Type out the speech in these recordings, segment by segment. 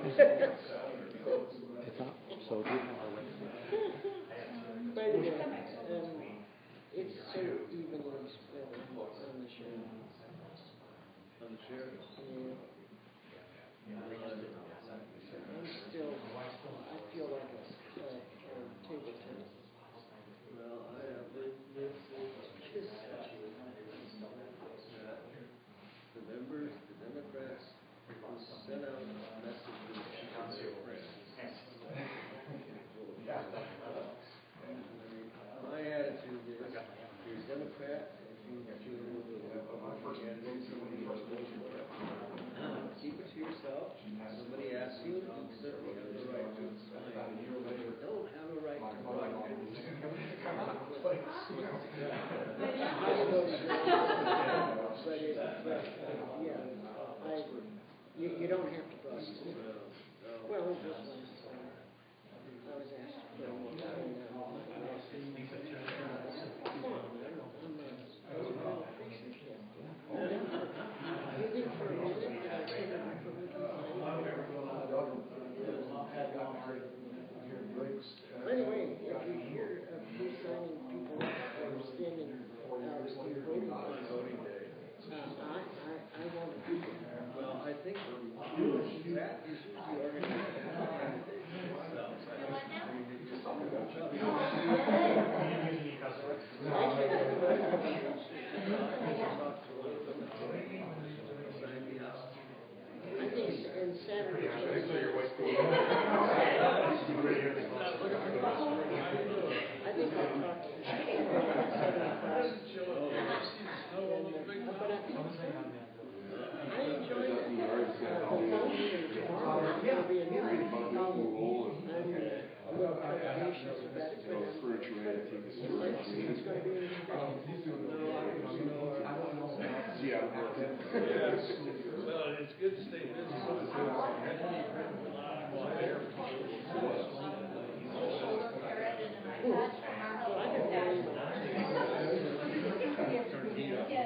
It's up, so we have a right. But it's so evenly spread on the sheriff. On the sheriff? Yeah. I'm still, I feel like a table tennis. Well, this kiss the members, the Democrats, who sent out a message to their friends. My attitude is, if you're a Democrat, if you keep it to yourself. Somebody asks you, you certainly have the right to explain. You don't have a right to broadcast. You don't have to broadcast. Well, just I was asked to put more time now. Anyway, if you hear of who's signing people up or standing out in voting day, I want to do that. Well, I think that is the organization. I think and Saturday. I think I'll talk to I enjoy it. The phone meeting tomorrow is going to be a new rule. I'm a little contributions about it, but it's going to be Well, it's good to stay busy. So,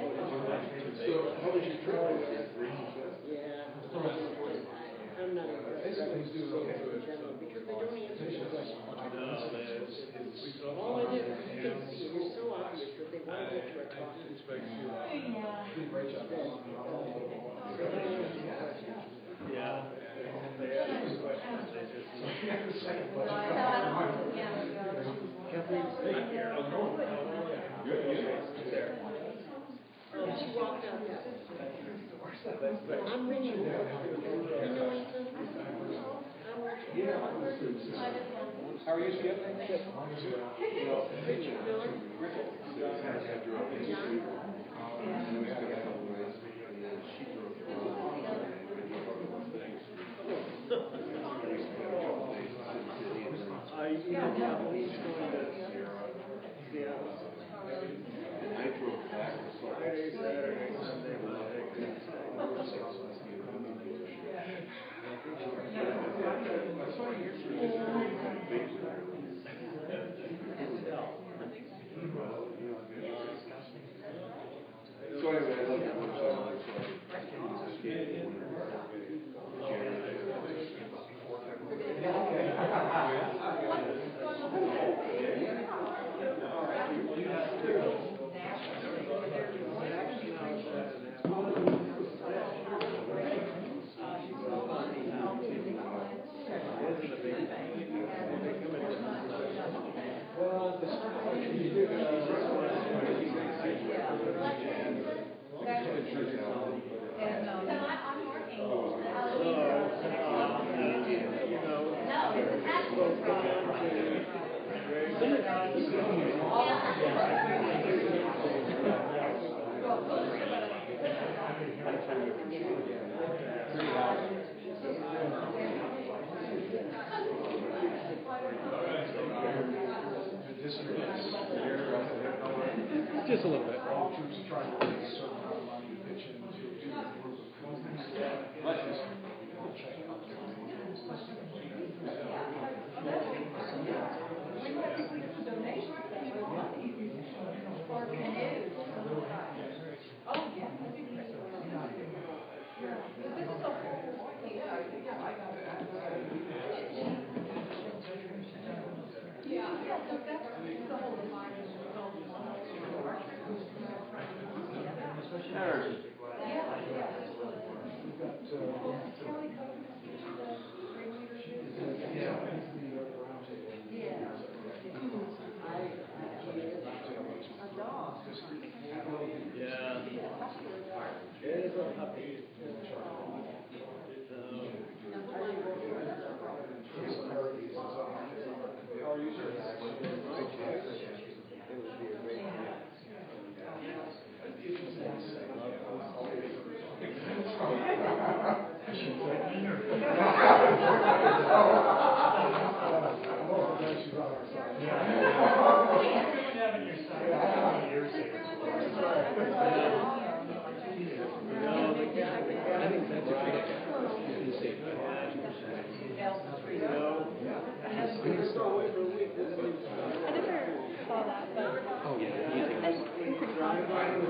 how was your trip? Yeah. I'm not impressed in general because they don't answer the question. All it is, you can see, it's so obvious that they won't get to a talk. Yeah. They ask questions, they just she walked out that way. I'm reading the book for you. You know anything? How are you, Skip? Richard Miller. I drove back Friday, Saturday, Sunday, Monday. So anyway, Just a little bit. Yeah, this is a whole, yeah, I got it.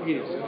He didn't.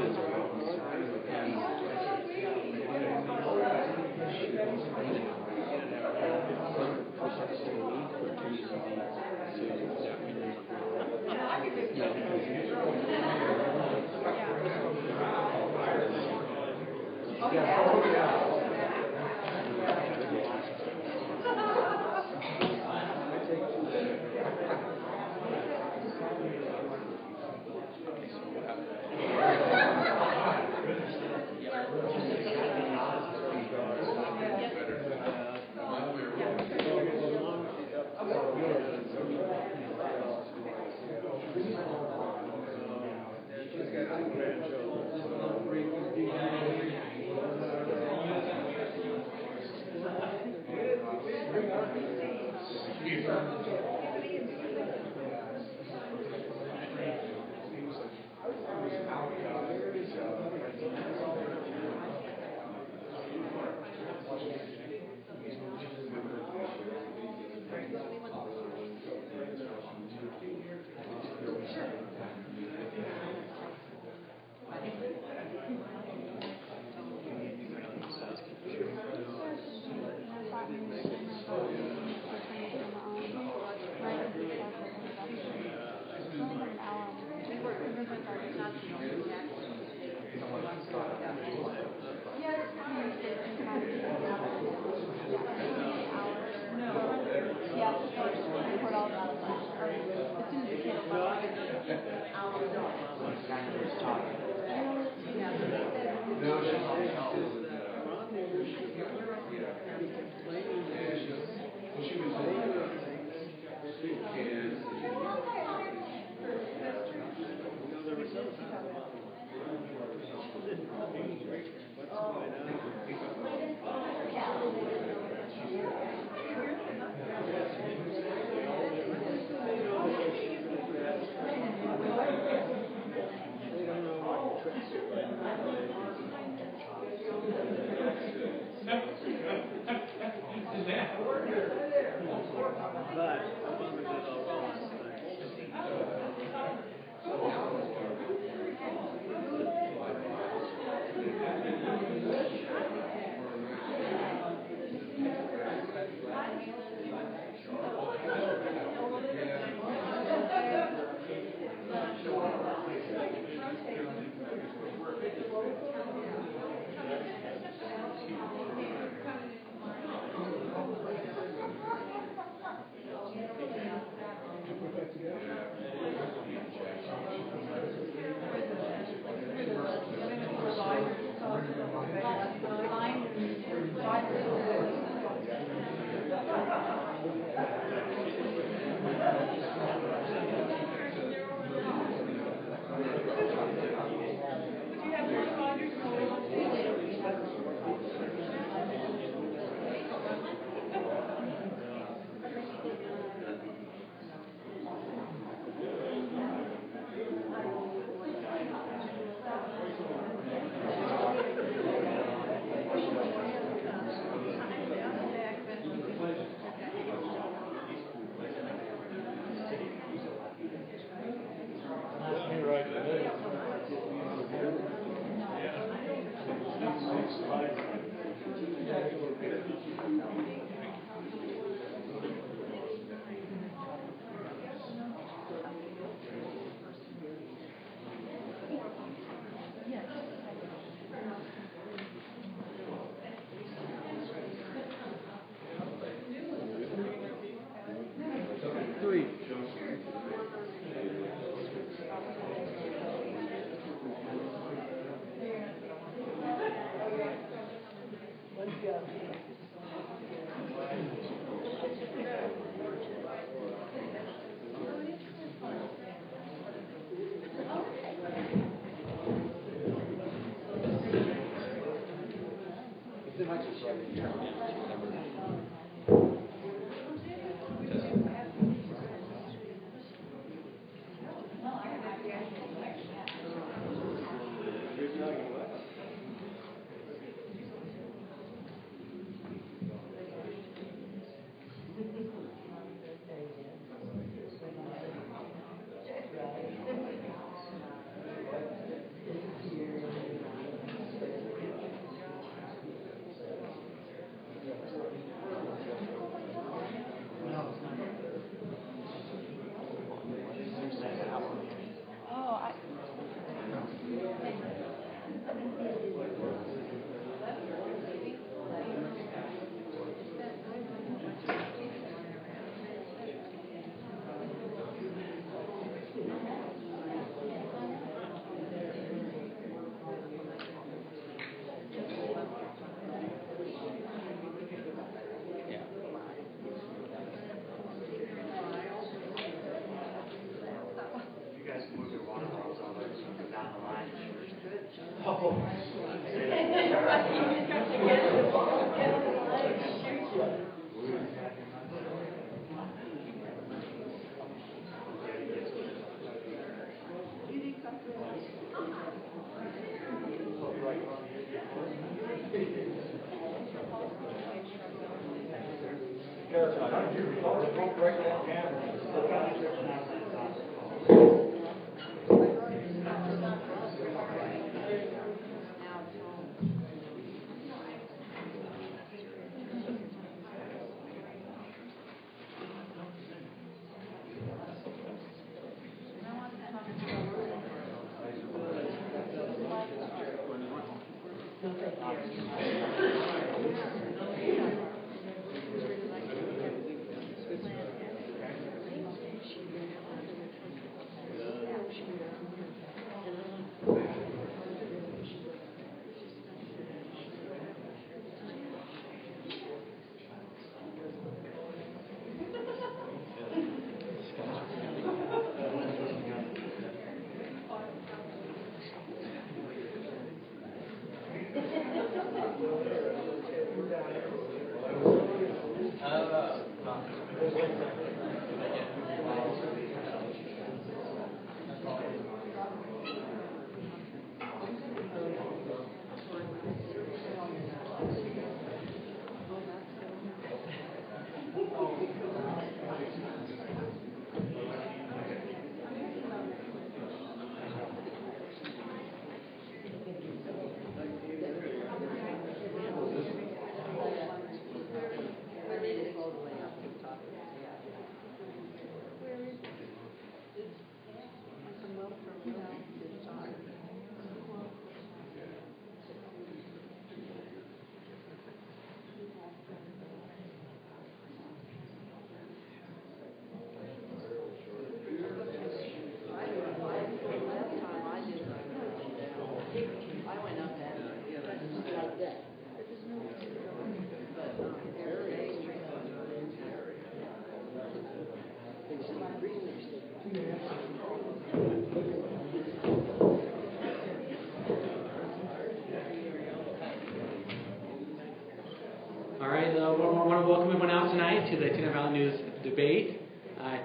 All right, I want to welcome everyone out tonight to the Tetonvalleynews debate.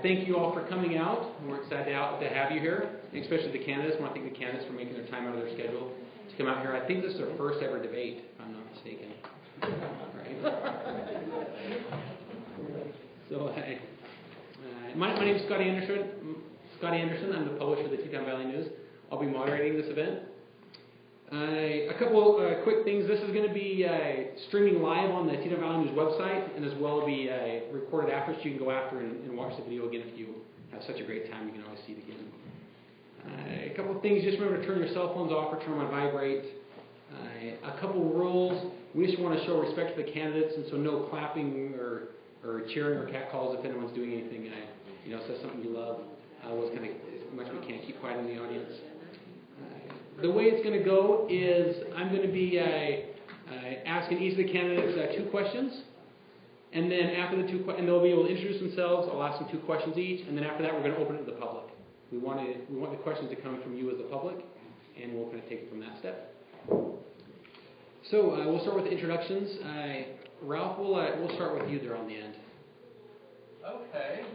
Thank you all for coming out. We're excited to have you here, especially the candidates. I want to thank the candidates for making their time out of their schedule to come out here. I think this is their first ever debate, if I'm not mistaken. Right? So, my name is Scotty Anderson. I'm the publisher of the Tetonvalleynews. I'll be moderating this event. A couple quick things. This is going to be streaming live on the Tetonvalleynews website, and as well will be recorded after, so you can go after and watch the video again if you have such a great time. You can always see it again. A couple of things. Just remember to turn your cell phones off or turn them on vibrate. A couple of rules. We just want to show respect to the candidates, and so no clapping or cheering or catcalls if anyone's doing anything says something you love. We'll kind of as much as we can keep quiet in the audience. The way it's going to go is I'm going to be asking each of the candidates 2 questions, and then after the 2 and they'll be able to introduce themselves. I'll ask them 2 questions each, and then after that we're going to open it to the public. We want the questions to come from you as the public, and we'll kind of take it from that step. So we'll start with the introductions. Ralph, we'll start with you there on the end. Okay.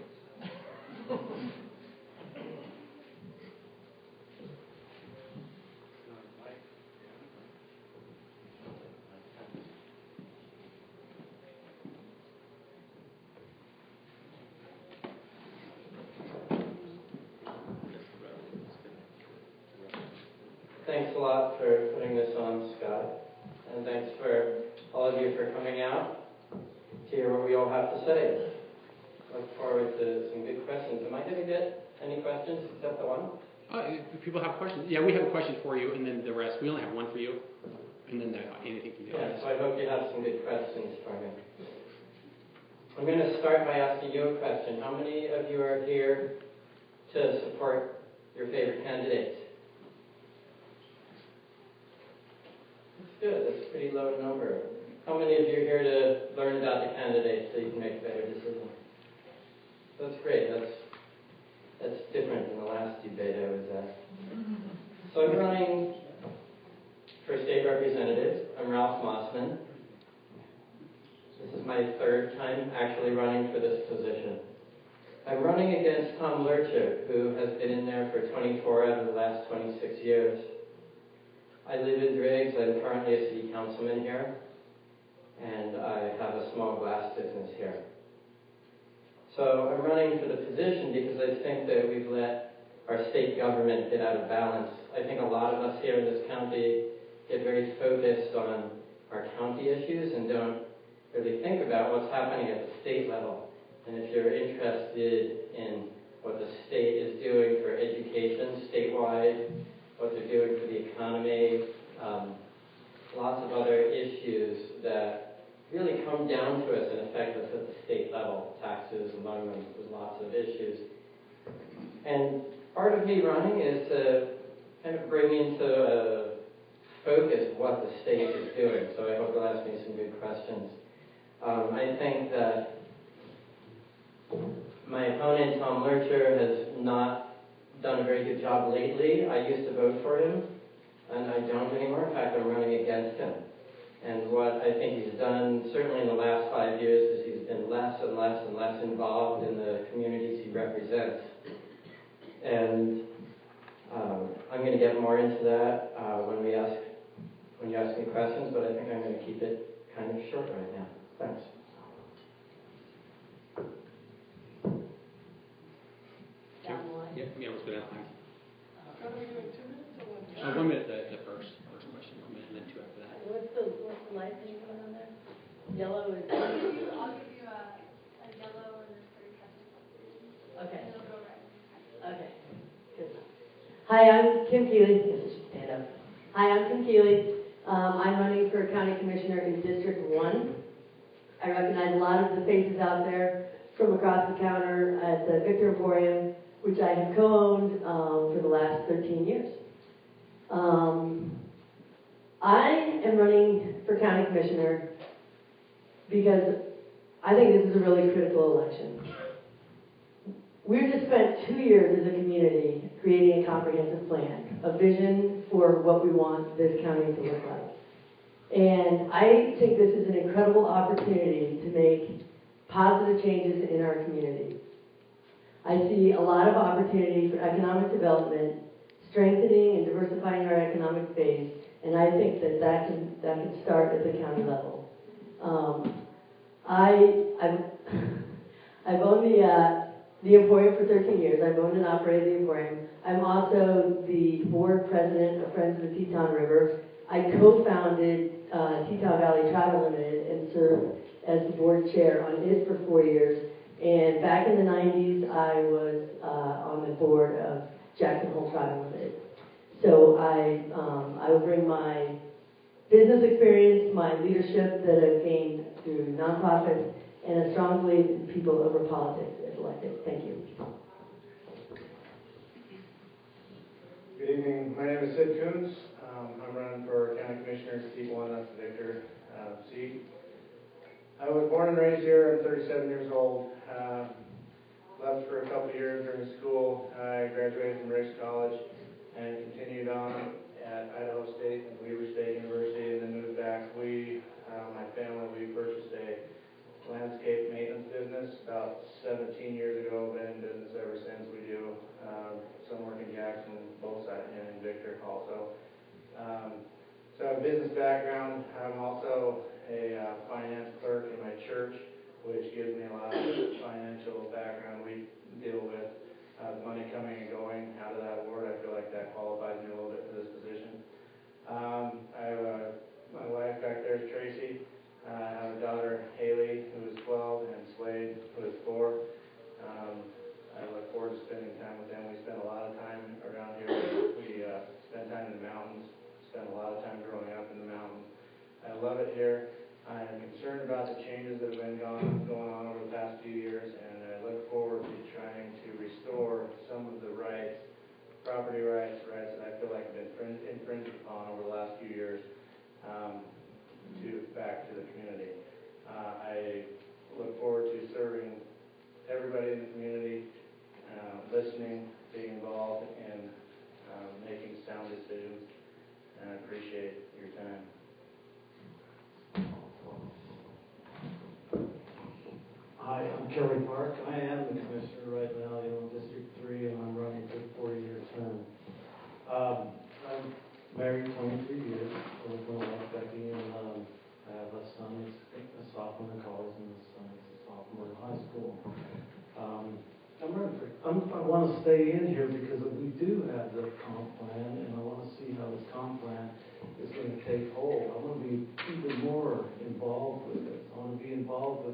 Thanks a lot for putting this on, Scott. And thanks for all of you for coming out to hear what we all have to say. Look forward to some good questions. Am I going to get any questions except the one? If people have questions, yeah, we have a question for you, and then the rest. We only have one for you, and then anything from the audience. Yeah, so I hope you have some good questions for me. I'm going to start by asking you a question. How many of you are here to support your favorite candidate? That's good. That's a pretty low number. How many of you are here to learn about the candidate so you can make better decisions? That's great. That's different than the last debate I was at. So I'm running my third time actually running for this position. I'm running against Tom Lurcher, who has been in there for 24 out of the last 26 years. I live in Driggs. I'm currently a city councilman here, and I have a small glass business here. So I'm running for the position because I think that we've let our state government get out of balance. I think a lot of us here in this county get very focused on our county issues and don't really think about what's happening at the state level. And if you're interested in what the state is doing for education statewide, what they're doing for the economy, lots of other issues that really come down to us and affect us at the state level, taxes among them, there's lots of issues. And part of me running is to kind of bring into focus what the state is doing. So I hope you'll ask me some good questions. I think that my opponent, Tom Lurcher, has not done a very good job lately. I used to vote for him, and I don't anymore. In fact, I'm running against him. And what I think he's done, certainly in the last 5 years, is he's been less and less and less involved in the communities he represents. And I'm going to get more into that when you ask me questions, but I think I'm going to keep it kind of short right now. Thanks. Yep, yeah, let's go down line. Are we doing 2 minutes or 1 minute? 1 minute, the first question, 1 minute, and then 2 after that. What's the light that you put on there? Yellow is. I'll give you a yellow and then 30 seconds. Okay. And it'll go red. Okay. Good. Hi, I'm Kim Keeley. Stand up. Hi, I'm Kim Keeley. I'm running for County Commissioner in District 1. I recognize a lot of the faces out there from across the counter at the Victor Emporium, which I have co-owned for the last 13 years. I am running for County Commissioner because I think this is a really critical election. We've just spent 2 years as a community creating a comprehensive plan, a vision for what we want this county to look like. And I think this is an incredible opportunity to make positive changes in our community. I see a lot of opportunity for economic development, strengthening and diversifying our economic base, and I think that can start at the county level. I've owned the Emporium for 13 years. I've owned and operated the Emporium. I'm also the board president of Friends of the Teton River. I co-founded Teton Valley Travel Limited and served as the board chair on it for 4 years. And back in the 90s, I was on the board of Jackson Hole Travel Limited. So I will bring my business experience, my leadership that I've gained through nonprofits, and a strong belief in people over politics if elected. Thank you. Good evening. My name is Sid Coons. I'm running for County Commissioner seat 1. That's the Victor seat. I was born and raised here. I'm 37 years old. Left for a couple of years during school. I graduated from Rice College and continued on at Idaho State and Weber State University, and then moved back. My family, we purchased a landscape maintenance business about 17 years ago. Been in business ever since. We do some work in Jackson, both sides, and in Victor also. So I have a business background. I'm also a finance clerk in my church, which gives me a lot of financial background. We deal with money coming and going out of that ward. I feel like that qualifies me a little bit for this position. I have my wife back there is Tracy. I have a daughter, Haley, who is 12, and Slade, who is 4. I look forward to spending time with them. We spend a lot of time around here. We spend time in the mountains, spend a lot of time growing up in the mountains. I love it here. I am concerned about the changes that have been going on over the past few years, and I look forward to trying to restore some of the rights, property rights that I feel like have been infringed upon over the last few years, back to the community. I Kelly Park. I am the commissioner right now, District 3, and I'm running for the 4-year term. I'm married 23 years with my wife Becky, and I have a son that's a sophomore in college and a son that's a sophomore in high school. I want to stay in here because we do have the comp plan, and I want to see how this comp plan is going to take hold. I want to be even more involved with it. I want to be involved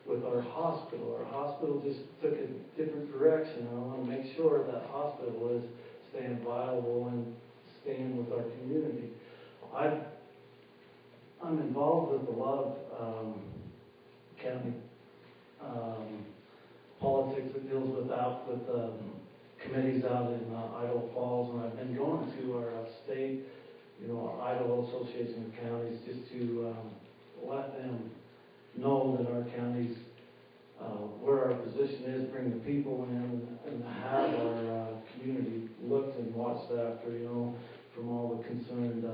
with our hospital. Our hospital just took a different direction, and I want to make sure that hospital is staying viable and staying with our community. I'm involved with a lot of county politics that deals with committees out in Idaho Falls, and I've been going to our state, Idaho Association of Counties, just to let them know that our counties, where our position is, bring the people in, and have our community looked and watched after, from all the concerned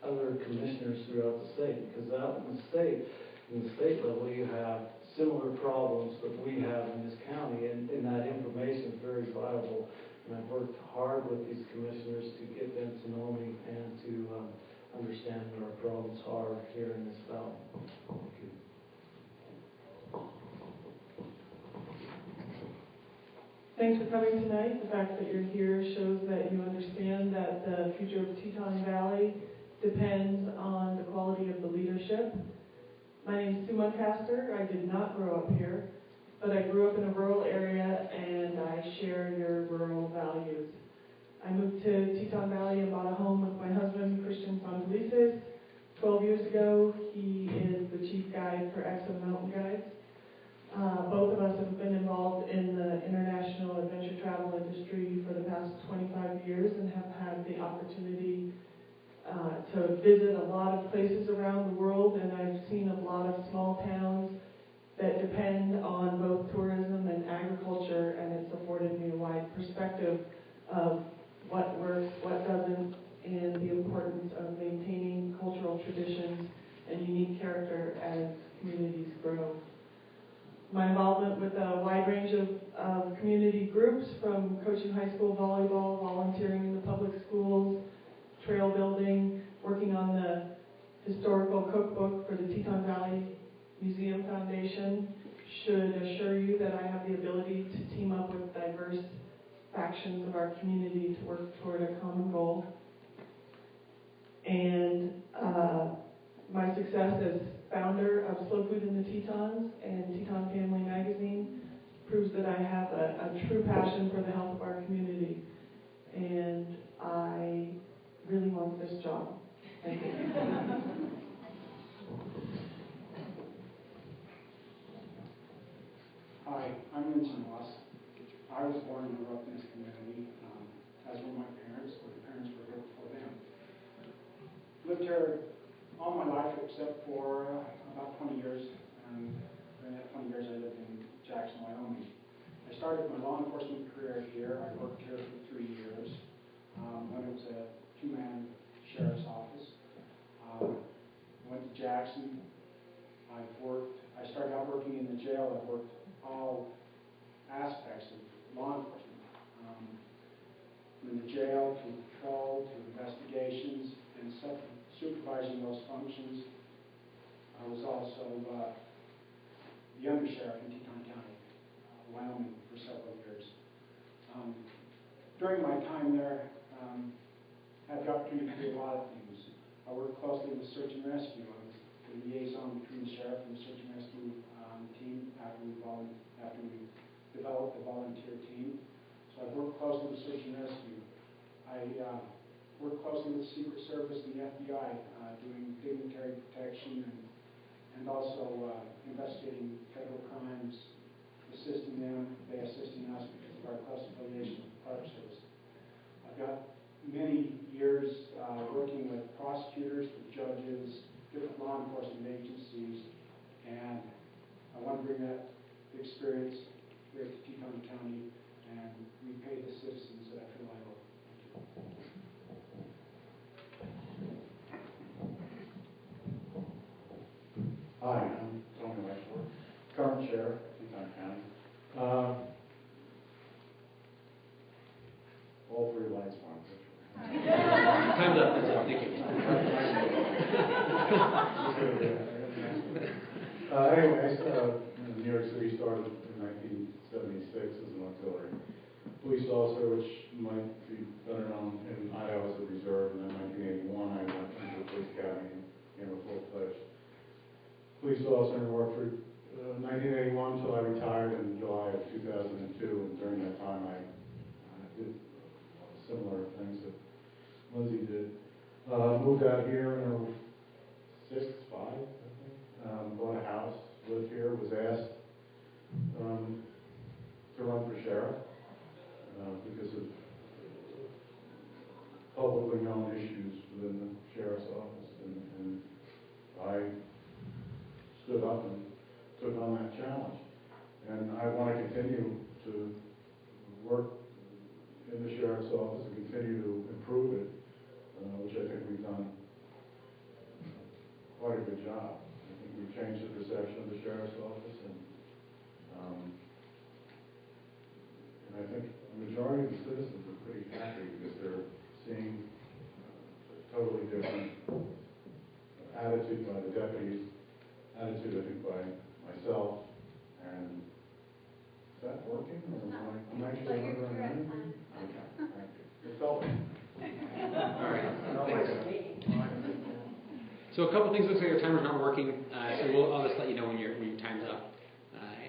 other commissioners throughout the state, because out in the state level, you have similar problems that we have in this county, and that information is very valuable. And I've worked hard with these commissioners to get them to know me and to understand what our problems are here in this valley. Thank you. Thanks for coming tonight. The fact that you're here shows that you understand that the future of Teton Valley depends on the quality of the leadership. My name is Sue Muncaster. I did not grow up here, but I grew up in a rural area, and I share your rural values. I moved to Teton Valley and bought a home with my husband, Christian Fondelices, 12 years ago. He is the chief guide for Exo Mountain Guides. Both of us have been involved in the international adventure travel industry for the past 25 years and have had the opportunity to visit a lot of places around the world, and I've seen a lot of small towns that depend on both tourism and agriculture, and it's afforded me a wide perspective of what works, what doesn't, and the importance of maintaining cultural traditions and unique character as communities grow. My involvement with a wide range of community groups, from coaching high school volleyball, volunteering in the public schools, trail building, working on the historical cookbook for the Teton Valley Museum Foundation, should assure you that I have the ability to team up with diverse factions of our community to work toward a common goal. And my success as founder of Slow Food in the Tetons and Teton Family Magazine proves that I have a true passion for the health of our community. And I really want this job. Thank you. Hi, I'm Winston Moss. I was born and grew up in this community, as were my parents. My parents were here before them. Lived here all my life except for about 20 years, and during that 20 years I lived in Jackson, Wyoming. I started my law enforcement career here. I worked here for 3 years when it was a two-man sheriff's office. Went to Jackson. I started out working in the jail. I worked all aspects of law enforcement, from the jail to patrol to investigations and supervising those functions. I was also the undersheriff in Teton County, Wyoming, for several years. During my time there, I had the opportunity to do a lot of things. I worked closely with search and rescue. I was the liaison between the sheriff and the search and rescue team after we developed the volunteer team. So I worked closely with search and rescue. I worked closely with the Secret Service and the FBI, doing dignitary protection and also investigating federal crimes, assisting them, they assisting us because of our close affiliation with the Park Service. I've got many years working with prosecutors, with judges, different law enforcement agencies, and I want to bring that experience here to Teton County and repay the citizens that I feel I owe. Hi, I'm Tony Rexford, current Sheriff, Teton County. All three lights were on. Time's up. That's it. Thank you. Anyway, I in New York City started in 1976 as an auxiliary police officer, which might be better known in Idaho as a reserve. And then 1981, I went into the police academy and became a full-fledged police officer and worked for 1981 until I retired in July of 2002. And during that time, I did similar things that Lindsay did. Moved out here in 6, 5, I think. Bought a house, lived here, was asked to run for sheriff because of publicly known issues within the sheriff's office. And I stood up and took on that challenge. And I want to continue to work in the sheriff's office and continue to improve it, which I think we've done quite a good job. I think we've changed the perception of the sheriff's office, and I think the majority of the citizens are pretty happy because they're seeing a totally different attitude by the deputies, attitude I think by myself, and is that working, or am I actually on anything? Okay, thank you. It felt like. All right. So a couple things. Looks like your timer's not working. So I'll just let you know when your time's up.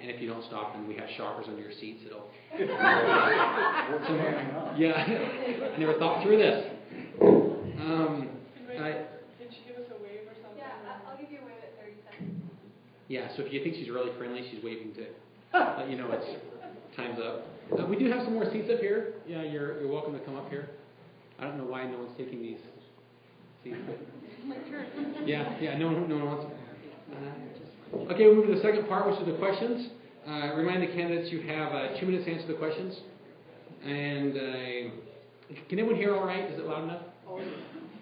And if you don't stop, then we have shockers under your seats. It'll. Yeah. I never thought through this. Did she give us a wave or something? Yeah, I'll give you a wave at 30 seconds. Yeah. So if you think she's really friendly, she's waving to let you know it's time's up. We do have some more seats up here. Yeah, you're welcome to come up here. I don't know why no one's taking these seats. Yeah, no one wants them. Okay, we'll move to the second part, which is the questions. Remind the candidates you have 2 minutes to answer the questions. And can anyone hear all right? Is it loud enough?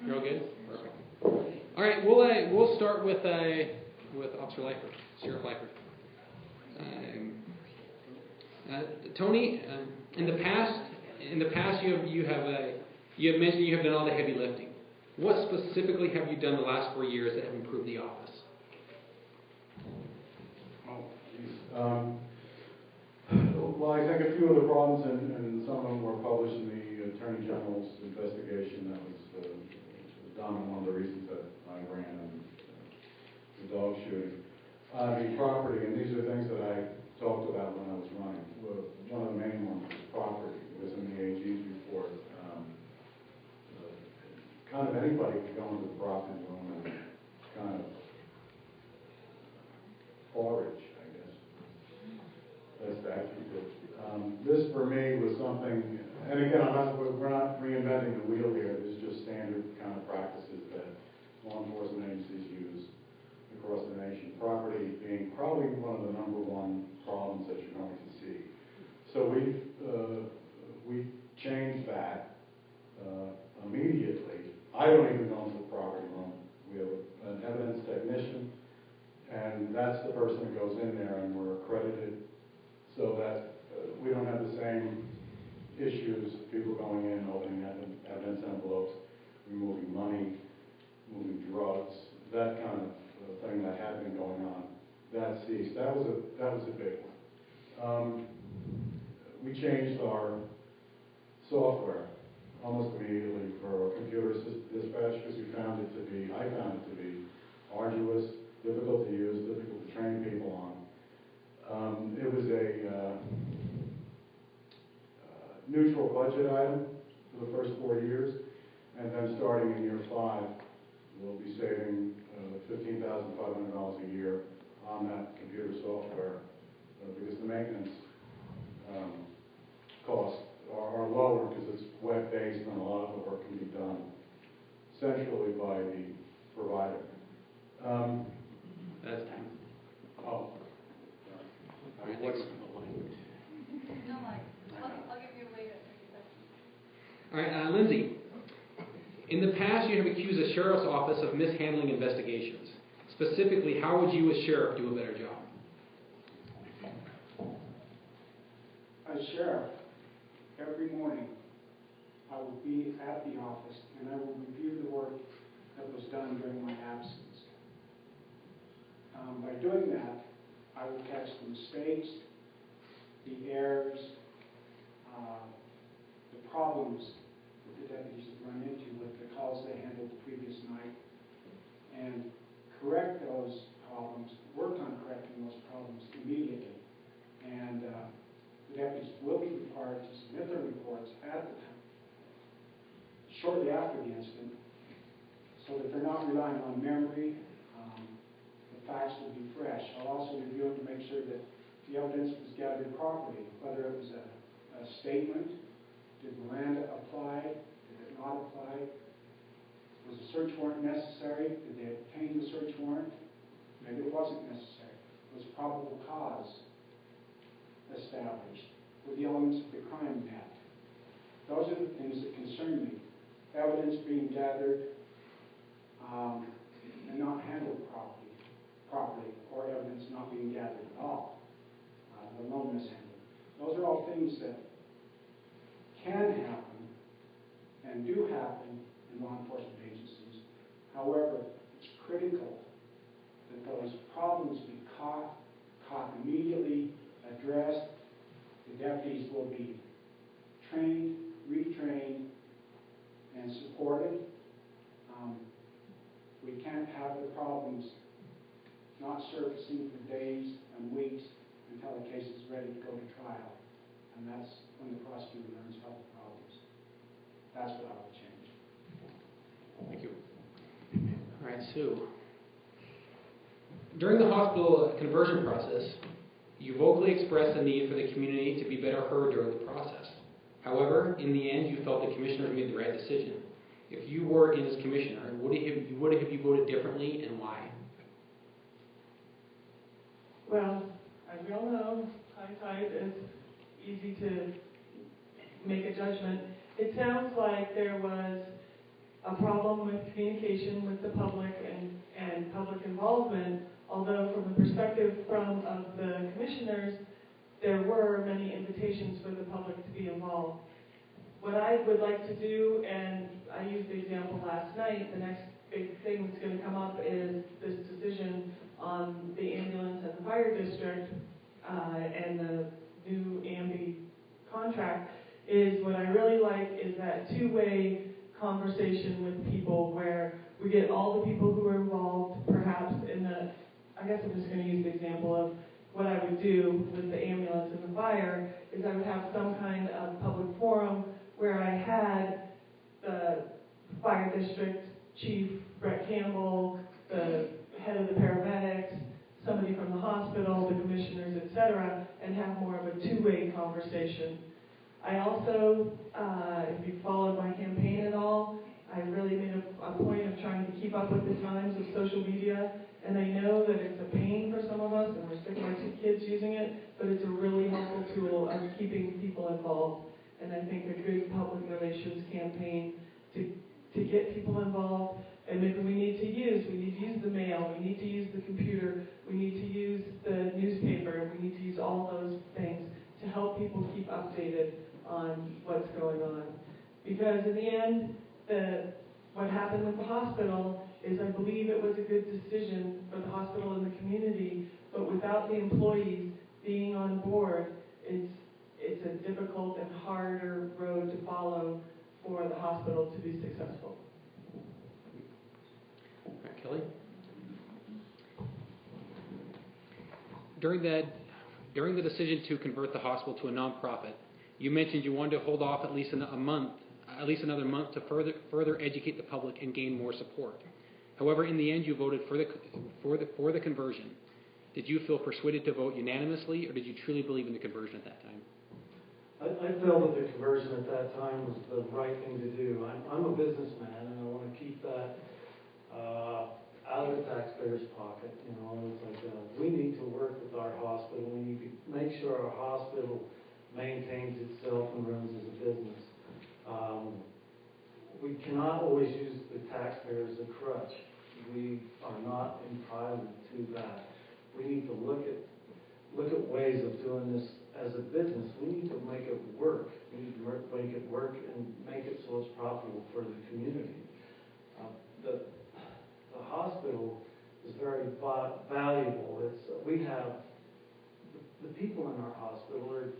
You're all good? Perfect. All right, we'll start with Officer Lyford, Sheriff Lyford. Tony, in the past, you have mentioned you have done all the heavy lifting. What specifically have you done the last 4 years that have improved the office? Well, I think a few of the problems, and some of them were published in the Attorney General's investigation that was done, and one of the reasons that I ran the dog shooting. The property, and these are things that I talked about when I was running. One of the main ones was property, because in the AG's report, kind of anybody could go into the property room and kind of forage, I guess. That's the adjective. This for me was something, and again, we're not reinventing the wheel here. This is just standard kind of practices that law enforcement agencies use across the nation. Property being probably one of the number one problems that you're going to see. So we changed that immediately. I don't even go into the property room. We have an evidence technician, and that's the person that goes in there, and we're accredited so that we don't have the same issues, people going in, opening evidence envelopes, removing money, moving drugs, that kind of thing that had been going on. That ceased. That was a big one. We changed our software almost immediately for computer dispatch because I found it to be arduous, difficult to use, difficult to train people on. It was a neutral budget item for the first 4 years, and then starting in year 5, we'll be saving $15,500 a year on that computer software because the maintenance costs are lower because it's web-based and a lot of the work can be done centrally by the provider. That's time. Oh. All right, what's... No, I'll give you a wave at 30 seconds. All right, Lindsay. In the past, you have accused the sheriff's office of mishandling investigations. Specifically, how would you, as sheriff, do a better job? a sheriff, every morning, I will be at the office and I will review the work that was done during my absence. By doing that, I will catch the mistakes, the errors, the problems that the deputies have run into with the calls they handled the previous night, and correct those problems, work on correcting those problems immediately. And the deputies will be required to submit their reports at the time, shortly after the incident, so that they're not relying on memory. The facts will be fresh. I'll also review them to make sure that the evidence was gathered properly, whether it was a statement, did Miranda apply, did it not apply, was a search warrant necessary, did they obtain the search warrant, maybe it wasn't necessary, was probable cause established, were the elements of the crime met. Those are the things that concern me. Evidence being gathered and not handled properly, or evidence not being gathered at all, let alone mishandled. Those are all things that can happen and do happen in law enforcement agencies. However, it's critical that those problems be caught immediately, addressed. The deputies will be trained, retrained, and supported. We can't have the problems not surfacing for days and weeks until the case is ready to go to trial. And that's when the prosecutor learns about the problems. That's what I would change. Thank you. All right, Sue. During the hospital conversion process, you vocally expressed the need for the community to be better heard during the process. However, in the end, you felt the commissioners made the right decision. If you were in as commissioner, would you voted differently, and why? Well, as we all know, hindsight is easy to make a judgment. It sounds like there was a problem with communication with the public and public involvement, although from the perspective of the commissioners, there were many invitations for the public to be involved. What I would like to do, and I used the example last night, the next big thing that's going to come up is this decision on the ambulance and the fire district and the new AMB contract, is what I really like is that two-way conversation with people where we get all the people who are involved, perhaps in the, I guess I'm just going to use the example of what I would do with the ambulance and the fire, is I would have some kind of public forum where I had the fire district chief, Brett Campbell, the head of the paramedics, somebody from the hospital, the commissioners, etc., and have more of a two-way conversation. I also, if you followed my campaign at all, I really made a point of trying to keep up with the times of social media, and I know that it's a pain for some of us, and we're sick of our kids using it, but it's a really helpful tool of keeping people involved. And I think a good public relations campaign to get people involved, and maybe we need to use the mail, we need to use the computer, we need to use the newspaper, we need to use all those things to help people keep updated on what's going on. Because in the end, what happened with the hospital is I believe it was a good decision for the hospital and the community, but without the employees being on board, it's a difficult and harder road to follow for the hospital to be successful. All right, Kelly? During the decision to convert the hospital to a nonprofit, you mentioned you wanted to hold off at least another month to further educate the public and gain more support. However, in the end, you voted for the conversion. Did you feel persuaded to vote unanimously, or did you truly believe in the conversion at that time? I felt that the conversion at that time was the right thing to do. I'm a businessman, and I want to keep that out of the taxpayer's pocket. You know, it's like we need to work with our hospital. We need to make sure our hospital maintains itself and runs as a business. We cannot always use the taxpayer as a crutch. We are not entitled to that. We need to look at ways ways of doing this as a business. We need to make it work. We need to make it work and make it so it's profitable for the community. The hospital is very valuable. We have the people in our hospital are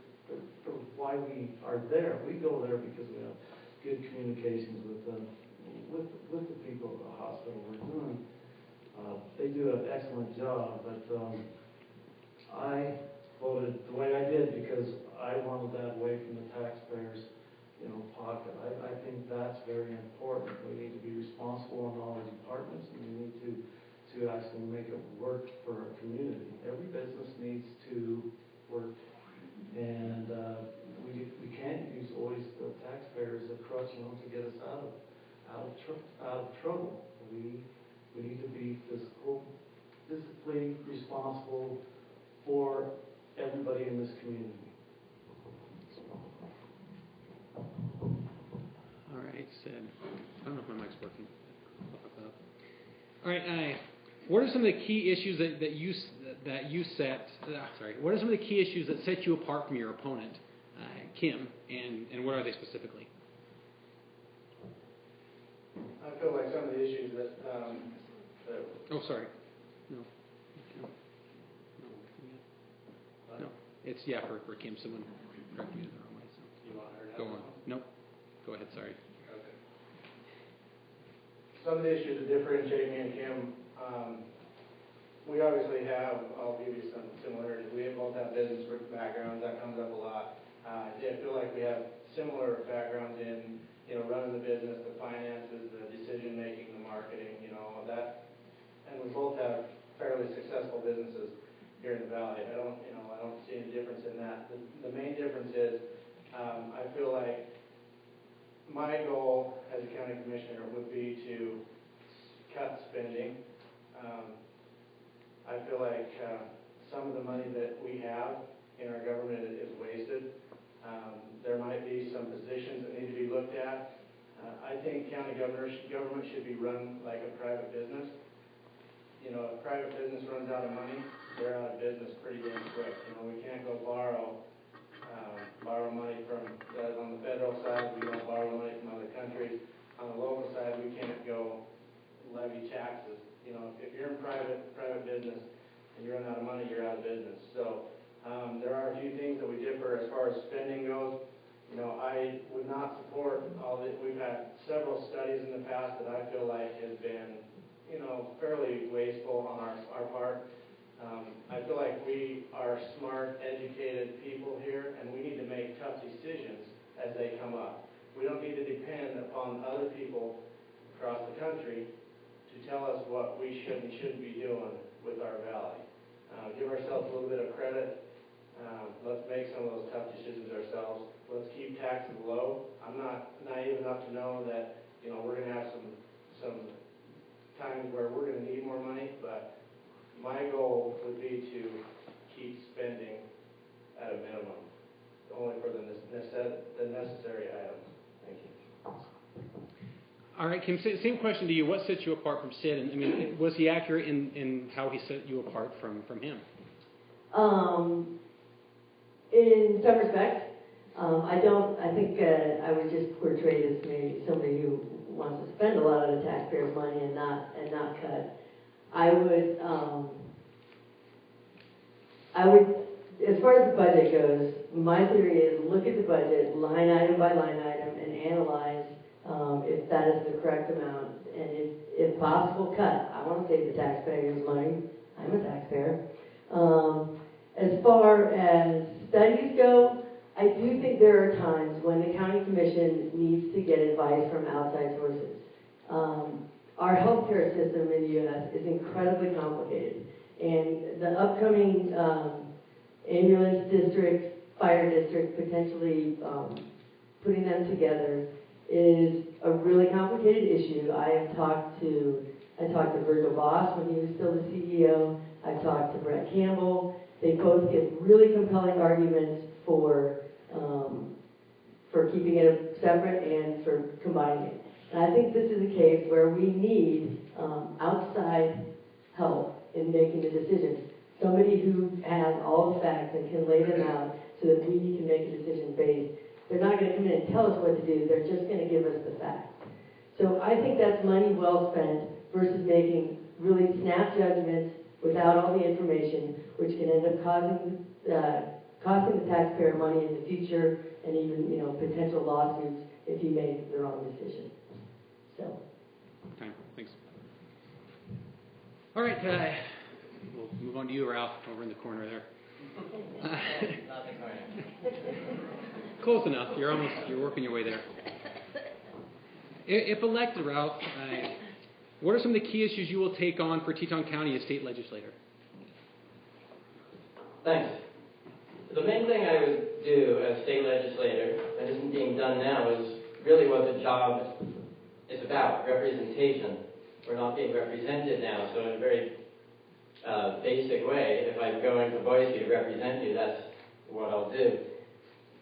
why we are there. We go there because we have good communications with them, with the people at the hospital. They do an excellent job, but I voted the way I did because I wanted that away from the taxpayers' pocket. I think that's very important. We need to be responsible in all the departments, and we need to actually make it work for our community. Every business needs to work, and we can't use always the taxpayers as a crutch, to get us out of trouble. We need to be physically responsible for everybody in this community. All right, Sid. I don't know if my mic's working. All right, what are some of the key issues what are some of the key issues that set you apart from your opponent, Kim, and what are they specifically? I feel like some of the issues that Oh, sorry. No. It's for Kim. Someone corrected me the wrong way. So. You want her to Go on. Nope. Go ahead. Sorry. Okay. Some of the issues that differentiate me and Kim, we obviously have, I'll give you some similarities. We both have business backgrounds. That comes up a lot. I feel like we have similar backgrounds in, running the business, the finances, the decision making, the marketing, that. And we both have fairly successful businesses here in the valley. I don't see any difference in that. The main difference is, I feel like my goal as a county commissioner would be to cut spending. I feel like some of the money that we have in our government is wasted. There might be some positions that need to be looked at. I think county government should be run like a private business. If private business runs out of money, they're out of business pretty damn quick. We can't go borrow money from, on the federal side, we don't borrow money from other countries. On the local side, we can't go levy taxes. If you're in private business and you run out of money, you're out of business. So there are a few things that we differ as far as spending goes. I would not support all that. We've had several studies in the past that I feel like has been, fairly wasteful on our part. I feel like we are smart, educated people here, and we need to make tough decisions as they come up. We don't need to depend upon other people across the country to tell us what we should and shouldn't be doing with our valley. Give ourselves a little bit of credit. Let's make some of those tough decisions ourselves. Let's keep taxes low. I'm not naive enough to know that we're going to have some times where we're going to need more money, but my goal would be to keep spending at a minimum, only for the necessary items. Thank you. All right, Kim, same question to you. What sets you apart from Sid? And was he accurate in how he set you apart from him? In some respects, I think I was just portrayed as maybe somebody who wants to spend a lot of the taxpayers' money and not cut. I would, as far as the budget goes, my theory is look at the budget line item by line item and analyze if that is the correct amount, and if possible, cut. I want to save the taxpayers' money. I'm a taxpayer. As far as studies go, I do think there are times when the county commission needs to get advice from outside sources. Our healthcare system in the U.S. is incredibly complicated, and the upcoming ambulance district, fire district, potentially putting them together is a really complicated issue. I talked to Virgil Boss when he was still the CEO. I talked to Brett Campbell. They both give really compelling arguments for keeping it separate and for combining it. And I think this is a case where we need outside help in making the decision. somebody who has all the facts and can lay them out so that we can make a decision based. They're not going to come in and tell us what to do. They're just going to give us the facts. So I think that's money well spent versus making really snap judgments without all the information, which can end up costing the taxpayer money in the future, and even, you know, potential lawsuits if you make the wrong decision. So. Okay, thanks. All right, we'll move on to you, Ralph, over in the corner there. Not the corner. Close enough. You're working your way there. If elected, Ralph, what are some of the key issues you will take on for Teton County as state legislator? Thanks. The main thing I would do as state legislator, that isn't being done now, is really what the job is about, representation. We're not being represented now, so in a very basic way, if I'm going to Boise to represent you, that's what I'll do.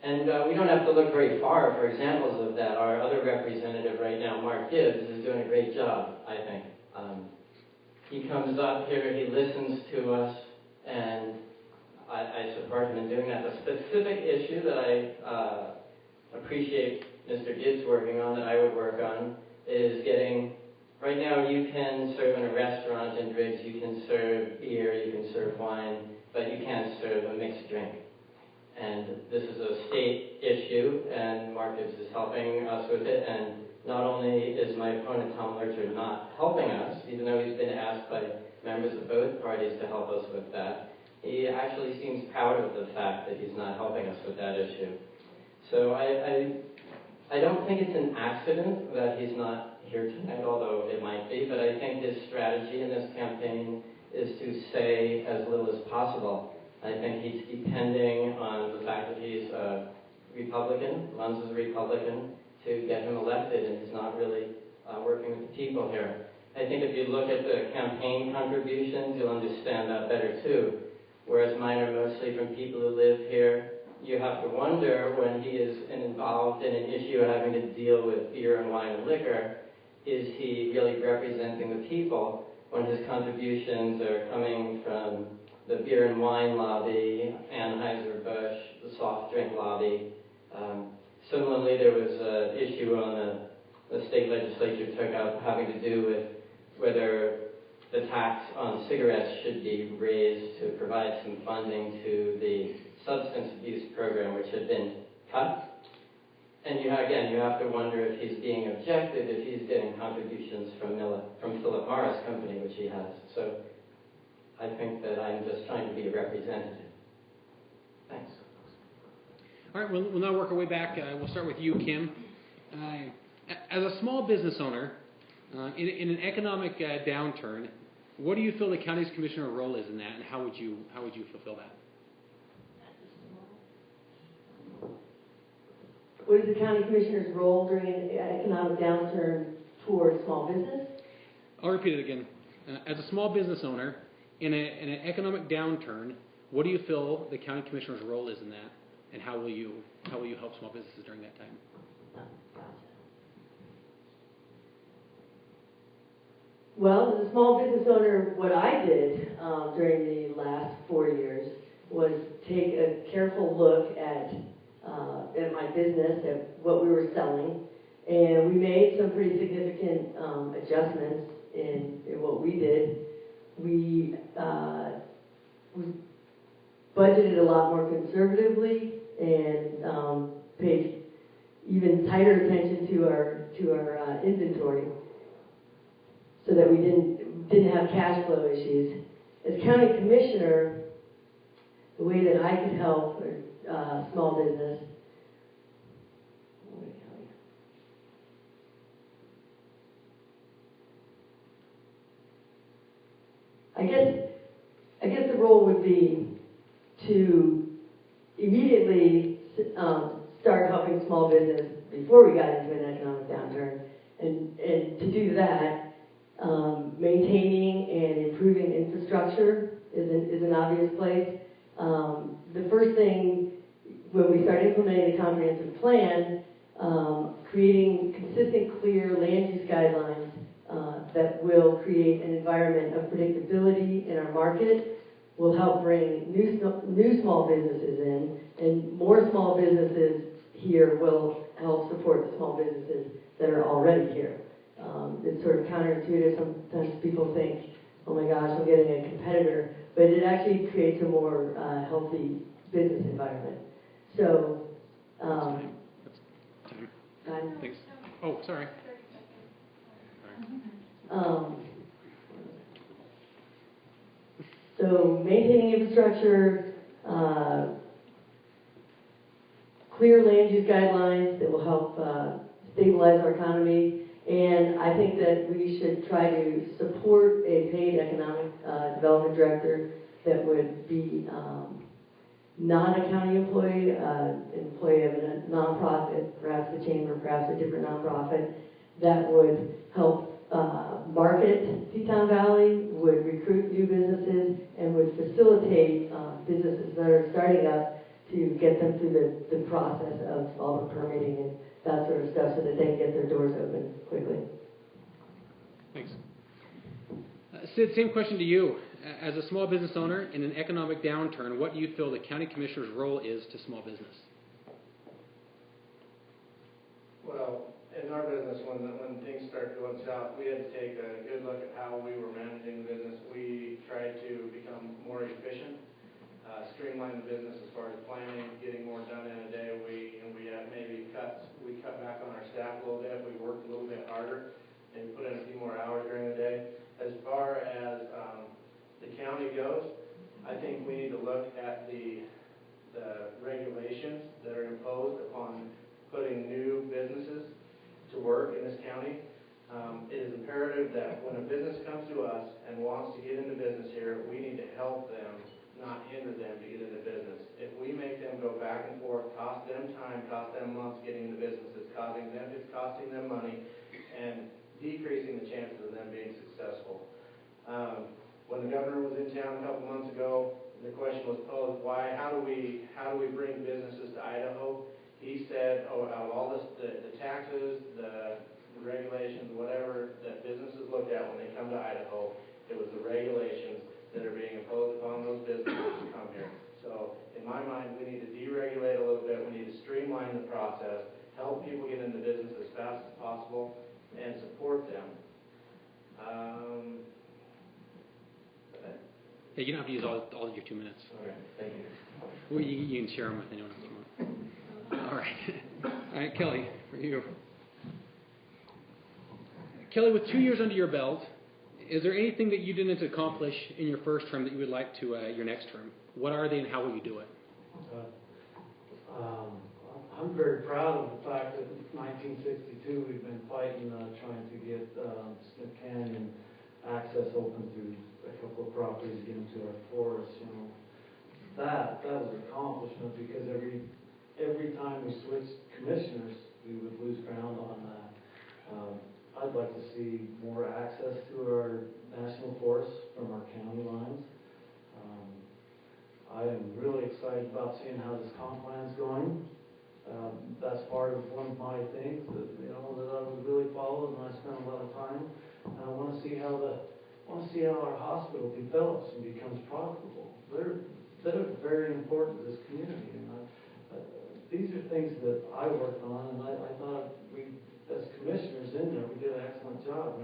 And we don't have to look very far for examples of that. Our other representative right now, Mark Gibbs, is doing a great job, I think. He comes up here, he listens to us, and I support him in doing that. The specific issue that I appreciate Mr. Gibbs working on, that I would work on, is getting, right now you can serve in a restaurant in Driggs, you can serve beer, you can serve wine, but you can't serve a mixed drink. And this is a state issue, and Mark Gibbs is helping us with it, and not only is my opponent Tom Lurcher not helping us, even though he's been asked by members of both parties to help us with that, he actually seems proud of the fact that he's not helping us with that issue. So I don't think it's an accident that he's not here tonight, although it might be, but I think his strategy in this campaign is to say as little as possible. I think he's depending on the fact that he's a Republican, runs as a Republican, to get him elected, and he's not really working with the people here. I think if you look at the campaign contributions, you'll understand that better too. Whereas mine are mostly from people who live here, you have to wonder when he is involved in an issue having to deal with beer and wine and liquor, is he really representing the people when his contributions are coming from the beer and wine lobby, Anheuser-Busch, the soft drink lobby. Similarly, there was an issue on the state legislature took out having to do with whether the tax on cigarettes should be raised to provide some funding to the substance abuse program, which had been cut. And you have to wonder if he's being objected, if he's getting contributions from Philip Morris Company, which he has. So I think that I'm just trying to be a representative. Thanks. All right, we'll now work our way back. We'll start with you, Kim. As a small business owner, in an economic downturn, what do you feel the county's commissioner role is in that, and how would you fulfill that? What is the county commissioner's role during an economic downturn towards small business? I'll repeat it again. As a small business owner, in an economic downturn, what do you feel the county commissioner's role is in that, and how will you help small businesses during that time? Well, as a small business owner, what I did during the last 4 years was take a careful look at my business, at what we were selling, and we made some pretty significant adjustments in what we did. We budgeted a lot more conservatively and paid even tighter attention to our inventory, so that we didn't have cash flow issues. As county commissioner, the way that I could help small business, I guess the role would be to immediately start helping small business before we got into an economic downturn, and to do that, maintaining and improving infrastructure is an obvious place. The first thing when we started implementing the comprehensive plan, creating consistent, clear land use guidelines that will create an environment of predictability in our market will help bring new small businesses in, and more small businesses here will help support the small businesses that are already here. It's sort of counterintuitive. Sometimes people think, oh my gosh, I'm getting a competitor, but it actually creates a more healthy business environment. So, Time. time? Thanks. Oh, sorry. So maintaining infrastructure, clear land use guidelines that will help stabilize our economy, and I think that we should try to support a paid economic development director that would be not a county employee, employee of a nonprofit, perhaps the chamber, perhaps a different nonprofit, that would help market Teton Valley, would recruit new businesses, and would facilitate businesses that are starting up to get them through the process of all the permitting and that sort of stuff so that they can get their doors open quickly. Thanks. Sid, same question to you. As a small business owner in an economic downturn, what do you feel the county commissioner's role is to small business? Well, in our business, when things started going south, we had to take a good look at how we were managing the business. We tried to become more efficient, streamline the business as far as planning, getting more done in a day. We had maybe cut back on our staff a little bit. We worked a little bit harder and put in a few more hours during the day. As far as the county goes, I think we need to look at the regulations that are imposed upon putting new businesses to work in this county. It is imperative that when a business comes to us and wants to get into business here, we need to help them, not hinder them to get into business. If we make them go back and forth, cost them time, cost them months getting into business, it's costing them money and decreasing the chances of them being successful. When the governor was in town a couple months ago, the question was posed, how do we bring businesses to Idaho? He said, out of all the taxes, the regulations, whatever that businesses look at when they come to Idaho, it was the regulations that are being imposed upon those businesses to come here. So in my mind, we need to deregulate a little bit. We need to streamline the process, help people get into business as fast as possible, and support them. Yeah, you don't have to use all of your 2 minutes. All right, thank you. Well, you can share them with anyone else you want. All right, Kelly, for you. Kelly, with 2 years under your belt, is there anything that you didn't accomplish in your first term that you would like to your next term? What are they, and how will you do it? I'm very proud of the fact that in 1962 we've been fighting, trying to get Smith Canyon access open to a couple of properties, get into our forests. You know, that was an accomplishment because every time we switched commissioners, we would lose ground on that. I'd like to see more access to our national forests from our county lines. I am really excited about seeing how this comp plan's going. That's part of one of my things that that I would really follow, and I spend a lot of time. And I want to see how our hospital develops and becomes profitable. They're very important to this community, and these are things that I worked on, and I thought we, as commissioners in there, we did an excellent job.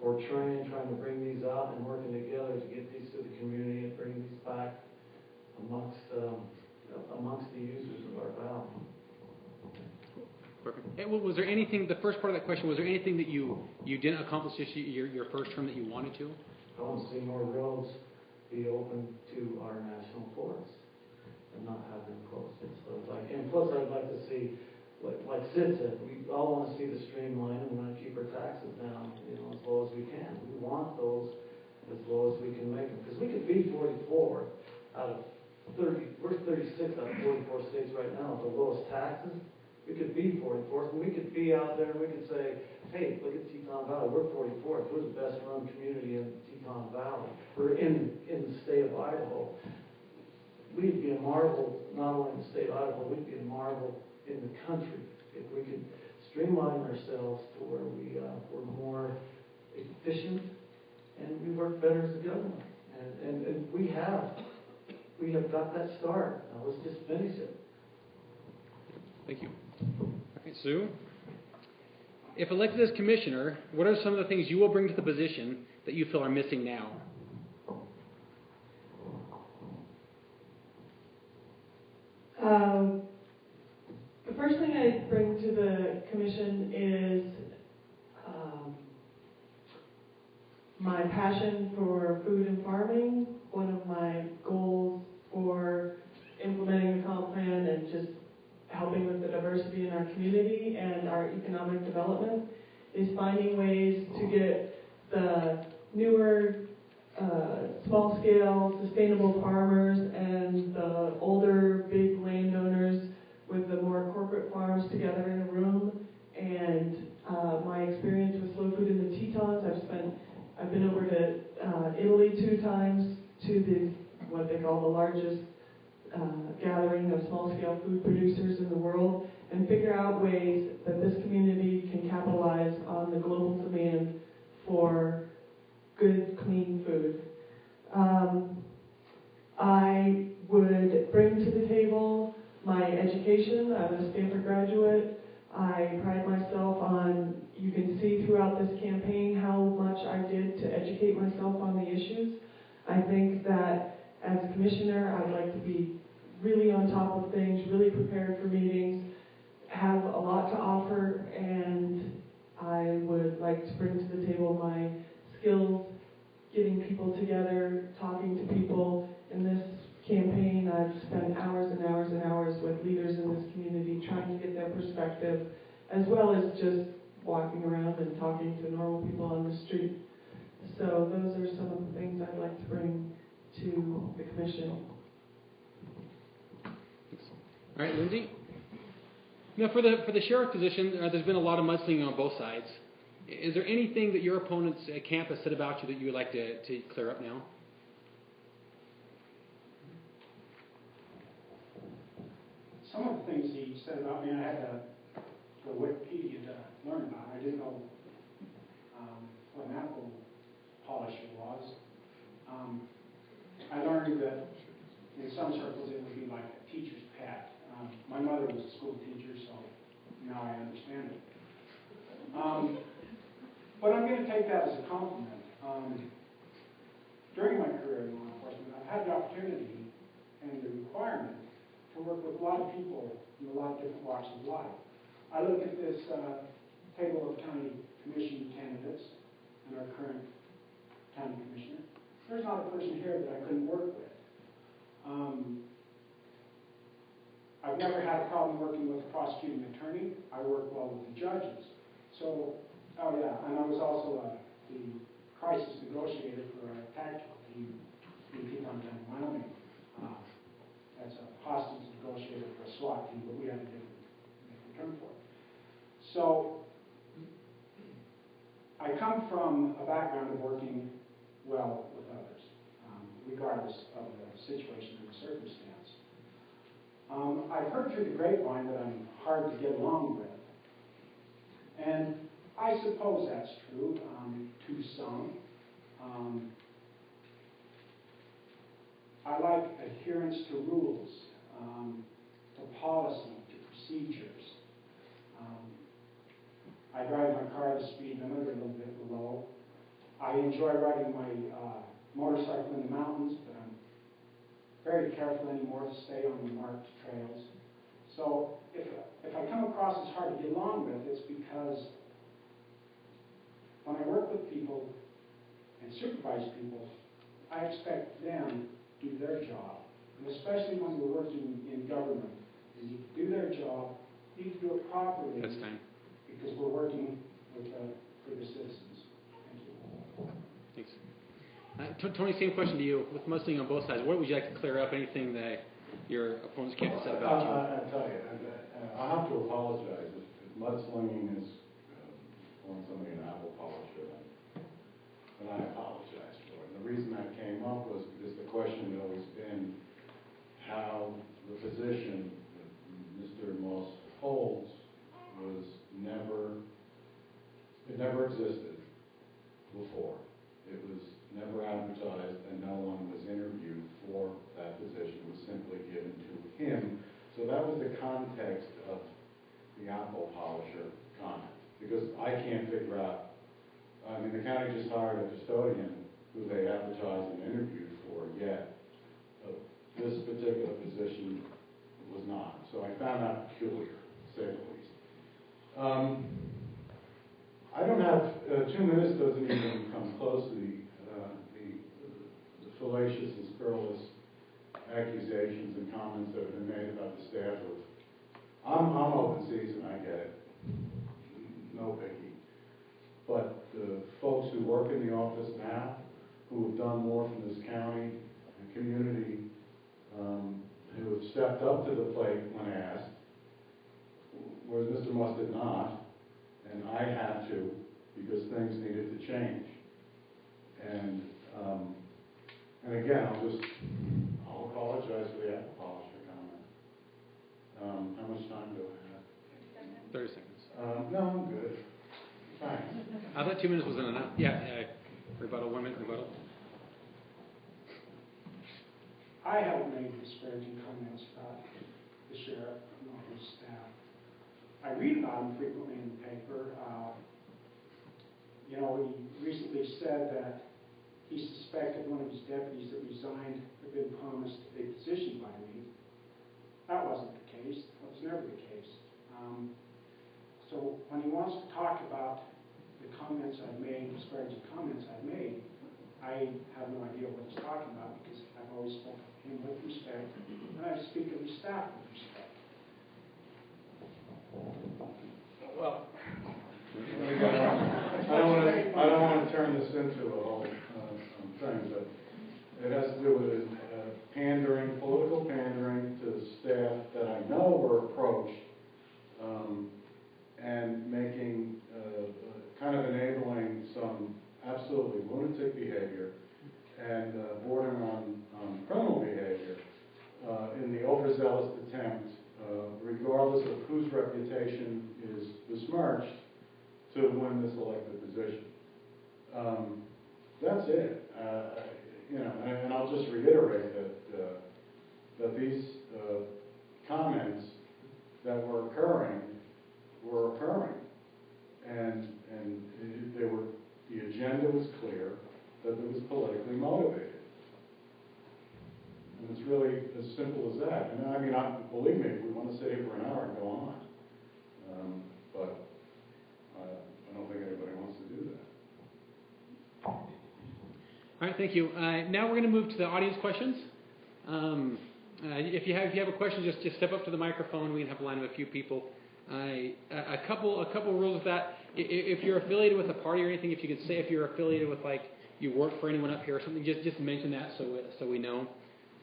Portraying, trying to bring these out and working together to get these to the community and bring these back amongst the users of our valley. Perfect. Hey, was there anything, the first part of that question, was there anything that you didn't accomplish this year, your first term, that you wanted to? I want to see more roads be open to our national forests and not have them closed. And plus I'd like to see, like Sid said, we all want to see the streamline, and we want to keep our taxes down, as low as we can. We want those as low as we can make them, because we could be 44 out of 30. We're 36 out of 44 states right now with the lowest taxes. We could be 44th, and we could be out there and we could say, hey, look at Teton Valley, we're 44th. We're the best run community in Teton Valley. We're in the state of Idaho. We'd be a marvel, not only in the state of Idaho, we'd be a marvel in the country if we could streamline ourselves to where we're more efficient and we work better as a government. And we have got that start. Now let's just finish it. Thank you. Okay, Sue? If elected as commissioner, what are some of the things you will bring to the position that you feel are missing now? The first thing I bring to the commission is my passion for food and farming. One of my goals for implementing the comp plan and just helping with the diversity in our community and our economic development is finding ways to get the newer, small-scale, sustainable farmers and the older, big landowners with the more corporate farms together in a room. And my experience with slow food in the Tetons, I've been over to Italy 2 times to what they call the largest gathering of small-scale food producers in the world, and figure out ways that this community can capitalize on the global demand for good, clean food. I would bring to the table my education. I'm a Stanford graduate. I pride myself on, you can see throughout this campaign how much I did to educate myself on the issues. I think that as a commissioner, I'd like to be really on top of things, really prepared for meetings, have a lot to offer, and I would like to bring to the table my skills, getting people together, talking to people. In this campaign, I've spent hours and hours and hours with leaders in this community trying to get their perspective, as well as just walking around and talking to normal people on the street. So those are some of the things I'd like to bring to the commission. All right, Lindsay? Now, for the sheriff position, there's been a lot of mudslinging on both sides. Is there anything that your opponent's camp has said about you that you would like to clear up now? Some of the things he said about me, I had to Wikipedia to learn about. I didn't know what an apple polisher was. I learned that in some circles it would be like a teacher's pet. My mother was a school teacher, so now I understand it. But I'm going to take that as a compliment. During my career in law enforcement, I've had the opportunity and the requirement to work with a lot of people in a lot of different walks of life. I look at this table of county commission candidates and our current county commissioner. There's not a person here that I couldn't work with. I've never had a problem working with the prosecuting attorney. I work well with the judges. So, oh yeah, and I was also the crisis negotiator for our tactical team in Tetonvalley, Wyoming. That's a hostage negotiator for a SWAT team, but we have a different term for it. So, I come from a background of working well with others, regardless of the situation or the circumstance. I've heard through the grapevine that I'm hard to get along with. And I suppose that's true to some. I like adherence to rules, to policy, to procedures. I drive my car at a speed limit or a little bit below. I enjoy riding my motorcycle in the mountains, but I'm very careful anymore to stay on the marked trails. So if I come across as hard to get along with, it's because when I work with people and supervise people, I expect them to do their job. And especially when we're working in government, they need to do their job, need to do it properly. That's time. Because we're working with for the citizens. Thank you. Thanks. Tony, same question to you. With mudslinging on both sides, what would you like to clear up? Anything that your opponents can't have said about you? I'll tell you, I have to apologize. If mudslinging is calling somebody an apple polisher, then I apologize for it. And the reason that came up was because the question had always been how the position that Mr. Moss holds was never existed before. It was never advertised and no one was the context of the apple polisher comment? Because I can't figure out, I mean, the county just hired a custodian who they advertised and interviewed for, yet this particular position was not. So I found that peculiar, to say the least. I don't have, 2 minutes doesn't even come close to the fallacious and scurrilous accusations and comments that have been made about the staff of, I'm open season, I get it, no biggie. But the folks who work in the office now, who have done more for this county and community, who have stepped up to the plate when asked, whereas Mr. Musk did not, and I had to, because things needed to change. And again, I'll apologize for the apple polisher comment. How much time do I have? 30 seconds. No, I'm good. Thanks. I thought 2 minutes wasn't enough. Yeah, rebuttal, 1 minute rebuttal. I haven't made disparaging comments about the sheriff nor his staff. I read about him frequently in the paper. You know, he recently said that he suspected one of his deputies that resigned had been promised a position by me. That wasn't the case. That was never the case. So when he wants to talk about the comments I've made, disparaging comments I've made, I have no idea what he's talking about, because I've always spoken to him with respect, and I speak of his staff with respect. Well, I don't want to turn this into a whole thing, but it has to do with pandering, political pandering to staff that I know were approached, and making, kind of enabling some absolutely lunatic behavior and bordering on criminal behavior in the overzealous attempt, regardless of whose reputation is besmirched, to win this elected position. That's it. You know, and I'll just reiterate that these comments that were occurring, and they were, the agenda was clear that it was politically motivated. And it's really as simple as that. And I mean, believe me, we want to sit here for an hour and go on. But I don't think anybody wants to do that. All right, thank you. Now we're going to move to the audience questions. If you have a question, just step up to the microphone. We can have a line of a few people. A couple rules of that. If you're affiliated with a party or anything, if you could say if you're affiliated with, like, you work for anyone up here or something, just mention that so we know.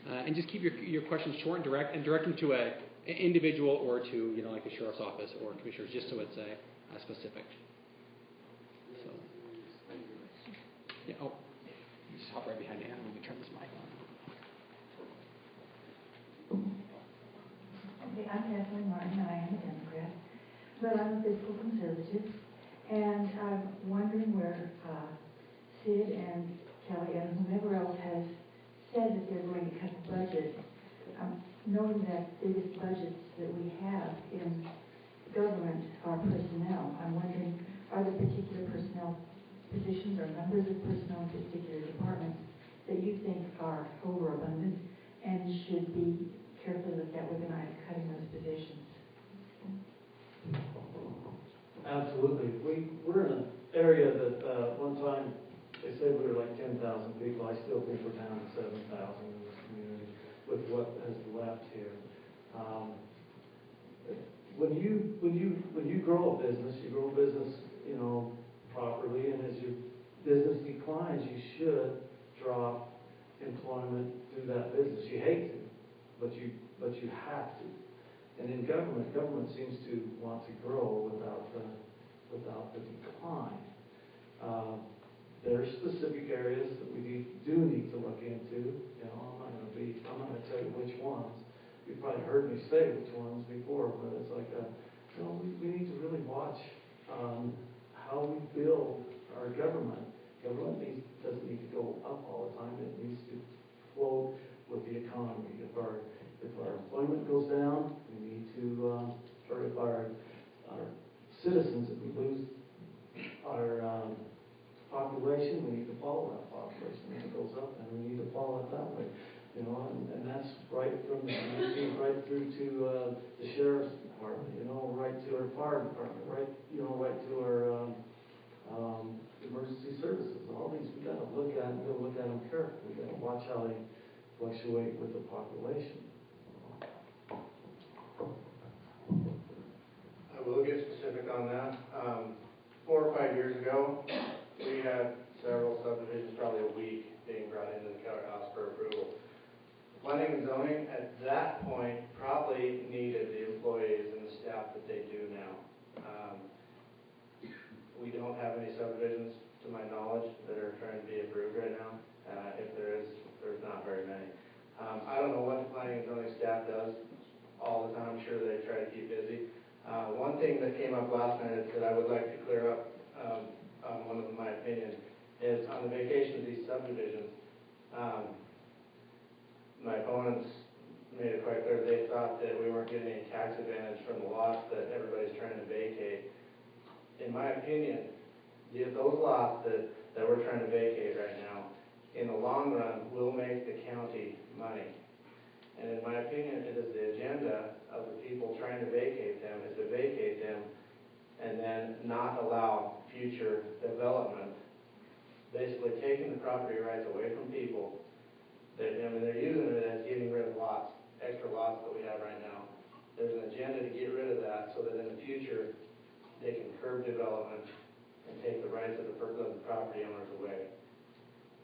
And just keep your questions short and direct, and direct them to an individual or to, you know, like the sheriff's office or commissioners, just so it's specific. So, yeah. Oh, just hop right behind Anna when we turn this mic on. Okay, I'm Kathleen Martin. I am a Democrat, but I'm a fiscal conservative, and I'm wondering where Sid and Kelly and whomever else has said that they're going to cut the budget. Knowing that the biggest budgets that we have in government are personnel, I'm wondering, are there particular personnel positions or numbers of personnel in particular departments that you think are overabundant and should be carefully looked at with an eye to cutting those positions? Absolutely. We're in an area that one time they said we were like 10,000 people. I still think we're down to 7,000 in this community with what has left here. When you grow a business, you know, properly, and as your business declines, you should drop employment through that business. You hate to, but you have to. And in government seems to want to grow without the decline. There are specific areas that we do need to look into. You know, I'm not going to tell you which ones. You've probably heard me say which ones before, but it's like, you know, we need to really watch how we build our government. Government doesn't need to go up all the time. It needs to flow with the economy. If our employment goes down, we need to, or if our citizens, if we lose our population, we need to follow that population. If it goes up, then we need to follow it that way. You know, and that's right from the community, right through to the sheriff's department, you know, right to our fire department, right, you know, right to our emergency services. All these we got to look at, and we got to look at them carefully. We got to watch how they fluctuate with the population. I will get specific on that. 4 or 5 years ago, we had several subdivisions, probably a week, being brought into the courthouse for approval. Planning and zoning at that point probably needed the employees and the staff that they do now. We don't have any subdivisions, to my knowledge, that are trying to be approved right now. If there is, there's not very many. I don't know what the planning and zoning staff does all the time. I'm sure they try to keep busy. One thing that came up last night that I would like to clear up, on one of my opinion, is on the vacation of these subdivisions. My opponents made it quite clear they thought that we weren't getting any tax advantage from the lots that everybody's trying to vacate. In my opinion, those lots that we're trying to vacate right now, in the long run, will make the county money. And in my opinion, it is the agenda of the people trying to vacate them is to vacate them and then not allow future development. Basically taking the property rights away from people. They're using it as getting rid of lots, extra lots that we have right now. There's an agenda to get rid of that so that in the future they can curb development and take the rights of the property owners away.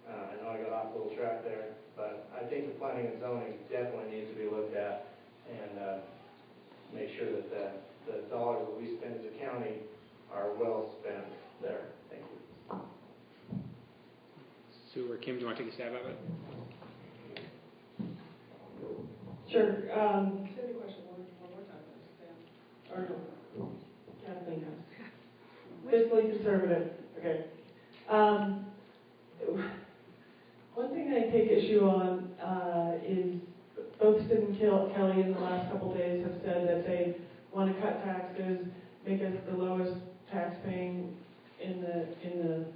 I know I got off a little track there, but I think the planning and zoning definitely needs to be looked at and make sure that the dollars that we spend as a county are well spent there. Thank you. Sue or Kim, do you want to take a stab at it? Sure. Say the question one more time, Stan. Or no, Kathleen has. Fiscally conservative. Okay. One thing I take issue on is both Sid and Kelly in the last couple of days have said that they want to cut taxes, make us the lowest tax paying in the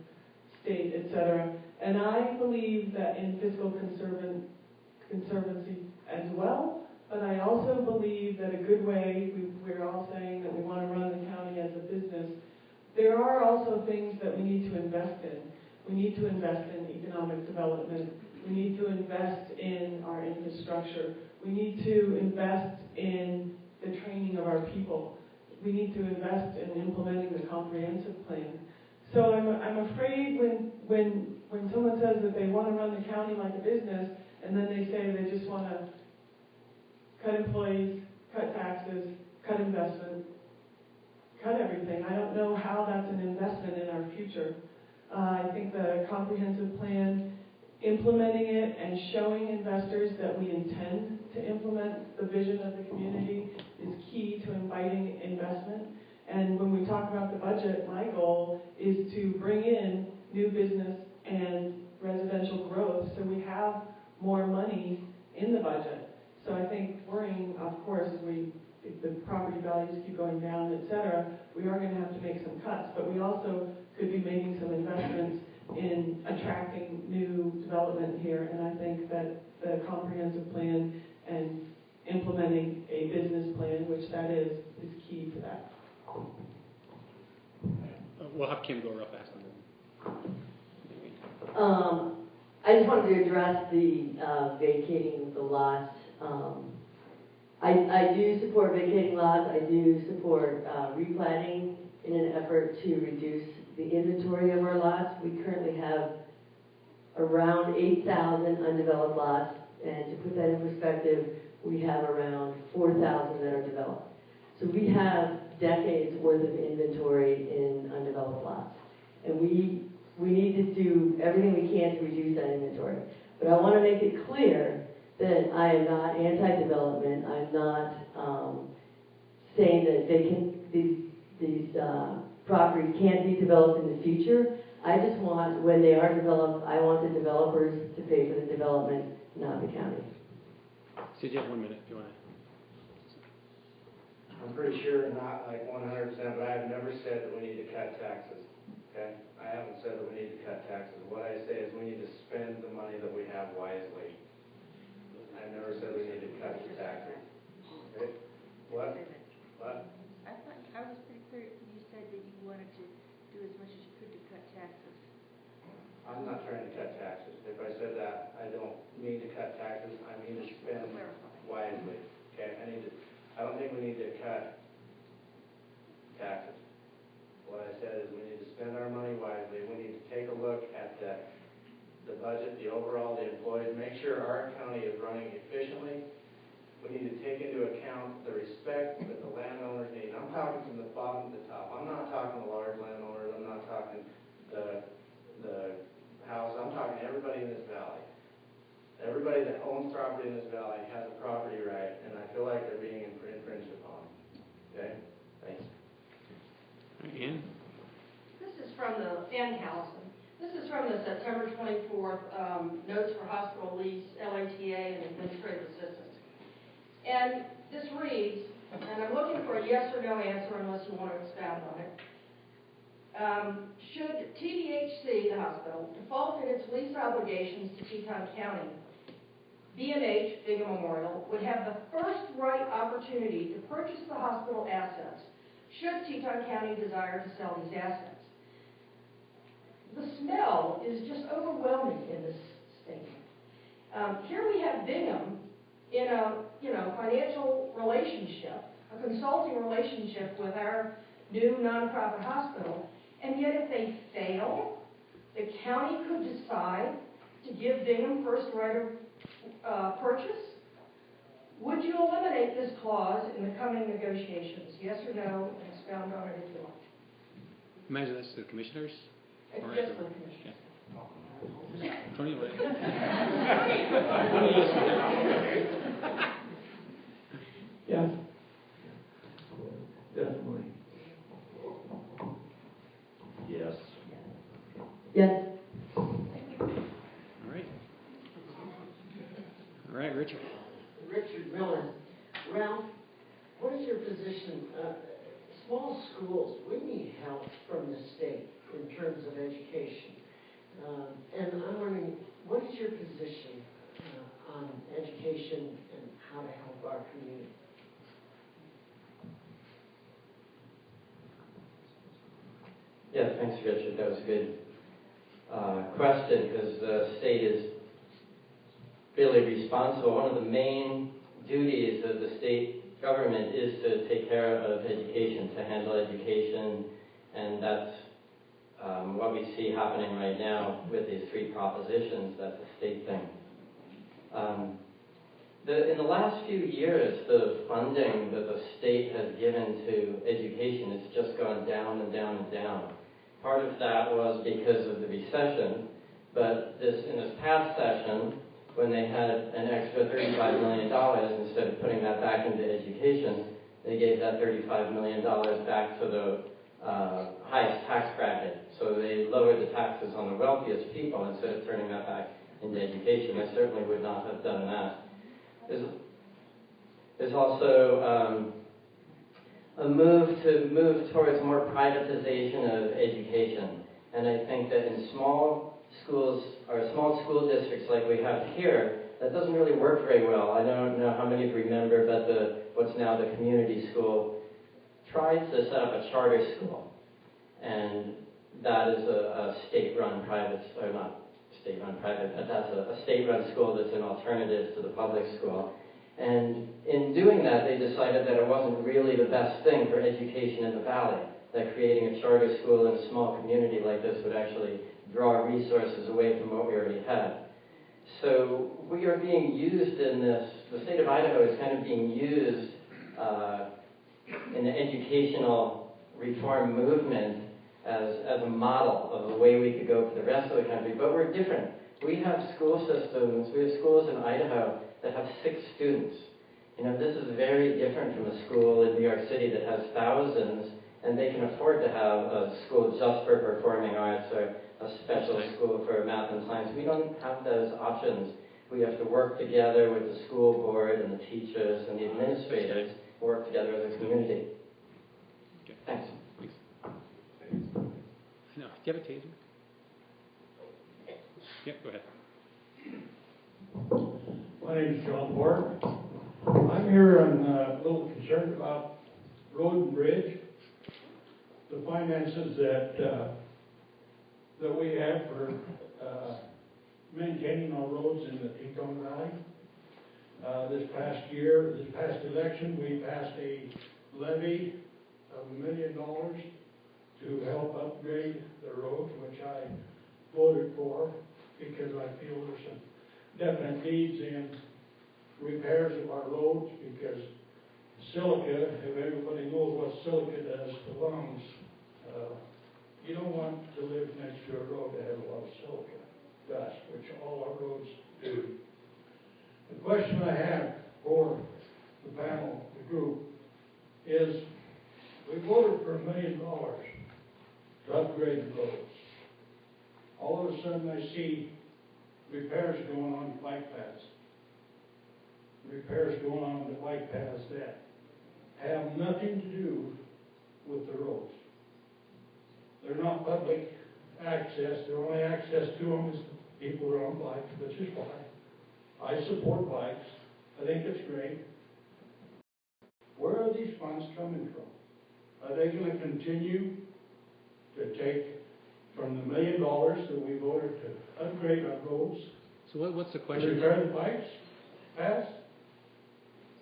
state, etc. And I believe that in fiscal conservancy as well, but I also believe that a good way, we're all saying that we want to run the county as a business, there are also things that we need to invest in. We need to invest in economic development. We need to invest in our infrastructure. We need to invest in the training of our people. We need to invest in implementing the comprehensive plan. So I'm afraid when someone says that they want to run the county like a business, and then they say they just want to cut employees, cut taxes, cut investment, cut everything. I don't know how that's an investment in our future. I think the comprehensive plan, implementing it and showing investors that we intend to implement the vision of the community is key to inviting investment. And when we talk about the budget, my goal is to bring in new business and residential growth so we have more money in the budget. So I think worrying, of course, if the property values keep going down, et cetera, we are going to have to make some cuts. But we also could be making some investments in attracting new development here. And I think that the comprehensive plan and implementing a business plan, which that is key to that. We'll have Kim go real fast on that. I just wanted to address the vacating the lots. I do support vacating lots. I do support replanting in an effort to reduce the inventory of our lots. We currently have around 8,000 undeveloped lots, and to put that in perspective, we have around 4,000 that are developed. So we have decades worth of inventory in undeveloped lots, and we need to do everything we can to reduce that inventory. But I want to make it clear that I am not anti-development. I'm not saying that these properties can't be developed in the future. I just want, when they are developed, I want the developers to pay for the development, not the county. So you have 1 minute if you want to. not like 100%, but I have never said that we need to cut taxes, okay? I haven't said that we need to cut taxes. What I say is we need to spend the money that we have wisely. I've never said we need to cut the taxes. Okay? What? What? I thought, I was pretty clear, you said that you wanted to do as much as you could to cut taxes. I'm not trying to cut taxes. If I said that, I don't mean to cut taxes. I mean to spend wisely. Okay? I don't think we need to cut taxes. What I said is we need to spend our money wisely. We need to take a look at the budget, the overall, the employees, make sure our county is running efficiently. We need to take into account the respect that the landowners need. I'm talking from the bottom to the top. I'm not talking the large landowners. I'm not talking the house. I'm talking everybody in this valley. Everybody that owns property in this valley has a property right, and I feel like they're being infringed upon. Okay? Thanks. Ian? This is from Ann Callison. This is from the September 24th Notes for Hospital Lease, LATA, and Administrative Assistance. And this reads, and I'm looking for a yes or no answer unless you want to expound on it. Should TVHC, the hospital, default in its lease obligations to Teton County, B&H, Bingham Memorial, would have the first right opportunity to purchase the hospital assets should Teton County desire to sell these assets. The smell is just overwhelming in this statement. Here we have Bingham in a financial relationship, a consulting relationship with our new nonprofit hospital, and yet if they fail, the county could decide to give Bingham first right of purchase. Would you eliminate this clause in the coming negotiations? Yes or no, and expound on it if you like. Imagine that's the commissioners? It's Or just everyone? the commissioners. Okay. Tony, what? Yes. Definitely. Yes. Yes. All right. All right, Richard. Richard Miller. Ralph, what is your position? Small schools, we need help from the state in terms of education. And I'm wondering, what is your position on education and how to help our community? Yeah, thanks, Richard. That was a good question, because the state is really responsible. One of the main duties of the state government is to take care of education, to handle education, and that's what we see happening right now with these three propositions. That's a state thing. In the last few years, the funding that the state has given to education has just gone down and down and down. Part of that was because of the recession, but in this past session, when they had an extra $35 million, instead of putting that back into education, they gave that $35 million back to the highest tax bracket. So they lowered the taxes on the wealthiest people instead of turning that back into education. I certainly would not have done that. There's also a move towards more privatization of education. And I think that in small schools or small school districts like we have here, that doesn't really work very well. I don't know how many of you remember, but what's now the community school tried to set up a charter school. And that is a state-run private, or not state-run private, but that's a state-run school that's an alternative to the public school. And in doing that, they decided that it wasn't really the best thing for education in the valley, that creating a charter school in a small community like this would actually draw resources away from what we already had. So we are being used in this, the state of Idaho is kind of being used in the educational reform movement as a model of the way we could go for the rest of the country, but we're different. We have school systems, we have schools in Idaho that have 6 students. You know, this is very different from a school in New York City that has thousands, and they can afford to have a school just for performing arts or a special school for math and science. We don't have those options. We have to work together with the school board and the teachers and the administrators, work together as a community. Do you have a taser? Yep, go ahead. My name is John Ward. I'm here and a little concerned about road and bridge, the finances that we have for maintaining our roads in the Teton Valley. This past election, we passed a levy of $1 million to help upgrade the roads, which I voted for because I feel there's some definite needs in repairs of our roads, because silica, if everybody knows what silica does to lungs, you don't want to live next to a road that has a lot of silica dust, which all our roads do. The question I have for the panel, the group, is we voted for $1 million to upgrade the roads. All of a sudden I see repairs going on to bike paths. Repairs going on to bike paths that have nothing to do with the roads. They're not public access. The only access to them is the people that are on bikes, which is why I support bikes. I think it's great. Where are these funds coming from? Are they going to continue to take from the $1 million that we voted to upgrade our roads? So what's the To question? repair the bikes paths?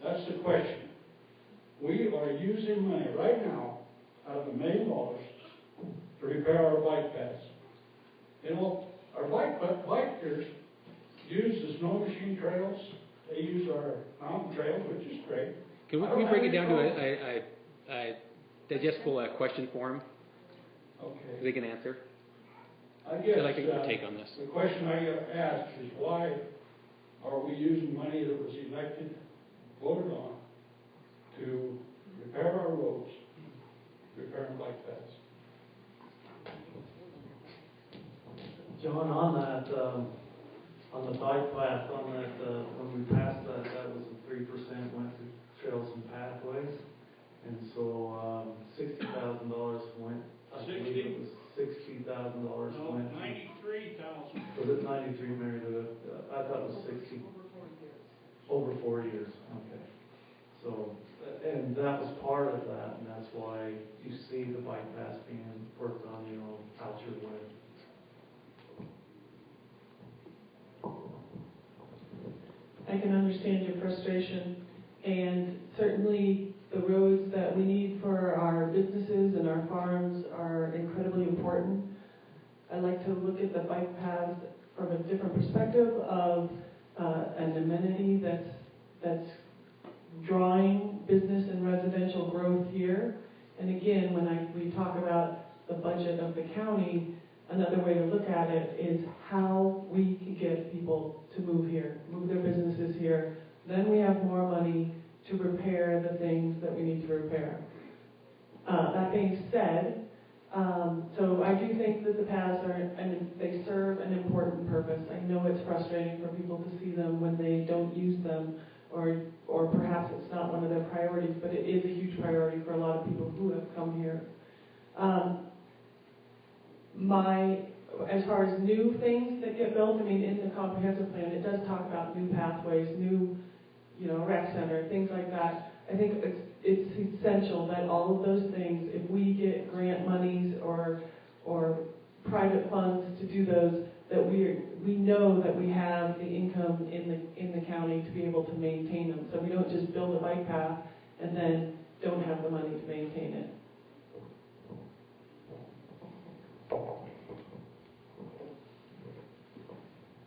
That's the question. We are using money right now out of $1 million to repair our bike paths. You know, our bikers use the snow machine trails. They use our mountain trails, which is great. Can we break it down to a digestible question form? Okay. They can answer. I guess I'd like to get your take on this. the question I ask is, why are we using money that was elected, voted on, to repair our roads, repair our bike paths? John, on that, on the bike path, on that, when we passed that, that was the 3% went to trails and pathways. And so, $60,000 went, I believe it was $60,000 went. 93,000. Was it 93, Mary? I thought it was 60. Over 4 years, okay. So, and that was part of that, and that's why you see the bike paths being worked on, out your way. I can understand your frustration, and certainly the roads that we need for our businesses and our farms are incredibly important. I like to look at the bike paths from a different perspective of an amenity that's drawing business and residential growth here. And again, when we talk about the budget of the county, another way to look at it is how we can get people to move here, move their businesses here. Then we have more money to repair the things that we need to repair. That being said, so I do think that the paths they serve an important purpose. I know it's frustrating for people to see them when they don't use them, or perhaps it's not one of their priorities, but it is a huge priority for a lot of people who have come here. As far as new things that get built, I mean, in the comprehensive plan, it does talk about new pathways, new, rec center, things like that. I think it's essential that all of those things, if we get grant monies or private funds to do those, that we know that we have the income in the county to be able to maintain them. So we don't just build a bike path and then don't have the money to maintain it.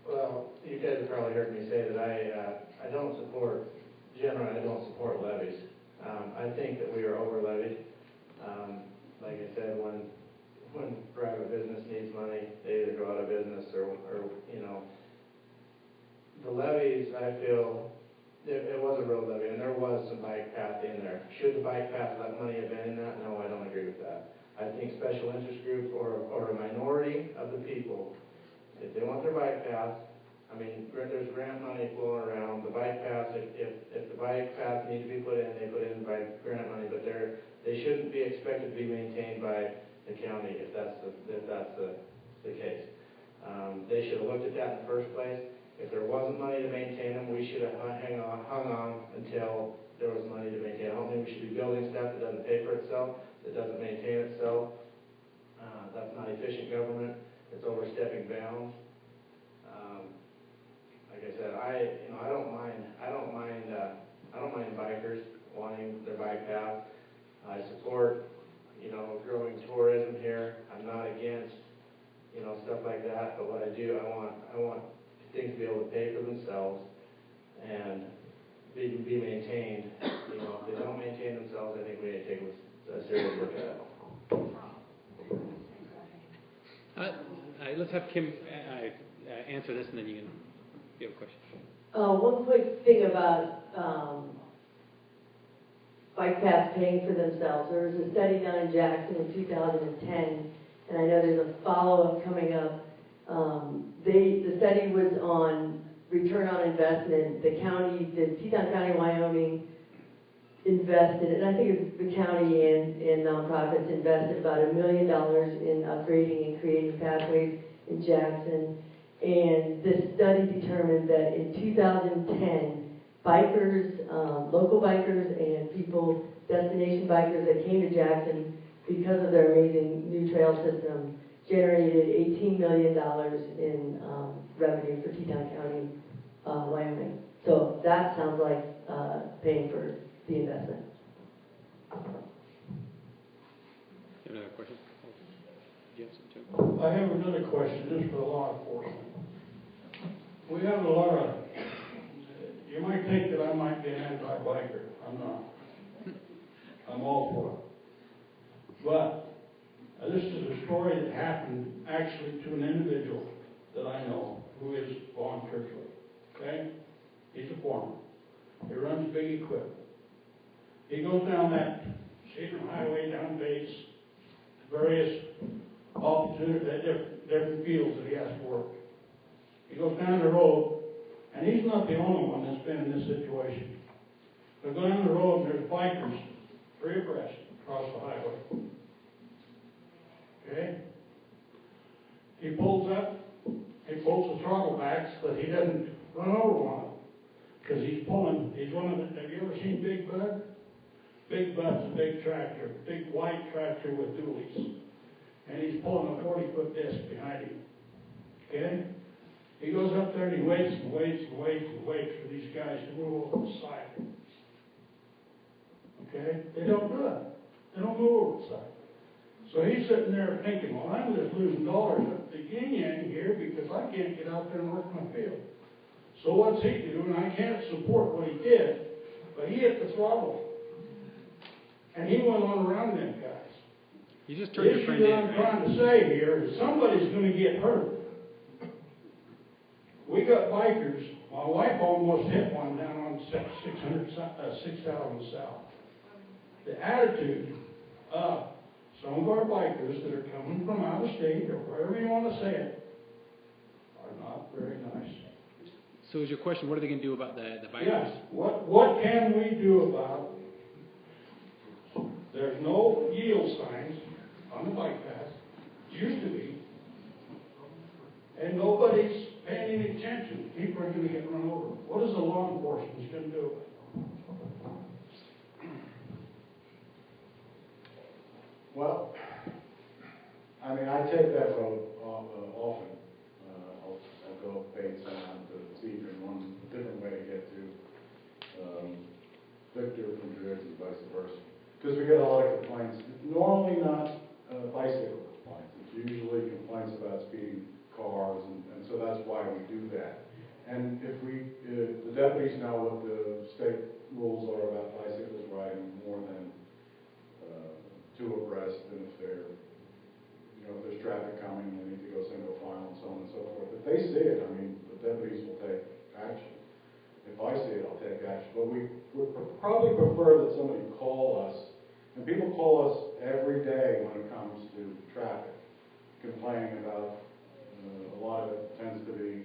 Well, you guys have probably heard me say that I don't support levies. I think that we are over levied. Like I said, when private business needs money, they either go out of business or the levies, I feel, it was a road levy and there was some bike path in there. Should the bike path let money have been in that? No, I don't agree with that. I think special interest groups or a minority of the people, if they want their bike path, I mean, there's grant money flowing around. The bike paths, if the bike paths need to be put in, they put in by grant money, but they shouldn't be expected to be maintained by, if the county if that's the case. They should have looked at that in the first place. If there wasn't money to maintain them, we should have hung on until there was money to maintain. I don't think we should be building stuff that doesn't pay for itself, that doesn't maintain itself. That's not efficient government. It's overstepping bounds. Like I said, I don't mind bikers wanting their bike path. I support, growing tourism here. I'm not against, stuff like that. But what I do, I want things to be able to pay for themselves and be maintained. If they don't maintain themselves, I think we need to take a serious look at it. Let's have Kim answer this, and then you have a question. One quick thing about bike paths paying for themselves. There was a study done in Jackson in 2010, and I know there's a follow-up coming up. The study was on return on investment. The Teton County, Wyoming, invested, and I think it's the county and nonprofits invested about $1 million in upgrading and creating pathways in Jackson. And this study determined that in 2010, bikers, local bikers and people, destination bikers that came to Jackson because of their amazing new trail system generated $18 million in revenue for Teton County, Wyoming. So that sounds like paying for the investment. You have another question? Do you have some too? I have another question, just for law enforcement. We have a lot of, you might think that I might be an anti-biker. I'm not. I'm all for it. But this is a story that happened actually to an individual that I know who is Vaughn Kirkley. Okay? He's a foreman. He runs big equipment. He goes down that Cedar Highway, down base, various different fields that he has to work. He goes down the road, and he's not the only one that's been in this situation. They go down the road, and there's bikers, 3 abreast, across the highway. Okay? He pulls up, he pulls the throttle back so that he doesn't run over one of them. Because he's one of the, have you ever seen Big Bud? Big Bud's a big tractor, big white tractor with dualies. And he's pulling a 40-foot disc behind him. Okay? He goes up there and he waits and waits and waits and waits for these guys to move over the side. Okay? They don't do it. They don't move over the side. So he's sitting there thinking, well, I'm just losing dollars at the yin-yang here because I can't get out there and work my field. So what's he do? And I can't support what he did, but he hit the throttle. And he went on around them guys. You just turned your friend in, The issue that I'm trying to say here is somebody's going to get hurt. We got bikers. My wife almost hit one down on 6,000 South. The attitude of some of our bikers that are coming from out of state, or wherever you want to say it, are not very nice. So is your question, what are they going to do about the bikers? Yes. What can we do about it? There's no yield signs on the bike path. It used to be. And nobody's paying any attention. People are going to get run over. What is the law enforcement going to do? Well, I mean, I take that road often. I'll go Batestown to Cedar, and one different way to get to Victor from Druids and vice versa. Because we get a lot of complaints. Normally not bicycle complaints. It's usually complaints about speeding cars, and so that's why we do that. And if the deputies know what the state rules are about bicycles riding more than 2 abreast, and if there's traffic coming, they need to go single file and so on and so forth. If they see it, I mean, the deputies will take action. If I see it, I'll take action. But we probably prefer that somebody call us, and people call us every day when it comes to traffic, complaining about, a lot of it tends to be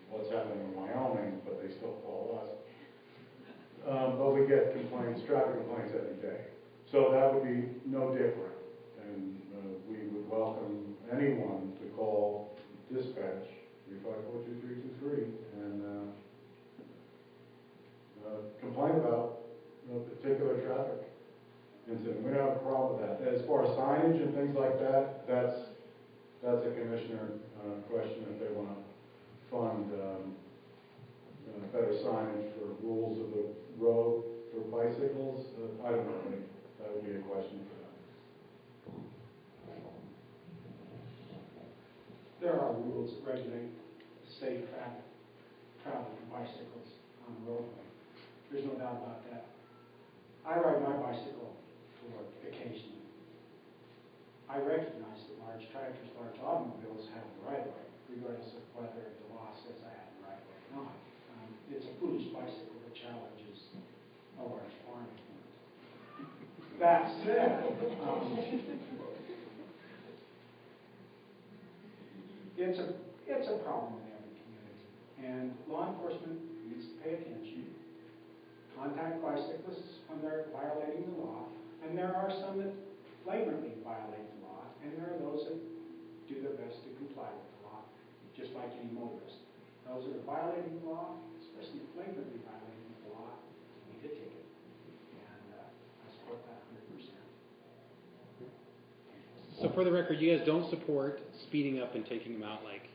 what's happening in Wyoming, but they still call us. But we get complaints, traffic complaints every day. So that would be no different. And we would welcome anyone to call dispatch 354-2323 and complain about a particular traffic incident. We don't have a problem with that. As far as signage and things like that, that's a commissioner question if they want to fund better signage for rules of the road for bicycles. I don't know. That would be a question for them. There are rules that regulate safe travel for bicycles on the roadway. There's no doubt about that. I ride my bicycle to work occasionally. I recognize that large tractors, large automobiles have the right of way, regardless of whether the law says I have the right of way or not. It's a foolish bicycle that challenges a large farm. That said, it's a problem in every community, and law enforcement needs to pay attention, contact bicyclists when they're violating the law, and there are some that flagrantly violate the law, and there are those that do their best to comply with the law, just like any motorist. Those that are violating the law, especially flagrantly violating the law, need a ticket, and I support that 100%. So for the record, you guys don't support speeding up and taking them out like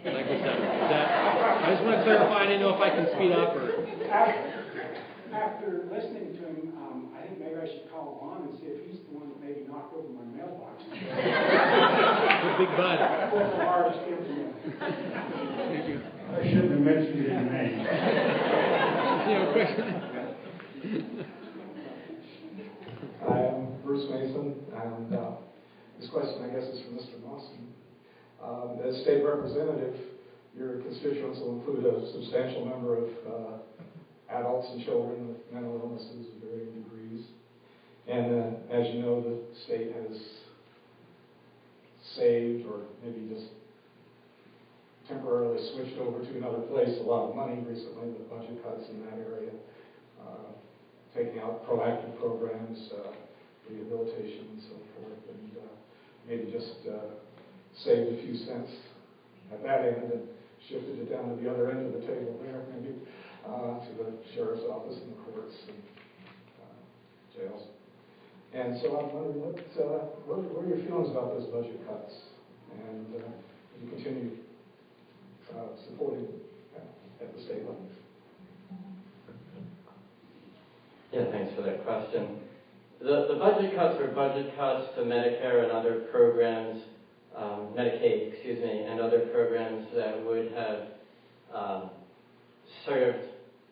we said. I just want to clarify. I didn't know if I can speed up or. After listening to him, I think maybe I should call Vaughn and see if he's the one that maybe knocked over my mailbox. Big bud. With a large implement. Thank you. I shouldn't have mentioned his name. I am Bruce Mason, and this question, I guess, is for Mr. Mawson. As state representative, your constituents will include a substantial number of adults and children with mental illnesses of varying degrees. And as you know, the state has saved, or maybe just temporarily switched over to another place, a lot of money recently with budget cuts in that area, taking out proactive programs, rehabilitation and so forth, and maybe just saved a few cents at that end and shifted it down to the other end of the table there, maybe to the sheriff's office and the courts and jails. And so I'm wondering, what are your feelings about those budget cuts? And do you continue supporting at the state level? Yeah, thanks for that question. The budget cuts are budget cuts to Medicare and other programs, Medicaid, and other programs that would have served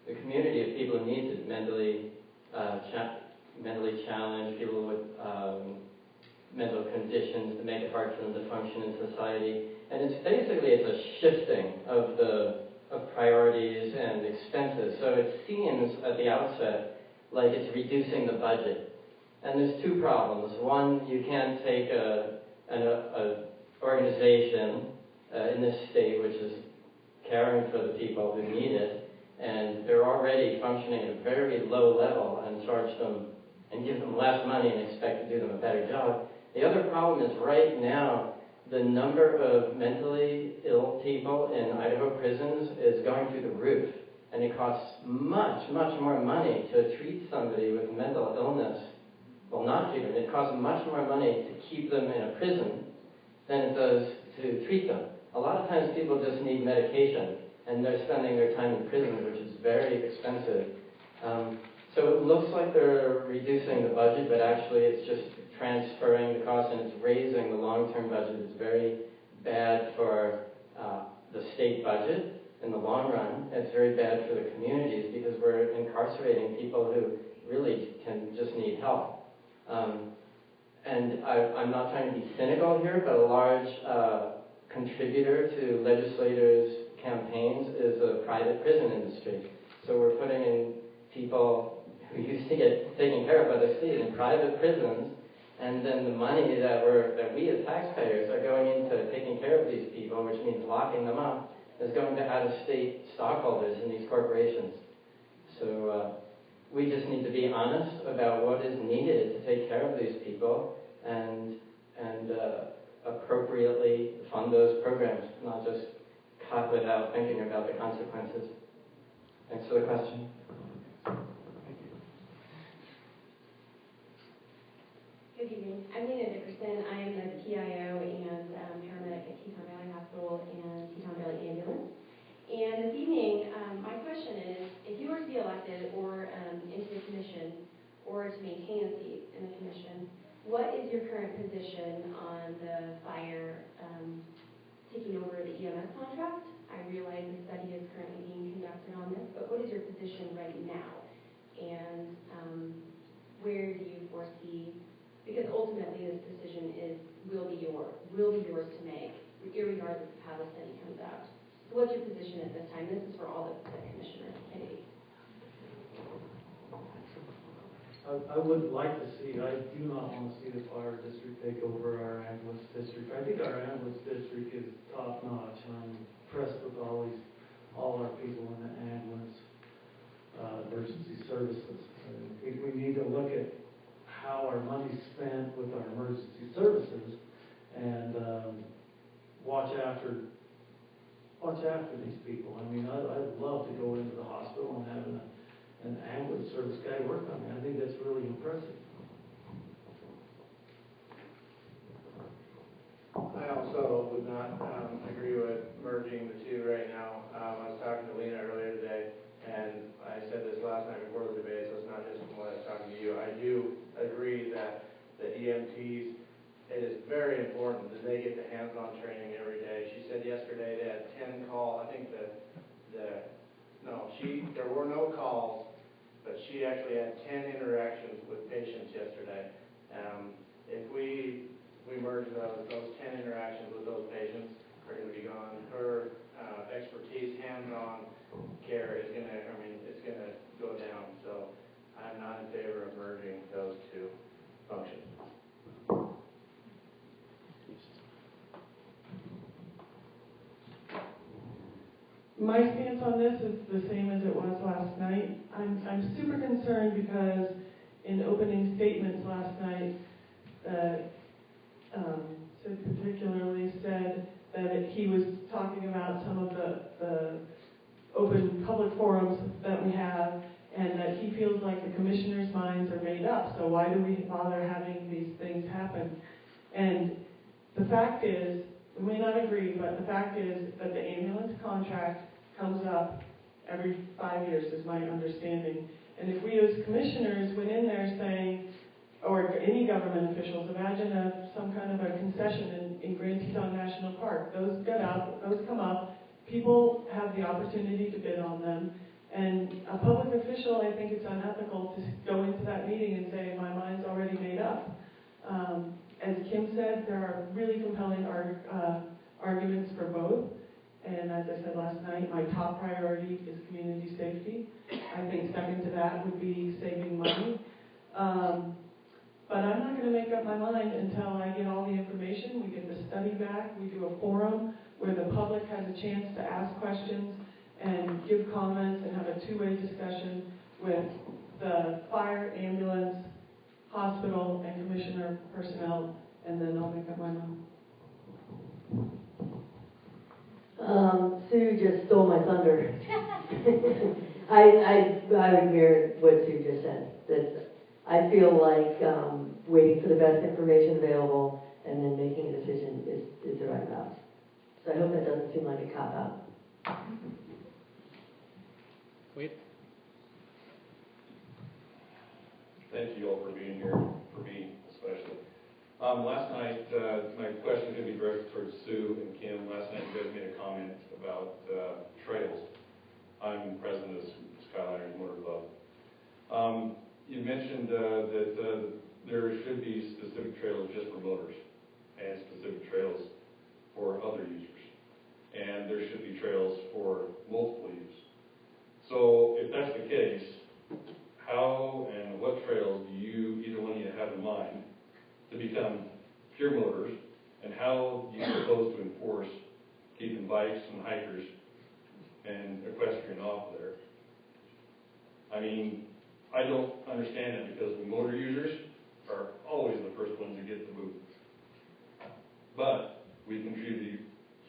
the community of people who need it, mentally challenged, people with mental conditions that make it hard for them to function in society. And it's a shifting of priorities and expenses. So it seems at the outset like it's reducing the budget. And there's two problems. One, you can't take an organization in this state which is caring for the people who need it, and they're already functioning at a very low level, and charge them and give them less money and expect to do them a better job. The other problem is right now the number of mentally ill people in Idaho prisons is going through the roof, and it costs much, much more money to treat somebody with mental illness. Well, not treat them. It costs much more money to keep them in a prison than it does to treat them. A lot of times people just need medication, and they're spending their time in prison, which is very expensive. So it looks like they're reducing the budget, but actually it's just transferring the cost, and it's raising the long-term budget. It's very bad for the state budget in the long run. It's very bad for the communities because we're incarcerating people who really can just need help. And I'm not trying to be cynical here, but a large contributor to legislators' campaigns is the private prison industry. So we're putting in people who used to get taken care of by the state in private prisons, and then the money that we as taxpayers are going into taking care of these people, which means locking them up, is going to out-of-state stockholders in these corporations. So we just need to be honest about what is needed to take care of these people, and without thinking about the consequences. Thanks for the question. Good evening. I'm Lena Dickerson. I am the PIO and paramedic at Teton Valley Hospital and Teton Valley Ambulance. And this evening, my question is, if you were to be elected or into the commission or to maintain a seat in the commission, what is your current position on the fire taking over the EMS contract? I realize a study is currently being conducted on this, but what is your position right now? And where do you foresee, because ultimately this decision will be yours to make, irregardless of how the study comes out. So what's your position at this time? This is for all the commissioner candidates. I would like to see, I do not want to see the fire district take over our ambulance district. I think our ambulance district is top notch, and I'm impressed with all our people in the ambulance emergency services. I think we need to look at how our money's spent with our emergency services and watch after these people. I mean, I'd love to go into the hospital and have an ambulance service guy work on me. I think that's really impressive. I also would not agree with merging the two right now. I was talking to Lena earlier today, and I said this last night before the debate, so it's not just from what I was talking to you. I do agree that the EMTs, it is very important that they get the hands-on training every day. She said yesterday they had 10 calls. I think there were no calls, but she actually had 10 interactions with patients yesterday. If we merge those 10 interactions with those patients are going to be gone. Her expertise, hands-on care is going to, it's going to go down. So I'm not in favor of merging those two functions. My stance on this is the same as it was last night. I'm super concerned because in opening statements last night, Sid particularly said that he was talking about some of the open public forums that we have, and that he feels like the commissioners' minds are made up, so why do we bother having these things happen? And the fact is, we may not agree, but the fact is that the ambulance contract comes up every 5 years, is my understanding. And if we as commissioners went in there saying, or any government officials, imagine some kind of a concession in Grand Teton National Park. Those come up, people have the opportunity to bid on them, and a public official, I think it's unethical to go into that meeting and say, my mind's already made up. As Kim said, there are really compelling arguments for both. And as I said last night, my top priority is community safety. I think second to that would be saving money. But I'm not going to make up my mind until I get all the information, we get the study back, we do a forum where the public has a chance to ask questions and give comments and have a two-way discussion with the fire, ambulance, hospital, and commissioner personnel, and then I'll make up my mind. Sue just stole my thunder. I would mirror what Sue just said. That I feel like waiting for the best information available and then making a decision is the right route. So I hope that doesn't seem like a cop-out. Wait. Thank you all for being here, for me especially. Last night, my question is going to be directed towards Sue and Kim. Last night you guys made a comment about trails. I'm president of Skyliners Motor Club. You mentioned that there should be specific trails just for motors and specific trails for other users. And there should be trails for multiple use. So if that's the case, how and what trails do you, either one of you, have in mind to become pure motors, and how do you propose to enforce keeping bikes and hikers and equestrian off there? I mean, I don't understand it because the motor users are always the first ones to get the boot. But we contribute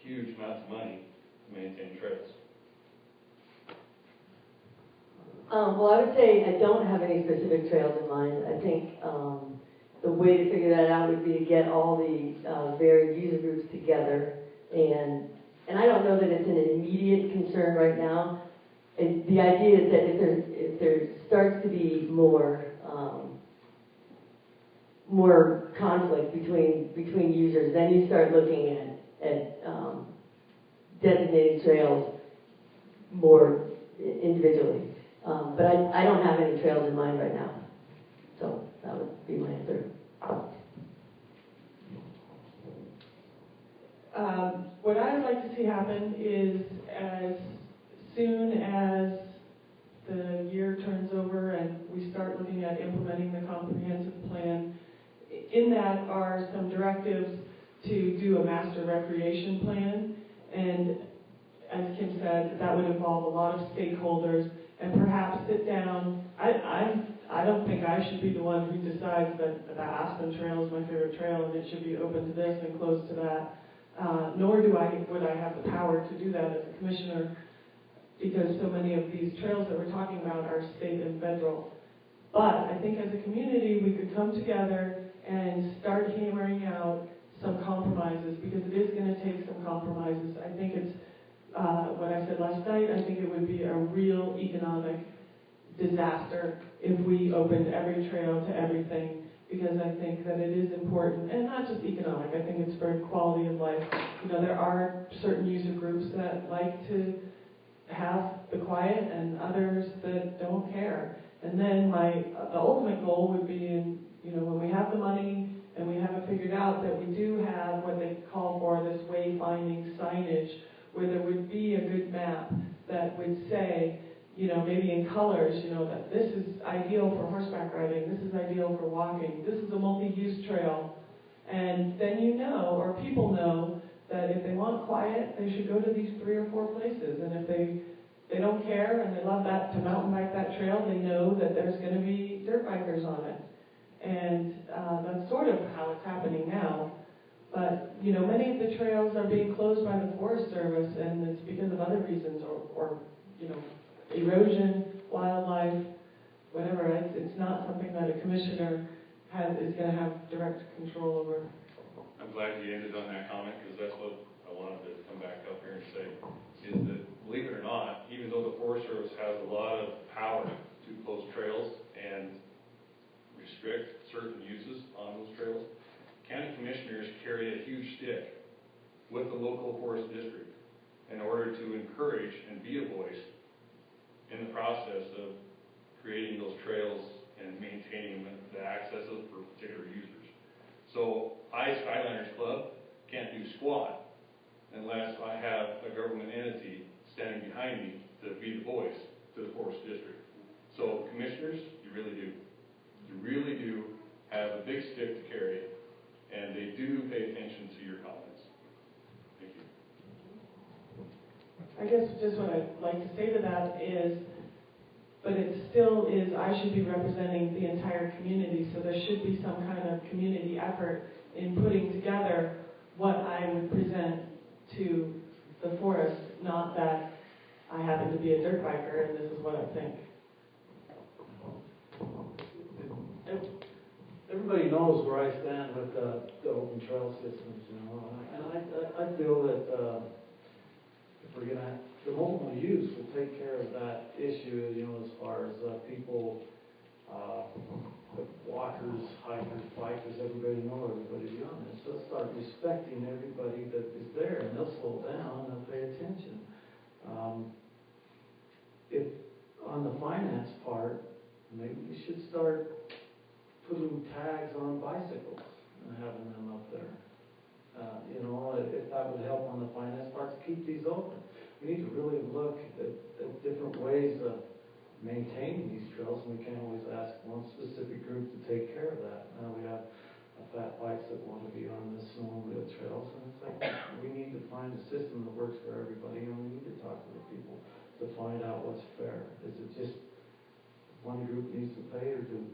huge amounts of money to maintain would say I don't have any specific trails in mind. I think the way to figure that out would be to get all the varied user groups together, and I don't know that it's an immediate concern right now. The idea is that if there starts to be more conflict between users, then you start looking at designated trails more individually. But I don't have any trails in mind right now. So that would be my answer. What I would like to see happen is as soon as the year turns over and we start looking at implementing the comprehensive plan, in that are some directives to do a master recreation plan. And as Kim said, that would involve a lot of stakeholders and perhaps sit down. I don't think I should be the one who decides that the Aspen Trail is my favorite trail and it should be open to this and closed to that. Nor would I have the power to do that as a commissioner, because so many of these trails that we're talking about are state and federal. But I think as a community we could come together and start hammering out some compromises, because it is going to take some compromises. I think it's what I said last night. I think it would be a real economic disaster if we opened every trail to everything, because I think that it is important, and not just economic, I think it's for quality of life. You know, there are certain user groups that like to have the quiet and others that don't care. And then the ultimate goal would be, when we have the money and we have it figured out, that we do have what they call for this wayfinding signage, where there would be a good map that would say, maybe in colors, that this is ideal for horseback riding, this is ideal for walking, this is a multi-use trail. And then or people know, that if they want quiet, they should go to these 3 or 4 places. And if they don't care and they love that to mountain bike that trail, they know that there's going to be dirt bikers on it. And that's sort of how it's happening now. But, many of the trails are being closed by the Forest Service, and it's because of other reasons, or erosion, wildlife, whatever. It's not something that a commissioner is going to have direct control over. I'm glad you ended on that comment, because that's what I wanted to come back up here and say, is that, believe it or not, even though the Forest Service has a lot of power to close trails and restrict certain uses on those trails, county commissioners carry a huge stick with the local forest district in order to encourage and be a voice in the process of creating those trails and maintaining the access for particular users. So Skyliners Club can't do squat unless I have a government entity standing behind me to be the voice to the forest district. So commissioners, you really do. You really do have a big stick to carry, and they do pay attention to your comments. Thank you. I guess just what I'd like to say to that is, but it still is, I should be representing the entire community, so there should be some kind of community effort in putting together what I would present to the forest, not that I happen to be a dirt biker and this is what I think. Everybody knows where I stand with the open trail systems, and I feel that if we're going to have the multiple use, will take care of that issue, as far as people, walkers, hikers, bikers, everybody know everybody beyond this. Let's start respecting everybody that is there, and they'll slow down and they'll pay attention. If on the finance part, maybe we should start putting tags on bicycles and having them up there. If that would help on the finance part to keep these open. We need to really look at different ways of maintaining these trails, and we can't always ask one specific group to take care of that. Now we have fat bikes that want to be on the snowmobile trails, and it's like we need to find a system that works for everybody, and we need to talk to the people to find out what's fair. Is it just one group needs to pay, or do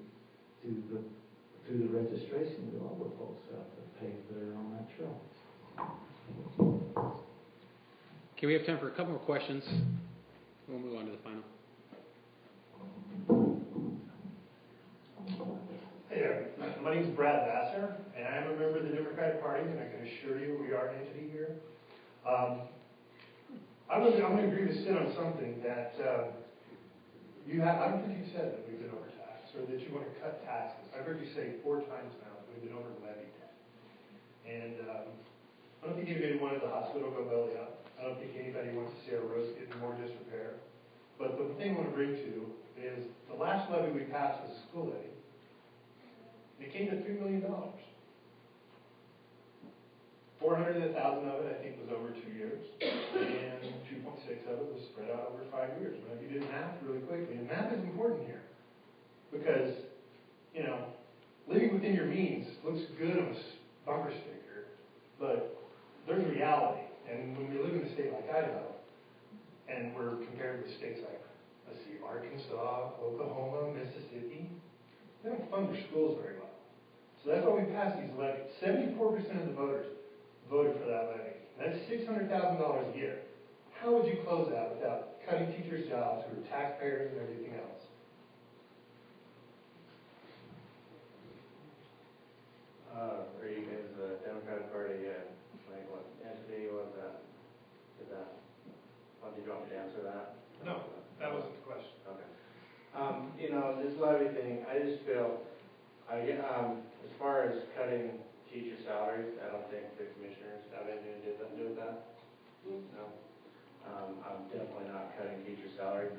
the registration, do all the folks have to pay if they're on that trail? Okay, we have time for a couple more questions. We'll move on to the final. My name is Brad Vassar, and I am a member of the Democratic Party, and I can assure you we are an entity here. I'm going to agree with Sid on something that I don't think you said that we've been overtaxed or that you want to cut taxes. I've heard you say 4 times now that we've been over levied. And I don't think anybody wanted the hospital to go belly up. I don't think anybody wants to see our roads get more disrepair. But the thing I want to bring to is the last levy we passed was a school levy. It came to $3 million. 400,000 of it, I think, was over 2 years, and 2.6 of it was spread out over 5 years. Now, if you did math really quickly, and math is important here, because, you know, living within your means looks good on a bumper sticker, but there's reality. And when we live in a state like Idaho, and we're compared with states like, let's see, Arkansas, Oklahoma, Mississippi, they don't fund their schools very well. So that's why we passed these levies. 74% of the voters voted for that levy. That's $600,000 a year. How would you close that without cutting teachers' jobs who are taxpayers and everything else? Reed is the Democratic Party, like what entity was that? Did that? Did you want me to answer that? No, that wasn't the question. Okay. You know, this levy thing, I just feel, as far as cutting teacher salaries, I don't think the commissioners have anything to do with that. No. I'm definitely not cutting teacher salaries.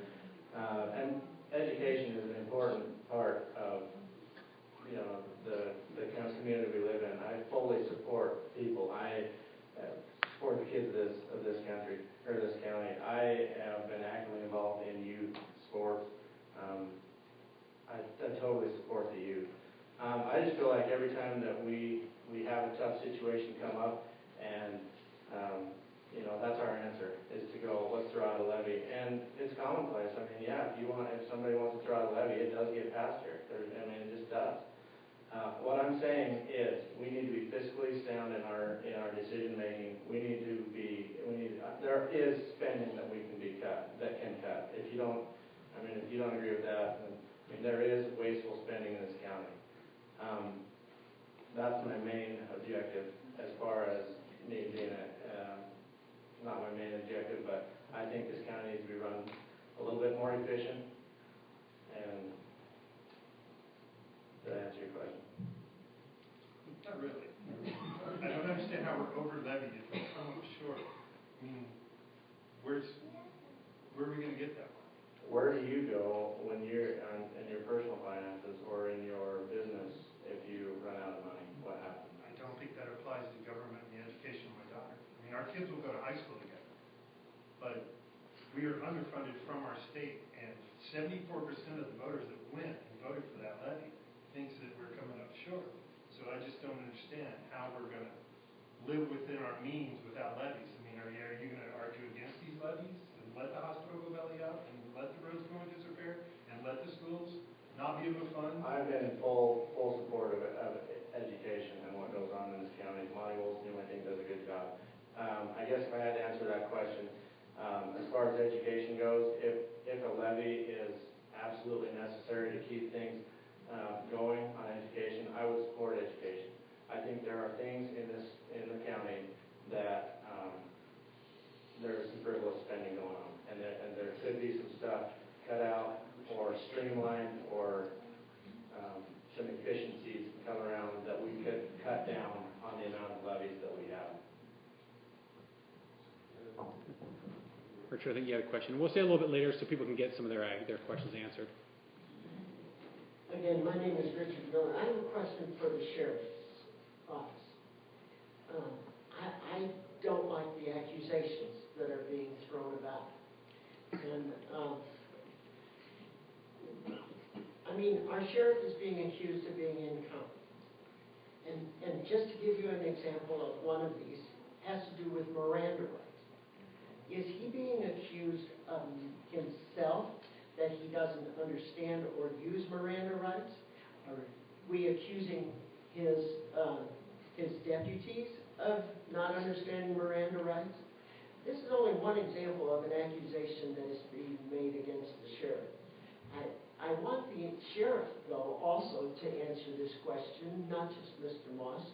And education is an important part of, you know, the kind of community we live in. I fully support people. I support the kids of this country, or this county. I have been actively involved in youth sports. I totally support the youth. I just feel like every time that we have a tough situation come up, and you know, that's our answer, is to go, let's throw out a levy. And it's commonplace. I mean, yeah, if somebody wants to throw out a levy, it does get passed here. It just does. What I'm saying is we need to be fiscally sound in our decision making. There is spending that we can cut. If you don't agree with that, then there is wasteful spending in this county. That's my main objective as far as me being not my main objective, but I think this county needs to be run a little bit more efficient. And did I answer your question? Not really. I don't understand how we're over levied if we come up short. I mean, where are we going to get that from? Where do you go when you're in your personal finances or in your business if you run out of money? What happens? I don't think that applies to government and the education of my daughter. I mean, our kids will go to high school together, but we are underfunded from our state, and 74% of the voters that went and voted for that levy thinks that we're coming up short. So I just don't understand how we're going to live within our means without levies. I mean, are you going to argue against these levies and let the hospital go belly up and let the roads go into disrepair and let the schools not be able to fund? I've been in full support of education and what goes on in this county. Monty Wilson, I think, does a good job. I guess if I had to answer that question, as far as education goes, if a levy is absolutely necessary to keep things going on education, I would support education. I think there are things in the county that there's some frivolous spending going on, and there could be some stuff cut out or streamlined or some efficiencies come around that we could cut down on the amount of levies that we have. Richard, I think you had a question. We'll say a little bit later so people can get some of their questions answered. Again, my name is Richard Miller. I have a question for the sheriff's office. I don't like the accusations that are being thrown about. And, I mean, our sheriff is being accused of being incompetent. And just to give you an example of one of these, has to do with Miranda rights. Is he being accused of himself, that he doesn't understand or use Miranda rights? Are we accusing his deputies of not understanding Miranda rights? This is only one example of an accusation that is being made against the sheriff. I want the sheriff, though, also to answer this question, not just Mr. Moss,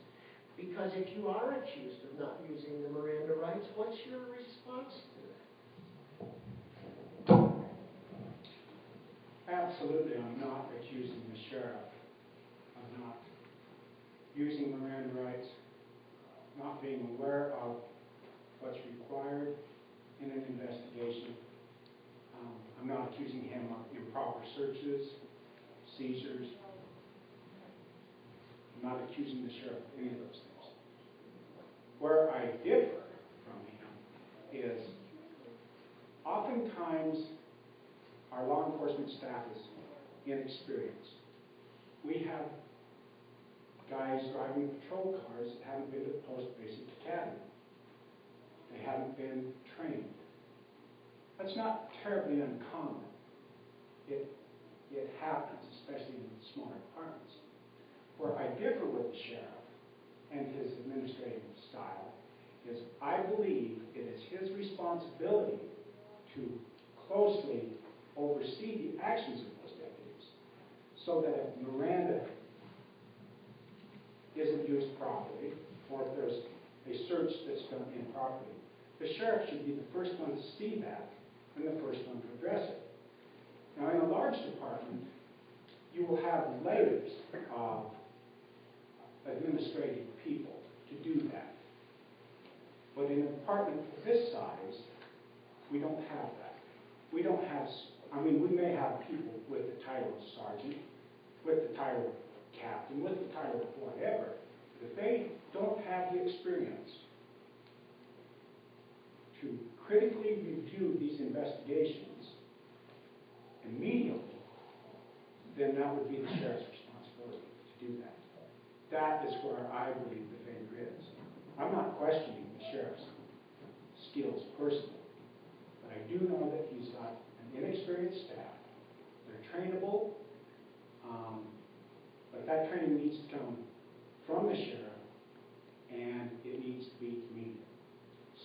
because if you are accused of not using the Miranda rights, what's your response to that? Absolutely, I'm not accusing the sheriff of not using Miranda rights, not being aware of what's required in an investigation. I'm not accusing him of improper searches, seizures. I'm not accusing the sheriff of any of those things. Where I differ from him is oftentimes our law enforcement staff is inexperienced. We have guys driving patrol cars that haven't been to the Post Basic Academy. They haven't been trained. That's not terribly uncommon. It happens, especially in smaller departments. Where I differ with the sheriff and his administrative style is I believe it is his responsibility to closely oversee the actions of those deputies so that if Miranda isn't used properly or if there's a search that's done improperly, the sheriff should be the first one to see that and the first one to address it. Now, in a large department, you will have layers of administrative people to do that. But in a department of this size, we don't have that. We don't have, I mean, we may have people with the title of sergeant, with the title of captain, with the title of whatever, but if they don't have the experience to critically review these investigations immediately, then that would be the sheriff's responsibility to do that. That is where I believe the failure is. I'm not questioning the sheriff's skills personally, but I do know that he's got an inexperienced staff. They're trainable, but that training needs to come from the sheriff, and it needs to be immediate.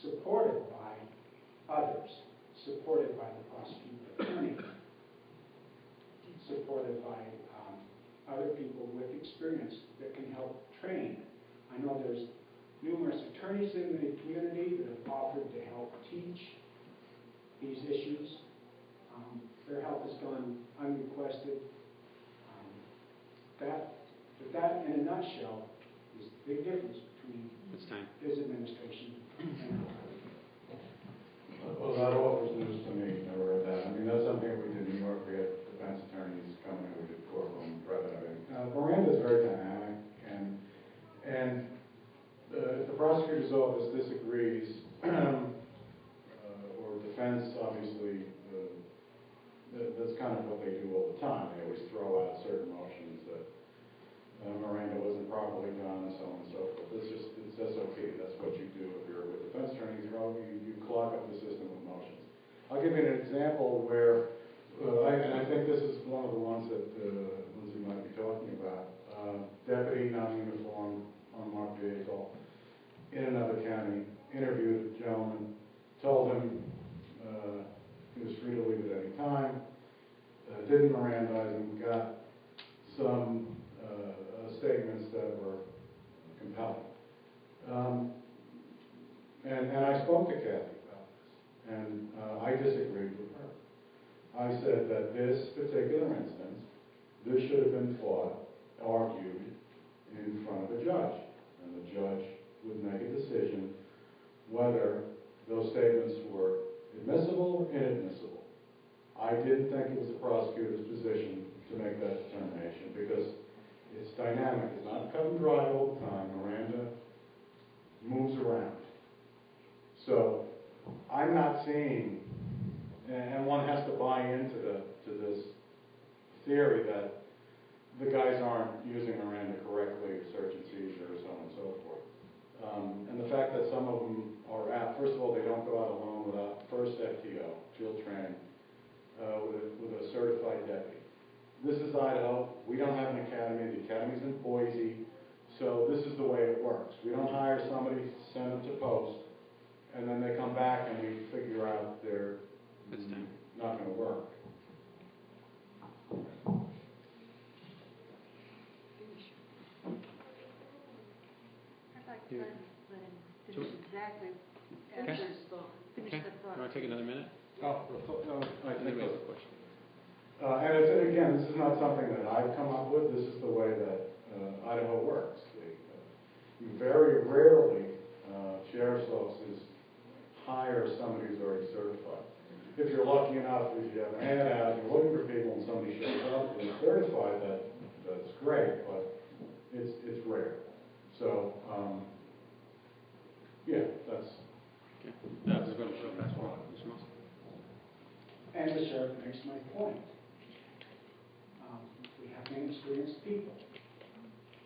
Supported by others, supported by the prosecuting attorney, supported by other people with experience that can help train. I know there's numerous attorneys in the community that have offered to help teach these issues. Their help has gone unrequested. That, in a nutshell, is the big difference between his administration and ours. Well, that offers news to me, never heard that. I mean, that's something we did in New York. We had defense attorneys coming in, we did courtroom threat and everything. Miranda is very dynamic, and if the prosecutor's office disagrees, or defense, obviously, that's kind of what they do all the time. They always throw out certain motions that Miranda wasn't properly done, so on and so forth. It's SOP. That's what you do if you're with defense attorneys. You clog up the system with motions. I'll give you an example where, and I think this is one of the ones that Lindsay might be talking about. Deputy, non-uniform, unmarked vehicle, in another county, interviewed a gentleman, told him he was free to leave at any time, didn't Mirandize him, got some statements that were compelling. And I spoke to Kathy about this, and I disagreed with her. I said that this particular instance, this should have been fought, argued in front of a judge, and the judge would make a decision whether those statements were admissible or inadmissible. I didn't think it was the prosecutor's position to make that determination because it's dynamic. It's not cut and dry all the time. Miranda moves around. So I'm not seeing, and one has to buy into this theory that the guys aren't using Miranda correctly, or search and seizure, or so on and so forth. And the fact that some of them are out, first of all, they don't go out alone without first FTO, field training, with a certified deputy. This is Idaho. We don't have an academy. The academy's in Boise. So this is the way it works. We don't hire somebody, send them to post, and then they come back and we figure out they're not going to work. You- Let him So- finish exactly, Okay. answer his thought, finish Okay. the You thought. want to take another minute? I And then we have a question. And it's, and again, this is not something that I've come up with, this is the way that Idaho works. You very rarely, sheriff's offices hire somebody who's already certified. If you're lucky enough, if you have an ad out, you're looking for people and somebody shows up and is certified, that's great, but it's rare. So, yeah, that's. Okay. That's a good one. And the sheriff makes my point. We have inexperienced people.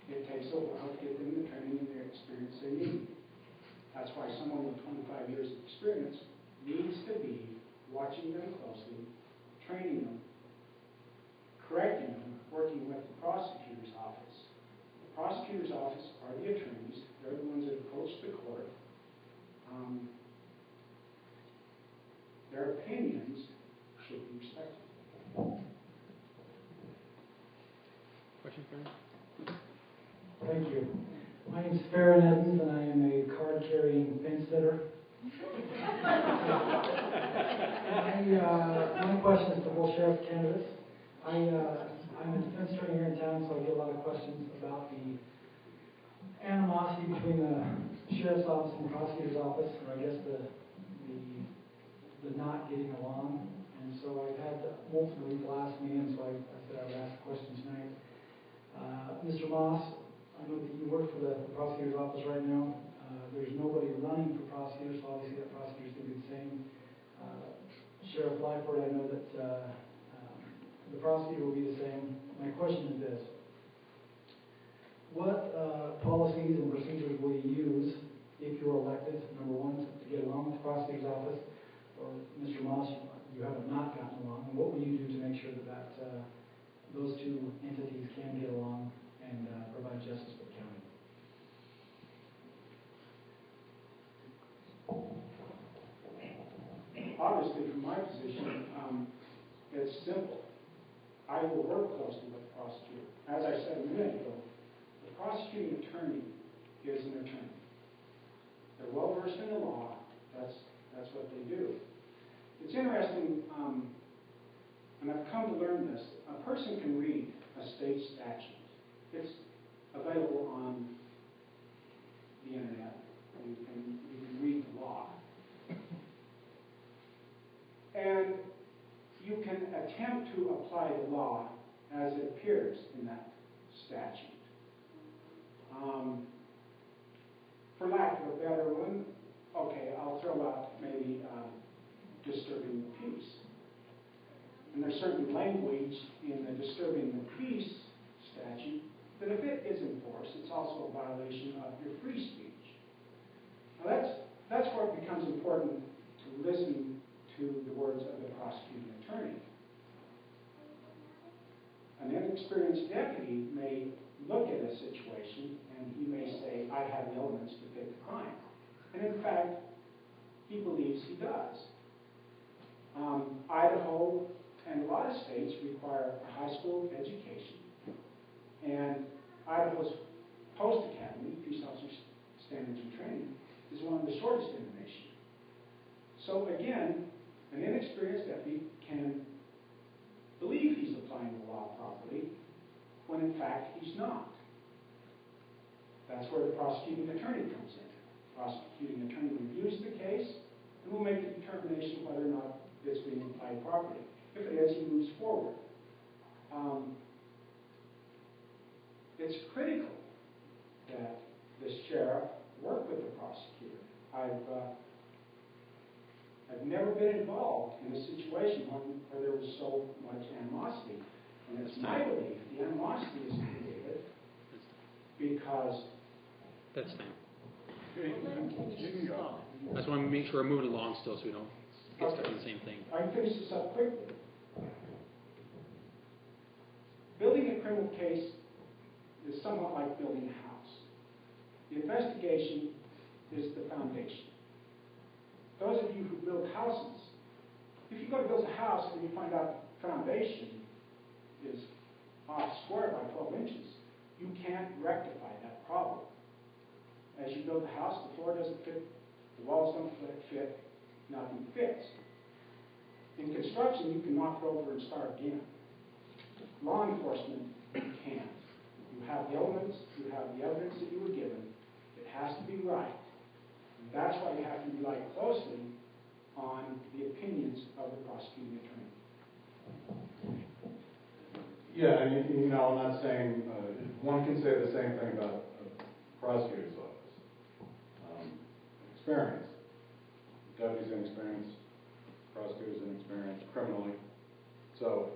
It takes a while to get them the training and the experience they need. That's why someone with 25 years of experience needs to be watching them closely, training them, correcting them, working with the prosecutor's office. The prosecutor's office are the attorneys. They're the ones that approach the court. Their opinions should be respected. Question for him? Thank you. My name is Farron Evans, and I am a card-carrying fence sitter. My question is to both sheriff candidates. I'm a defense attorney here in town, so I get a lot of questions about the animosity between the sheriff's office and the prosecutor's office, or I guess the not getting along. And so I've had multiple people ask me, and so I said I would ask a question tonight. Mr. Moss, I know that you work for the prosecutor's office right now. There's nobody running for prosecutor, so obviously that prosecutor's going to be the same. Sheriff Lyford, I know that the prosecutor will be the same. My question is this. What policies and procedures will you use if you're elected, number one, to get along with the prosecutor's office, or Mr. Moss, you have not gotten along, and what will you do to make sure that those two entities can get along and provide justice for the county? Obviously, from my position, it's simple. I will work closely with the prosecutor. As I said a minute ago, the prosecuting attorney is an attorney. They're well versed in the law. That's what they do. It's interesting, and I've come to learn this. A person can read a state statute. It's available on the internet. You can read the law. And you can attempt to apply the law as it appears in that statute. For lack of a better one, okay, I'll throw out maybe disturbing the peace. And there's certain language in the disturbing the peace statute that if it is enforced, it's also a violation of your free speech. Now that's where it becomes important to listen to the words of the prosecuting attorney. An inexperienced deputy may look at a situation and he may say, I have the elements to fit the crime. And in fact, he believes he does. Idaho and a lot of states require a high school education. And Idaho's Post Academy, Peace Officer Standards and Training, is one of the shortest in the nation. So again, an inexperienced deputy can believe he's applying the law properly when in fact he's not. That's where the prosecuting attorney comes in. The prosecuting attorney reviews the case and will make the determination whether or not it's being applied properly. If it is, he moves forward. It's critical that the sheriff work with the prosecutor. I've never been involved in a situation where there was so much animosity. And it's my belief the animosity is created because... That's fine. I just want to make sure we're moving along still so we don't get stuck in the same thing. I can finish this up quickly. Building a criminal case is somewhat like building a house. The investigation is the foundation. Those of you who build houses, if you go to build a house and you find out the foundation is off square by 12 inches, you can't rectify that problem. As you build the house, the floor doesn't fit, the walls don't fit, nothing fits. In construction, you can knock it over and start again. Law enforcement, you can't. You have the elements, you have the evidence that you were given. It has to be right. And that's why you have to rely closely on the opinions of the prosecuting attorney. Yeah, and you know, I'm not saying, one can say the same thing about a prosecutor's office. Experience. Deputies inexperienced, prosecutors inexperienced, criminally. So,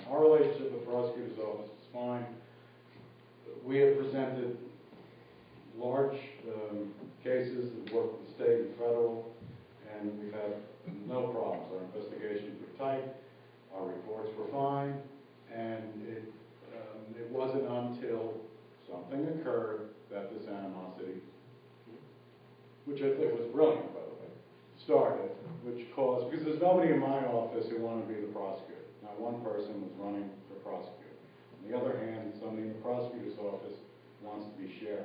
our relationship with the prosecutor's office is fine. We have presented large cases that work with the state and federal, and we've had no problems. Our investigations were tight, our reports were fine, and it wasn't until something occurred that this animosity, which I think was brilliant, by the way, started, which caused, because there's nobody in my office who wanted to be the prosecutor. Not one person was running for prosecutor. On the other hand, somebody in the prosecutor's office wants to be sheriff.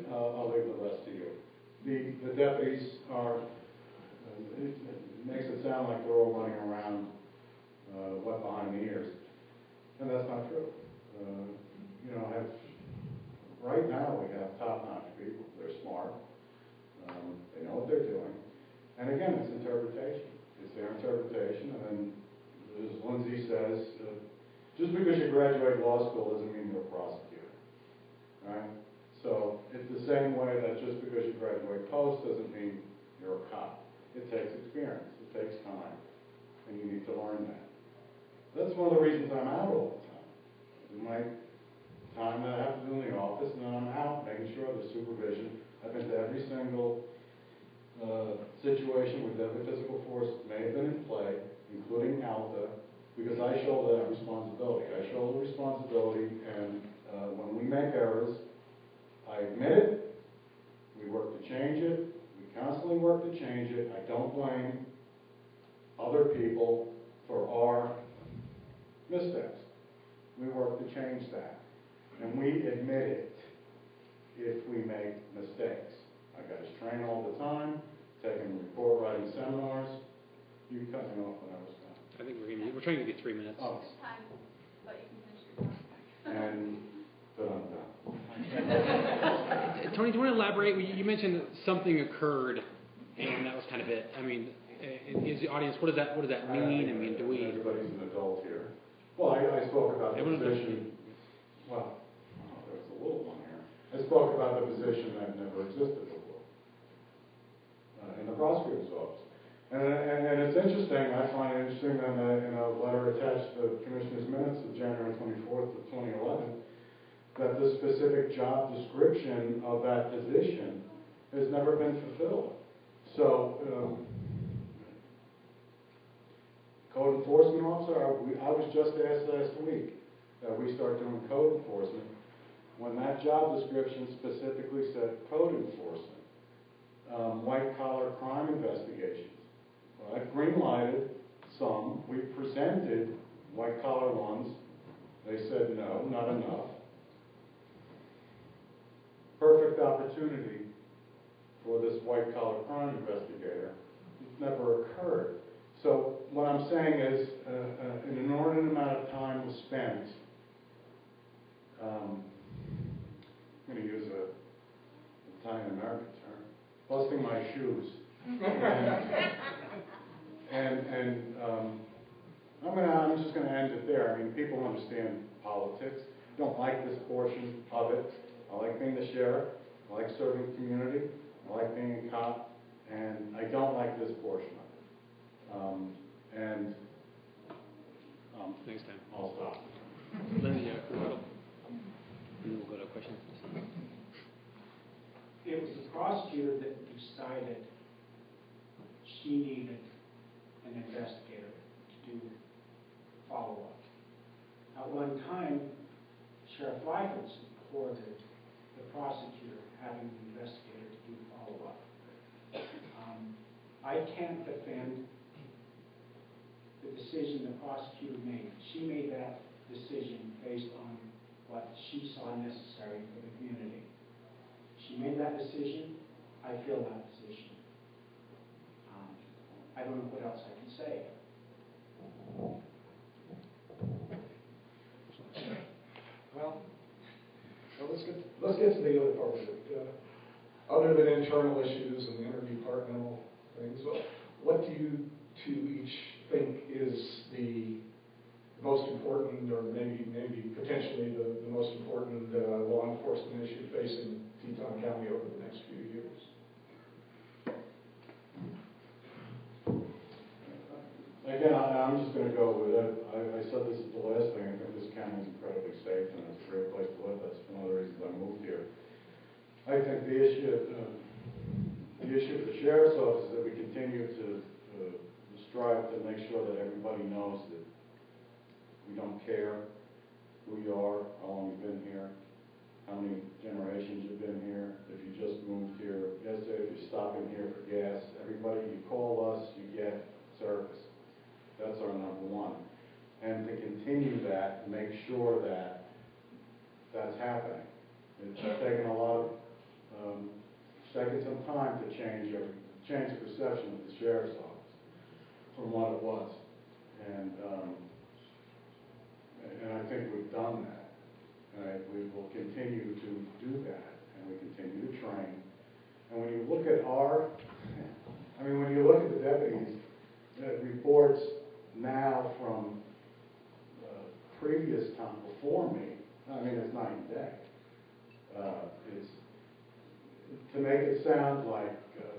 I'll leave the rest to you. The deputies are, it makes it sound like they're all running around wet behind the ears. And that's not true. You know, right now we have top-notch people. They're smart. They know what they're doing. And again, it's interpretation. It's their interpretation. And then, as Lindsay says, just because you graduate law school doesn't mean you're a prosecutor. Right? So it's the same way that just because you graduate post doesn't mean you're a cop. It takes experience. It takes time. And you need to learn that. That's one of the reasons I'm out all the time. In my time that I have to do in the office, and then I'm out making sure there's supervision. I've been to every single situation where deadly physical force may have been in play, including ALTA, because I shoulder that responsibility. I shoulder responsibility, and when we make errors, I admit it, we work to change it, we constantly work to change it. I don't blame other people for our missteps. We work to change that. And we admit it if we make mistakes. I guys train all the time, taking report writing seminars. You cut me off when I was done. I think we're trying to give you 3 minutes. Oh. There's time, but you can finish your talk. And but I'm done. Tony, do you want to elaborate? You mentioned that something occurred, and that was kind of it. I mean, is the audience, what does that mean? I mean, do we? Everybody's an adult here. Well, I spoke about the position. Well, there's a little one here. I spoke about the position that never existed before in the prosecutor's office. And it's interesting, I find it interesting that in a letter attached to the Commissioner's minutes of January 24th of 2011, that the specific job description of that position has never been fulfilled. So, code enforcement officer, I was just asked last week that we start doing code enforcement when that job description specifically said code enforcement, white-collar crime investigations. Well, I've green-lighted some. We presented white-collar ones. They said no, not enough. Perfect opportunity for this white-collar crime investigator. It's never occurred. So what I'm saying is an inordinate amount of time was spent, I'm going to use an Italian-American term, busting my shoes. And I'm just going to end it there. I mean, people understand politics. Don't like this portion of it. I like being the sheriff. I like serving the community. I like being a cop. And I don't like this portion of it. Next time. I'll stop. Lindsay, rebuttal. And then we'll go to questions. It was the prosecutor that decided she needed an investigator to do follow-up. At one time, Sheriff Liefeld supported the prosecutor having an investigator to do follow-up. I can't defend the decision the prosecutor made. She made that decision based on what she saw necessary for the community. She made that decision. I feel that decision. I don't know what else I can say. Well, let's get to the other part of it. Other than internal issues and interdepartmental things, what do you two each think is the most important, or maybe potentially the most important law enforcement issue facing Teton County over the next few years? Again, I'm just going to go with it. I said this is the last thing. I think this county is incredibly safe and it's a great place to live. That's one of the reasons I moved here. I think the issue for the sheriff's office is that we continue to strive to make sure that everybody knows that we don't care who you are, how long you've been here, how many generations you've been here, if you just moved here yesterday, if you're stopping here for gas. Everybody, you call us, you get service. That's our number one. And to continue that, make sure that that's happening. It's taken a lot of, it's taken some time to change the perception of the sheriff's office from what it was. And I think we've done that. And we will continue to do that. And we continue to train. And when you look at when you look at the deputies, reports now from previous time before me, it's night and day. It's to make it sound like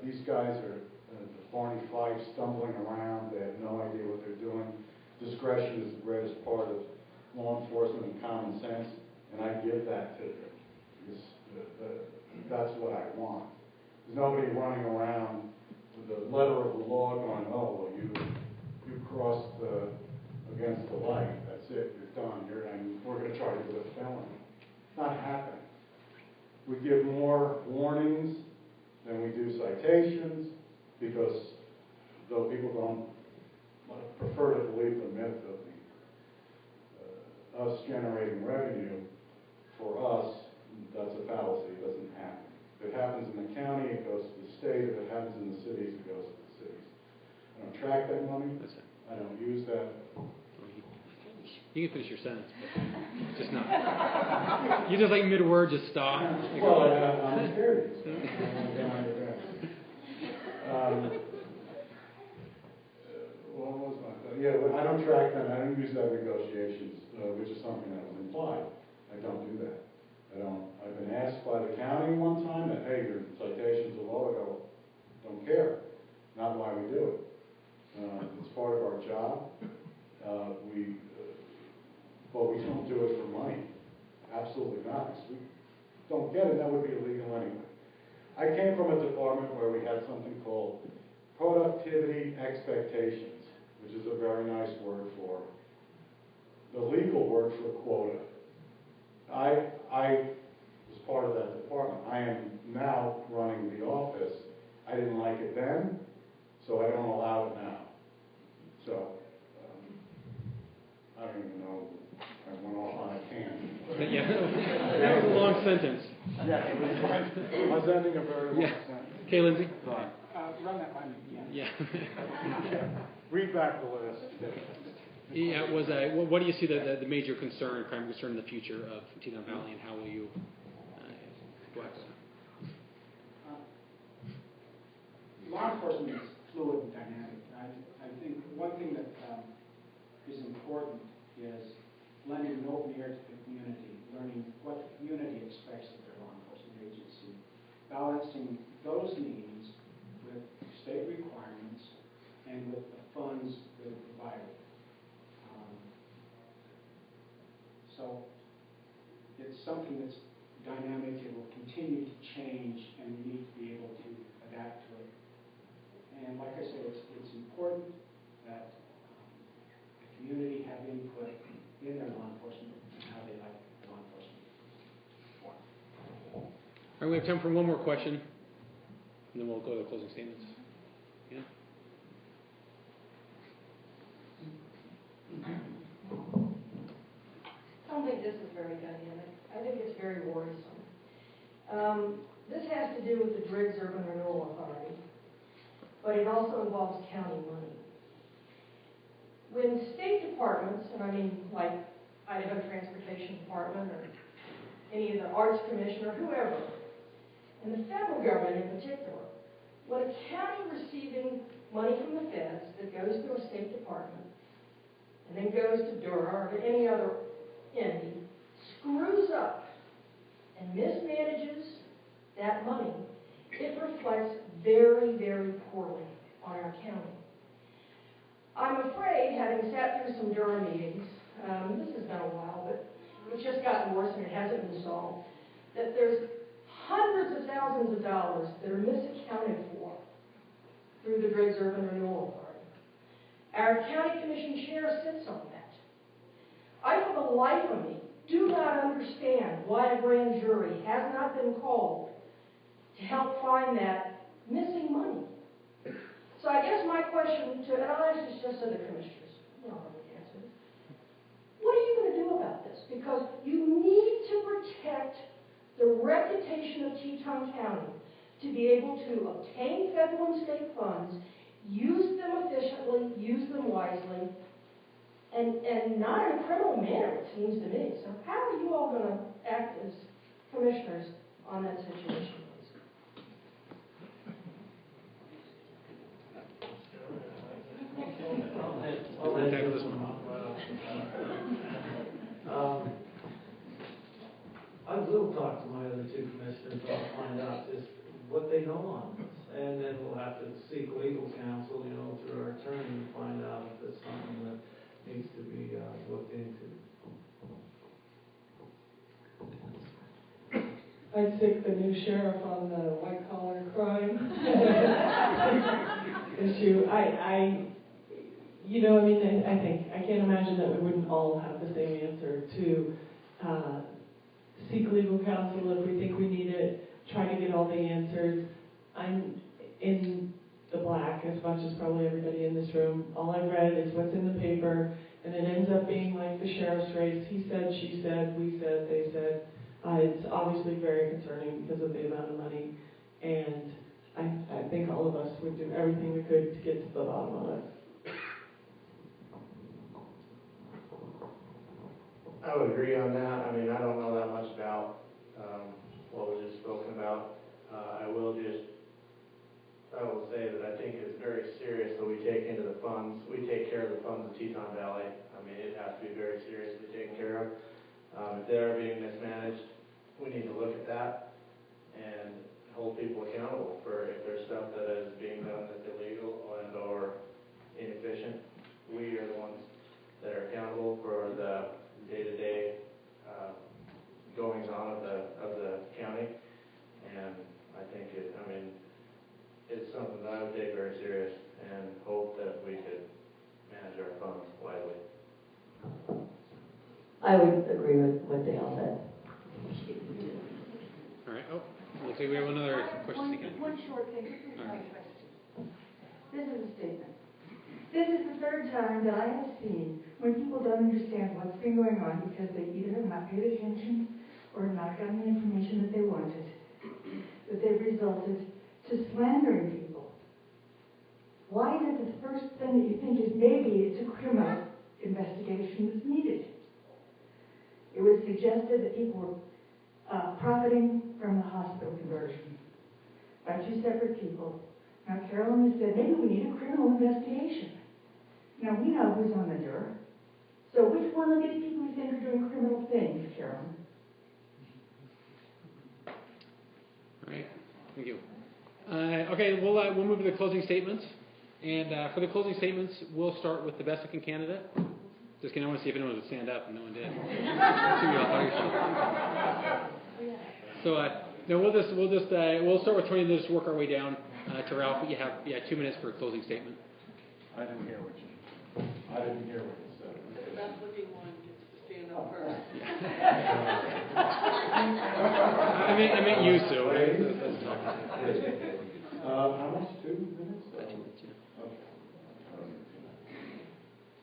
these guys are the Barney Fife stumbling around. They have no idea what they're doing. Discretion is the greatest part of law enforcement and common sense, and I give that to them. That's what I want. There's nobody running around with the letter of the law going, oh, well, you crossed against the light. That's it. You're done. And we're going to try to do a felony. It's not happening. We give more warnings than we do citations because though people don't prefer to believe the myth of us generating revenue, for us, that's a fallacy. It doesn't happen. If it happens in the county, it goes to the state. If it happens in the cities, it goes to the cities. I don't track that money. I don't use that. You can finish your sentence, but just not. You just like mid-word, just stop. Well, I'm serious. What was my thought? Yeah, I don't track that. I don't use that in negotiations, which is something that was implied. I don't do that. I've been asked by the county one time that, hey, your citations are low. I go, don't care. Not why we do it. It's part of our job. But we don't do it for money. Absolutely not. We don't get it. That would be illegal anyway. I came from a department where we had something called productivity expectations, which is a very nice word for the legal word for quota. I was part of that department. I am now running the office. I didn't like it then, so I don't allow it now. So I don't even know. I went off on a tangent. Yeah, that was a long sentence. Yeah, it was. I was ending a very long sentence. Okay, Lindsay. Sorry. Run that by me again. Yeah. Read back the list. Yeah, what do you see the major concern, primary concern in the future of Teton Valley, and how will you go after that? Law enforcement is fluid and dynamic. I think one thing that is important is lending an open ear to the community, learning what the community expects of their law enforcement agency, balancing those needs with state requirements and with the funds that are provided. So it's something that's dynamic. It will continue to change, and we need to be able to adapt to it. And like I said, it's important that the community have input in their law enforcement and how they like law enforcement. All right, we have time for one more question, and then we'll go to closing statements. Yeah. I don't think this is very dynamic. I think it's very worrisome. This has to do with the Driggs Urban Renewal Authority, but it also involves county money. When state departments, and I mean like Idaho Transportation Department or any of the Arts Commission or whoever, and the federal government in particular, when a county receiving money from the feds that goes to a state department and then goes to Dura or to any other entity, screws up and mismanages that money, it reflects very, very poorly on our county. I'm afraid, having sat through some Dura meetings, this has been a while, but it's just gotten worse and it hasn't been solved, that there's hundreds of thousands of dollars that are misaccounted for through the Driggs Urban Renewal Authority. Our county commission chair sits on that. I, for the life of me, do not understand why a grand jury has not been called to help find that missing money. So I guess my question to, and I'll ask this just to the commissioners, you don't have to answer this. What are you going to do about this? Because you need to protect the reputation of Teton County to be able to obtain federal and state funds, use them efficiently, use them wisely, and not in a criminal manner, it seems to me. So how are you all going to act as commissioners on that situation, please? I'll tackle this one. I will talk to my other two commissioners. I'll find out just what they know on this, and then we'll have to seek legal counsel, through our attorney, and find out if it's something that needs to be looked into. I'd stick the new sheriff on the white-collar crime issue. I can't imagine that we wouldn't all have the same answer to seek legal counsel if we think we need it, try to get all the answers. I'm in the black as much as probably everybody in this room. All I've read is what's in the paper, and it ends up being like the sheriff's race. He said, she said, we said, they said. It's obviously very concerning because of the amount of money, and I think all of us would do everything we could to get to the bottom of it. I would agree on that. I mean, I don't know that much about what was just spoken about. I will say that I think it's very serious that we take care of the funds of Teton Valley. I mean, it has to be very seriously taken care of. If they are being mismanaged, we need to look at that and hold people accountable for if there's stuff that is being done that's illegal and or inefficient. We are the ones that are accountable for the day-to-day goings on of the county, and I think it's something that I would take very serious and hope that we could manage our funds wisely. I would agree with what they all said. All right. Oh, looks like we have another question again. One short thing. This is All my right. question. This is a statement. This is the third time that I have seen when people don't understand what's been going on because they either have not paid attention or have not gotten the information that they wanted, that they've resulted to slandering people. Why is it the first thing that you think is maybe it's a criminal investigation that's needed? It was suggested that people were profiting from the hospital conversion by two separate people. Now, Carolyn has said, maybe we need a criminal investigation. Now, we know who's on the juror. So which one of these people you think are doing criminal things, Carolyn? All right. Thank you. Okay, we'll move to the closing statements. And for the closing statements, we'll start with the best looking candidate. Just kidding, I want to see if anyone would stand up, and no one did. So then we'll start with Tony and just work our way down to Ralph. You have 2 minutes for a closing statement. I didn't hear what you said. The best looking one gets to stand up first. I meant you, Sue. How much? 2 minutes?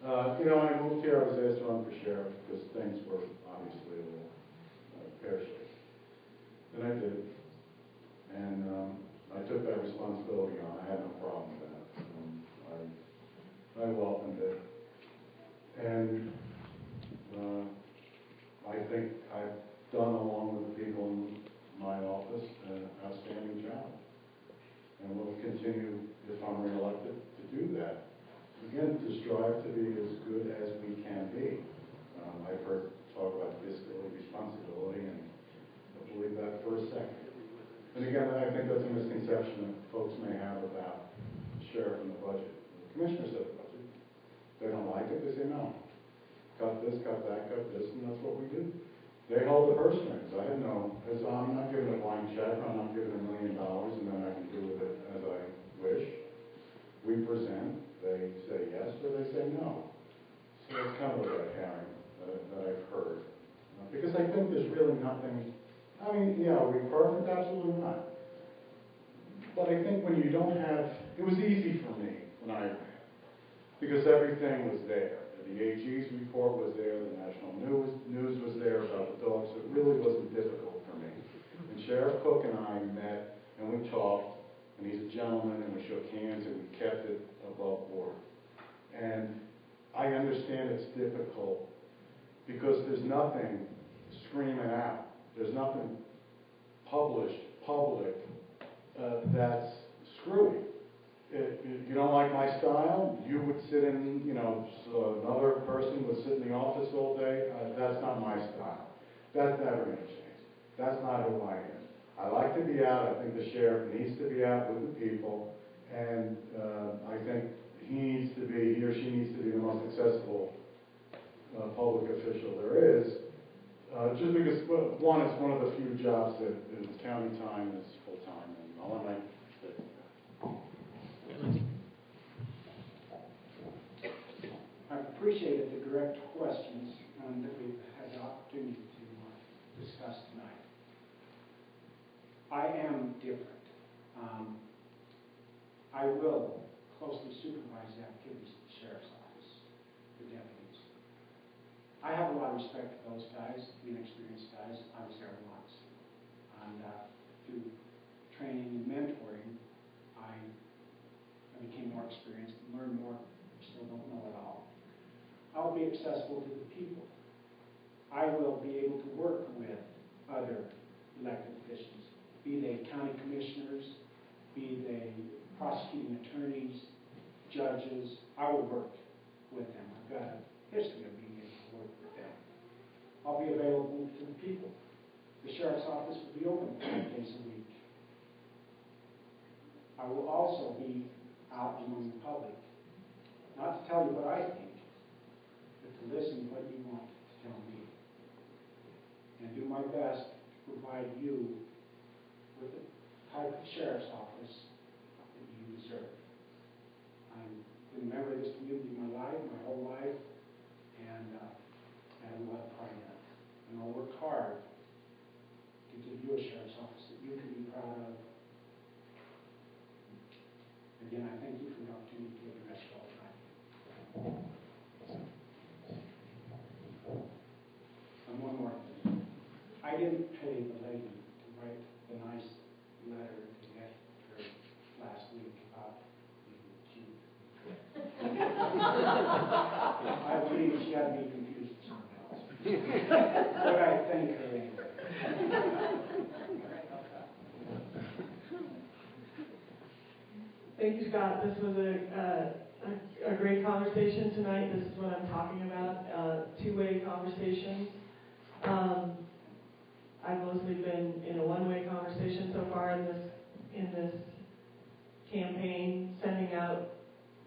Okay. When I moved here, I was asked to run for sheriff because things were obviously a little pear-shaped. And I did. that for a second. And again, I think that's a misconception that folks may have about the sheriff and the budget. The commissioners set the budget. They don't like it, they say no. Cut this, cut that, cut this, and that's what we do. They hold the purse strings. I have no, as I'm not giving a blank check, I'm not giving $1 million and then I can do with it as I wish. We present, they say yes or they say no. So it's kind of a red herring that I've heard. Because I think there's really nothing, I mean, yeah, are we perfect? Absolutely not. But I think when you don't have, it was easy for me when I ran, because everything was there. The AG's report was there, the national news was there about the dogs, so it really wasn't difficult for me. And Sheriff Cook and I met, and we talked, and he's a gentleman, and we shook hands, and we kept it above board. And I understand it's difficult, because there's nothing screaming out. There's nothing published, public, that's screwy. If you don't like my style, you would sit in, so another person would sit in the office all day. That's not my style. That's never going to change. That's not who I am. I like to be out. I think the sheriff needs to be out with the people. And I think he or she needs to be the most accessible public official there is. Just because, one, it's one of the few jobs that in county time is full-time. And I'll let my I've appreciated the direct questions that we've had the opportunity to discuss tonight. I am different. I will closely supervise the activities of the sheriff's office, the deputies. I have a lot of respect for those guys, the inexperienced guys. I was there once. And through training and mentoring, I became more experienced and learned more. I still don't know it all. I'll be accessible to the people. I will be able to work with other elected officials, be they county commissioners, be they prosecuting attorneys, judges. I will work with them. I've got a history of being able to work with them. I'll be available to the people. The sheriff's office will be open 5 days a week. I will also be out among the public, not to tell you what I think, but to listen to what you want to tell me, and do my best to provide you with the type of sheriff's office that you deserve. I've been a member of this community my whole life, and I have a lot of pride in it. And I'll work hard to give you a sheriff's office that you can be proud of. Again, I thank you for the opportunity to address you all tonight. And one more thing. I didn't pay the lady to write the nice letter to get her last week about being cute. I believe she had me confused with someone else. But I thank her anyway. Thank you, Scott. This was a great conversation tonight. This is what I'm talking about, two-way conversations. I've mostly been in a one-way conversation so far in this campaign, sending out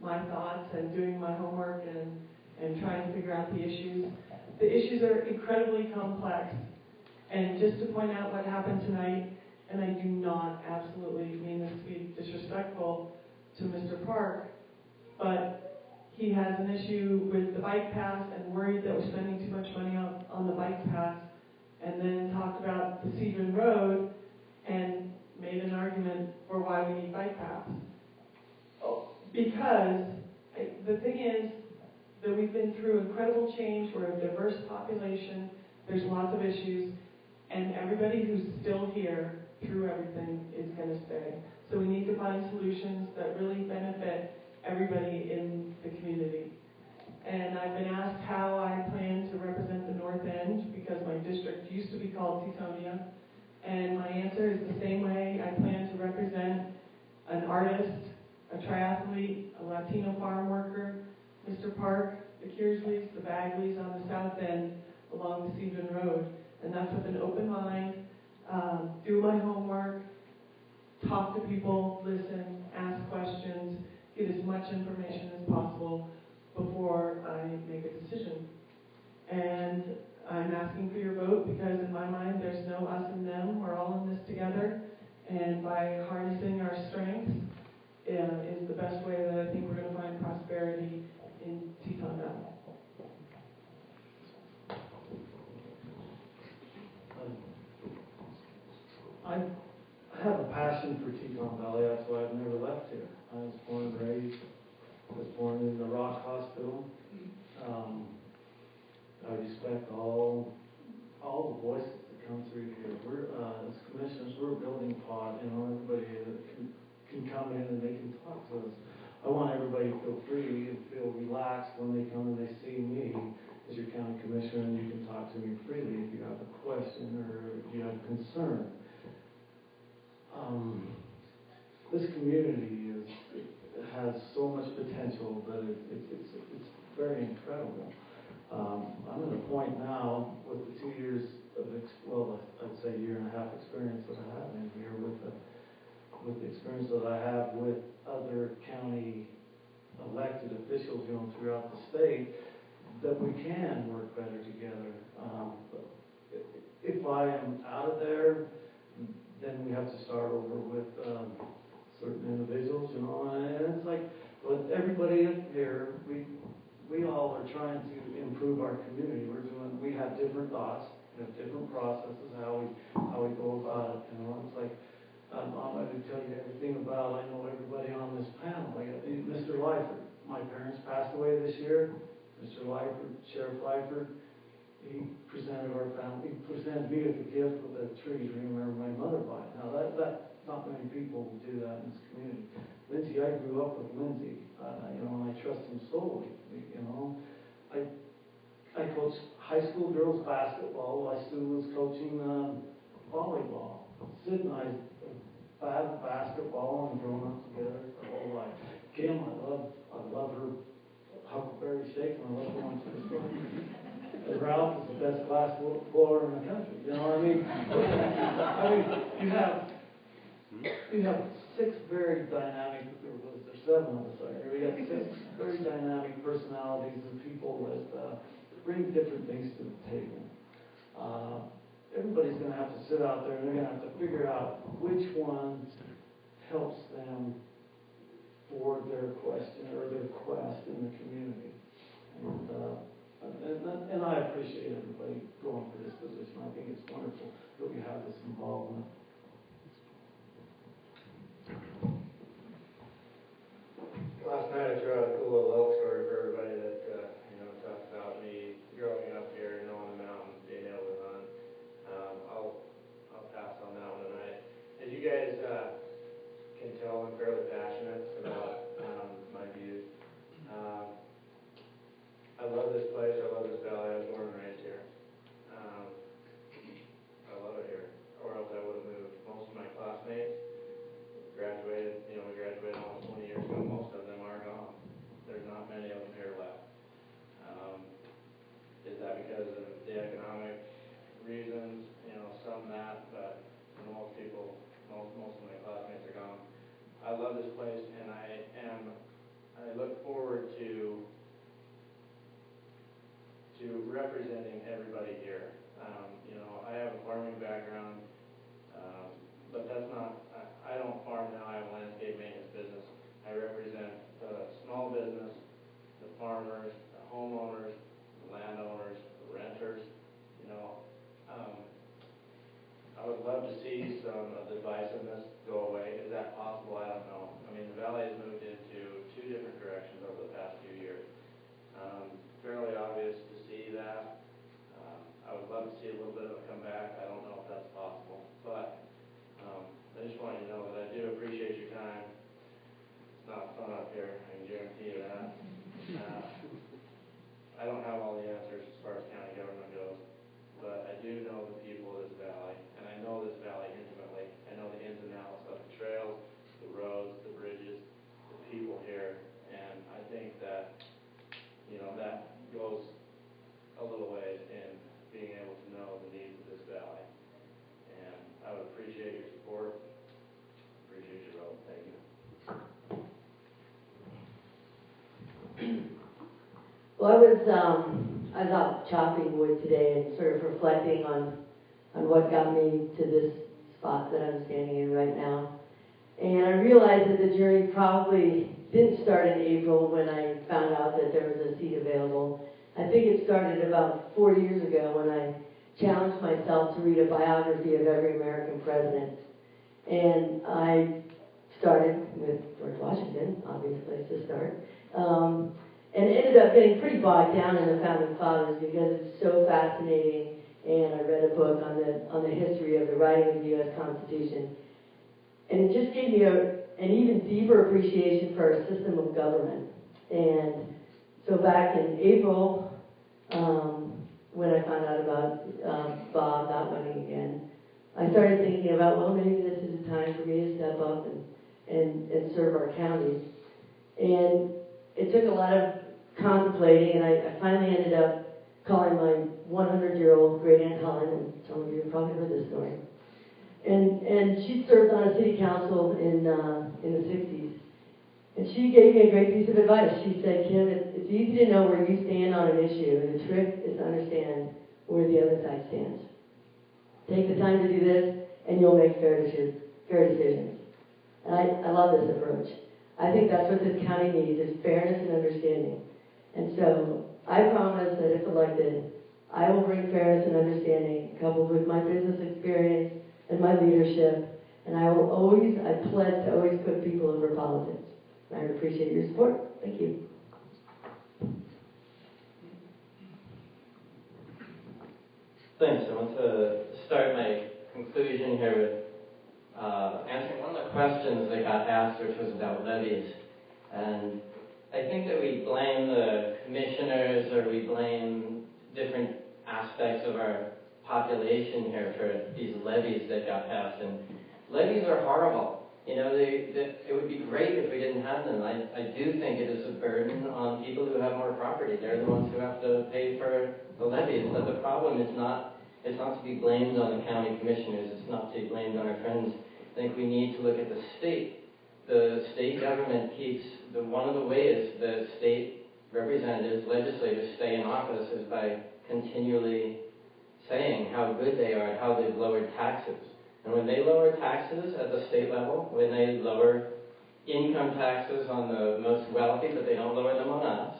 my thoughts and doing my homework and trying to figure out the issues. The issues are incredibly complex. And just to point out what happened tonight, and I do not absolutely mean this to be disrespectful to Mr. Park, but he has an issue with the bike path and worried that we're spending too much money on the bike path, and then talked about the Seaman Road and made an argument for why we need bike paths. Because the thing is that we've been through incredible change. We're a diverse population. There's lots of issues. And everybody who's still here through everything is going to stay. So we need to find solutions that really benefit everybody in the community. And I've been asked how I plan to represent the North End, because my district used to be called Tetonia. And my answer is the same way. I plan to represent an artist, a triathlete, a Latino farm worker, Mr. Park, the Kearsleys, the Bagleys on the South End along the Seaman Road. And that's with an open mind. do my homework, talk to people, listen, ask questions, get as much information as possible before I make a decision. And I'm asking for your vote because in my mind there's no us and them, we're all in this together, and by harnessing our strengths is the best way that I think we're going to find prosperity in Teton Valley. I have a passion for Teton Valley. That's why I've never left here. I was born and raised. I was born in the Rock Hospital. I respect all the voices that come through here. We're as commissioners, we're a building pot. Everybody can come in and they can talk to us. I want everybody to feel free and feel relaxed when they come and they see me as your county commissioner, and you can talk to me freely if you have a question or if you have concern. This community has so much potential, but it's very incredible. I'm at a point now with the 2 years of, I'd say year and a half experience that I have in here with the experience that I have with other county elected officials, throughout the state, that we can work better together. If I am out of there, then we have to start over with certain individuals, and it's like, but everybody up here, we all are trying to improve our community. We have different thoughts, we have different processes, how we go about it. It's like, I'm not going to tell you everything about, I know everybody on this panel. I got Mr. Lyford. My parents passed away this year. Mr. Lyford, Sheriff Lyford, he presented our family, he presented me with a gift with a tree to remember my mother by. Now that not many people do that in this community. Lindsay, I grew up with Lindsay, and I trust him solely. I coached high school girls basketball while I still was coaching volleyball. Sid and I battled basketball and grown up together our whole life. Kim, I love her Huckleberry Shake, and I love going to the store. And Ralph is the best glass blower in the country. You have 6 very dynamic, or was there 7 of us? We got 6 very dynamic personalities and people that bring different things to the table. Everybody's going to have to sit out there and they're going to have to figure out which one helps them for their question or their quest in the community. And I appreciate everybody going for this position. I think it's wonderful that we have this involvement. Last night I threw out a cool little elk story for everybody that talked about me growing up here, knowing the mountain, being able to hunt. I'll pass on that one tonight. As you guys can tell, I'm fairly passionate about my views. I love this place. I love this valley. I was born and raised here. I love it here, or else I would have moved. Most of my classmates graduated. We graduated almost 20 years ago. Most of them are gone. There's not many of them here left. Is that because of the economic reasons? Some that, but most people, most of my classmates are gone. I love this place, and I look forward to representing everybody here. I have a farming background, but that's not, I don't farm now. I have a landscape maintenance business. I represent the small business, the farmers, the homeowners, the landowners, the renters. I would love to see some of the divisiveness go away. Is that possible? I don't know. The valley has moved into 2 different directions over the past few years. Fairly obvious to see that. I would love to see a little bit of a comeback. I don't know if that's possible. But I just want you to know that I do appreciate your time. It's not fun up here, I can guarantee you that. I don't have all the answers as far as county government goes. But I do know the people of this valley, and I know this valley intimately. I know the ins and outs of the trails, the roads, the bridges, the people here, and I think that, that goes a little ways in being able to know the needs I was out chopping wood today and sort of reflecting on what got me to this spot that I'm standing in right now. And I realized that the journey probably didn't start in April when I found out that there was a seat available. I think it started about 4 years ago when I challenged myself to read a biography of every American president. And I started with George Washington, obvious place to start. And ended up getting pretty bogged down in the Founding Fathers because it's so fascinating. And I read a book on the history of the writing of the U.S. Constitution. And it just gave me an even deeper appreciation for our system of government. And so back in April, when I found out about Bob not running again, I started thinking about, well, maybe this is a time for me to step up and serve our county. And it took a lot of contemplating, and I finally ended up calling my 100-year-old great aunt Helen, and some of you have probably heard this story. And she served on a city council in the 60s. And she gave me a great piece of advice. She said, Kim, it's easy to know where you stand on an issue, and the trick is to understand where the other side stands. Take the time to do this, and you'll make fair decisions. And I love this approach. I think that's what this county needs, is fairness and understanding. And so I promise that if elected, I will bring fairness and understanding coupled with my business experience and my leadership. And I pledge to always put people over politics. I would appreciate your support. Thank you. Thanks. I want to start my conclusion here with answering one of the questions that got asked, which was about levies. And I think that we blame the commissioners or we blame different aspects of our population here for these levies that got passed. And levies are horrible. You know, it would be great if we didn't have them. I do think it is a burden on people who have more property. They're the ones who have to pay for the levies. But the problem is not to be blamed on the county commissioners. It's not to be blamed on our friends. I think we need to look at the state. The state government keeps, one of the ways that state representatives, legislators stay in office is by continually saying how good they are and how they've lowered taxes. And when they lower taxes at the state level, when they lower income taxes on the most wealthy, but they don't lower them on us,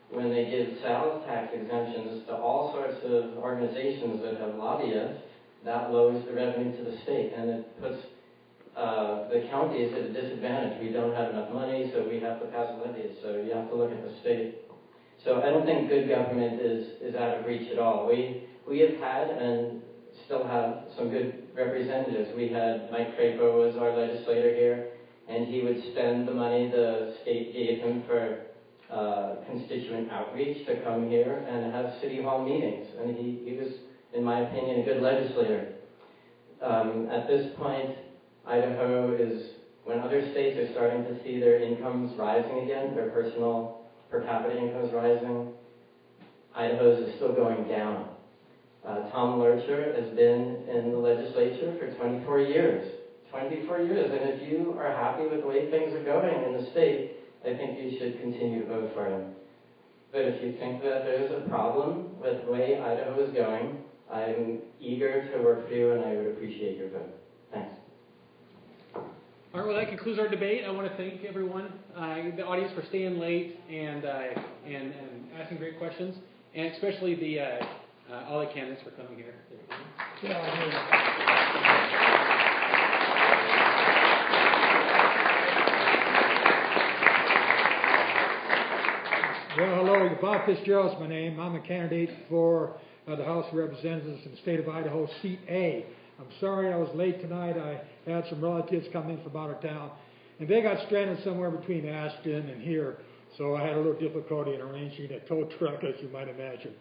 when they give sales tax exemptions to all sorts of organizations that have lobbyists, that lowers the revenue to the state, and it puts the counties at a disadvantage. We don't have enough money, so we have to pass levies, so you have to look at the state. So I don't think good government is out of reach at all. We have had and still have some good representatives. We had Mike Crapo was our legislator here, and he would spend the money the state gave him for constituent outreach to come here and have city hall meetings. And he was, in my opinion, a good legislator. At this point, Idaho is, when other states are starting to see their incomes rising again, their personal per capita incomes rising, Idaho's is still going down. Tom Lurcher has been in the legislature for 24 years. 24 years, and if you are happy with the way things are going in the state, I think you should continue to vote for him. But if you think that there's a problem with the way Idaho is going, I'm eager to work for you, and I would appreciate your vote. Thanks. All right, well, that concludes our debate. I want to thank everyone, the audience, for staying late and asking great questions, and especially all the candidates for coming here. Well, hello, Bob Fitzgerald's my name. I'm a candidate for the House of Representatives in the state of Idaho, Seat A. I'm sorry I was late tonight. I had some relatives come in from out of town, and they got stranded somewhere between Ashton and here, so I had a little difficulty in arranging a tow truck, as you might imagine.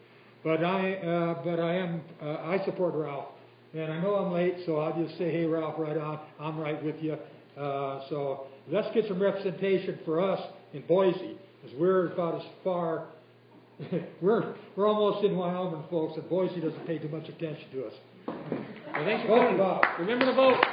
But I support Ralph, and I know I'm late, so I'll just say, hey, Ralph, right on. I'm right with you. So let's get some representation for us in Boise, because we're about as far. we're almost in Wyoming, folks, and Boise doesn't pay too much attention to us. Well, thanks for coming, Bob. Remember to vote.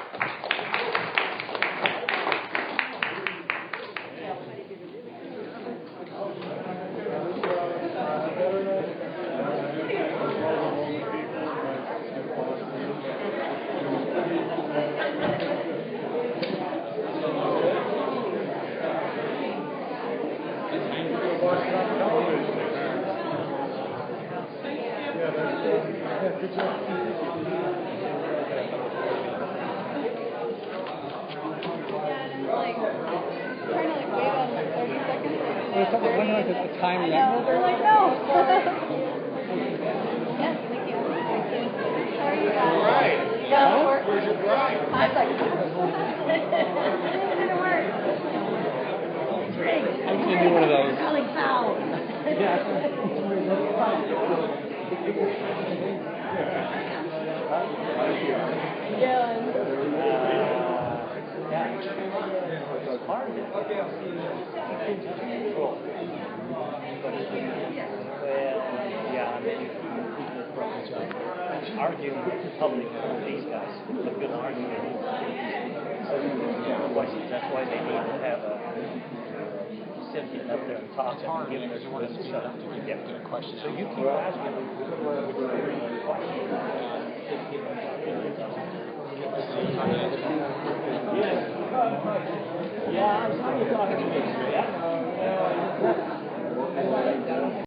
When was it the time? I know, they're like, no. Yes, thank you. Thank you. How are you guys? Right. Good. Where's your bride? 5 seconds. It didn't work. I'm going to do one of those. Really foul. Arguing with the public with these guys, but good argument. Questions. That's why they need to have a recipient up there and talk and give their questions. So you keep asking them questions. Yeah, I'm sorry you're talking to me. Yeah.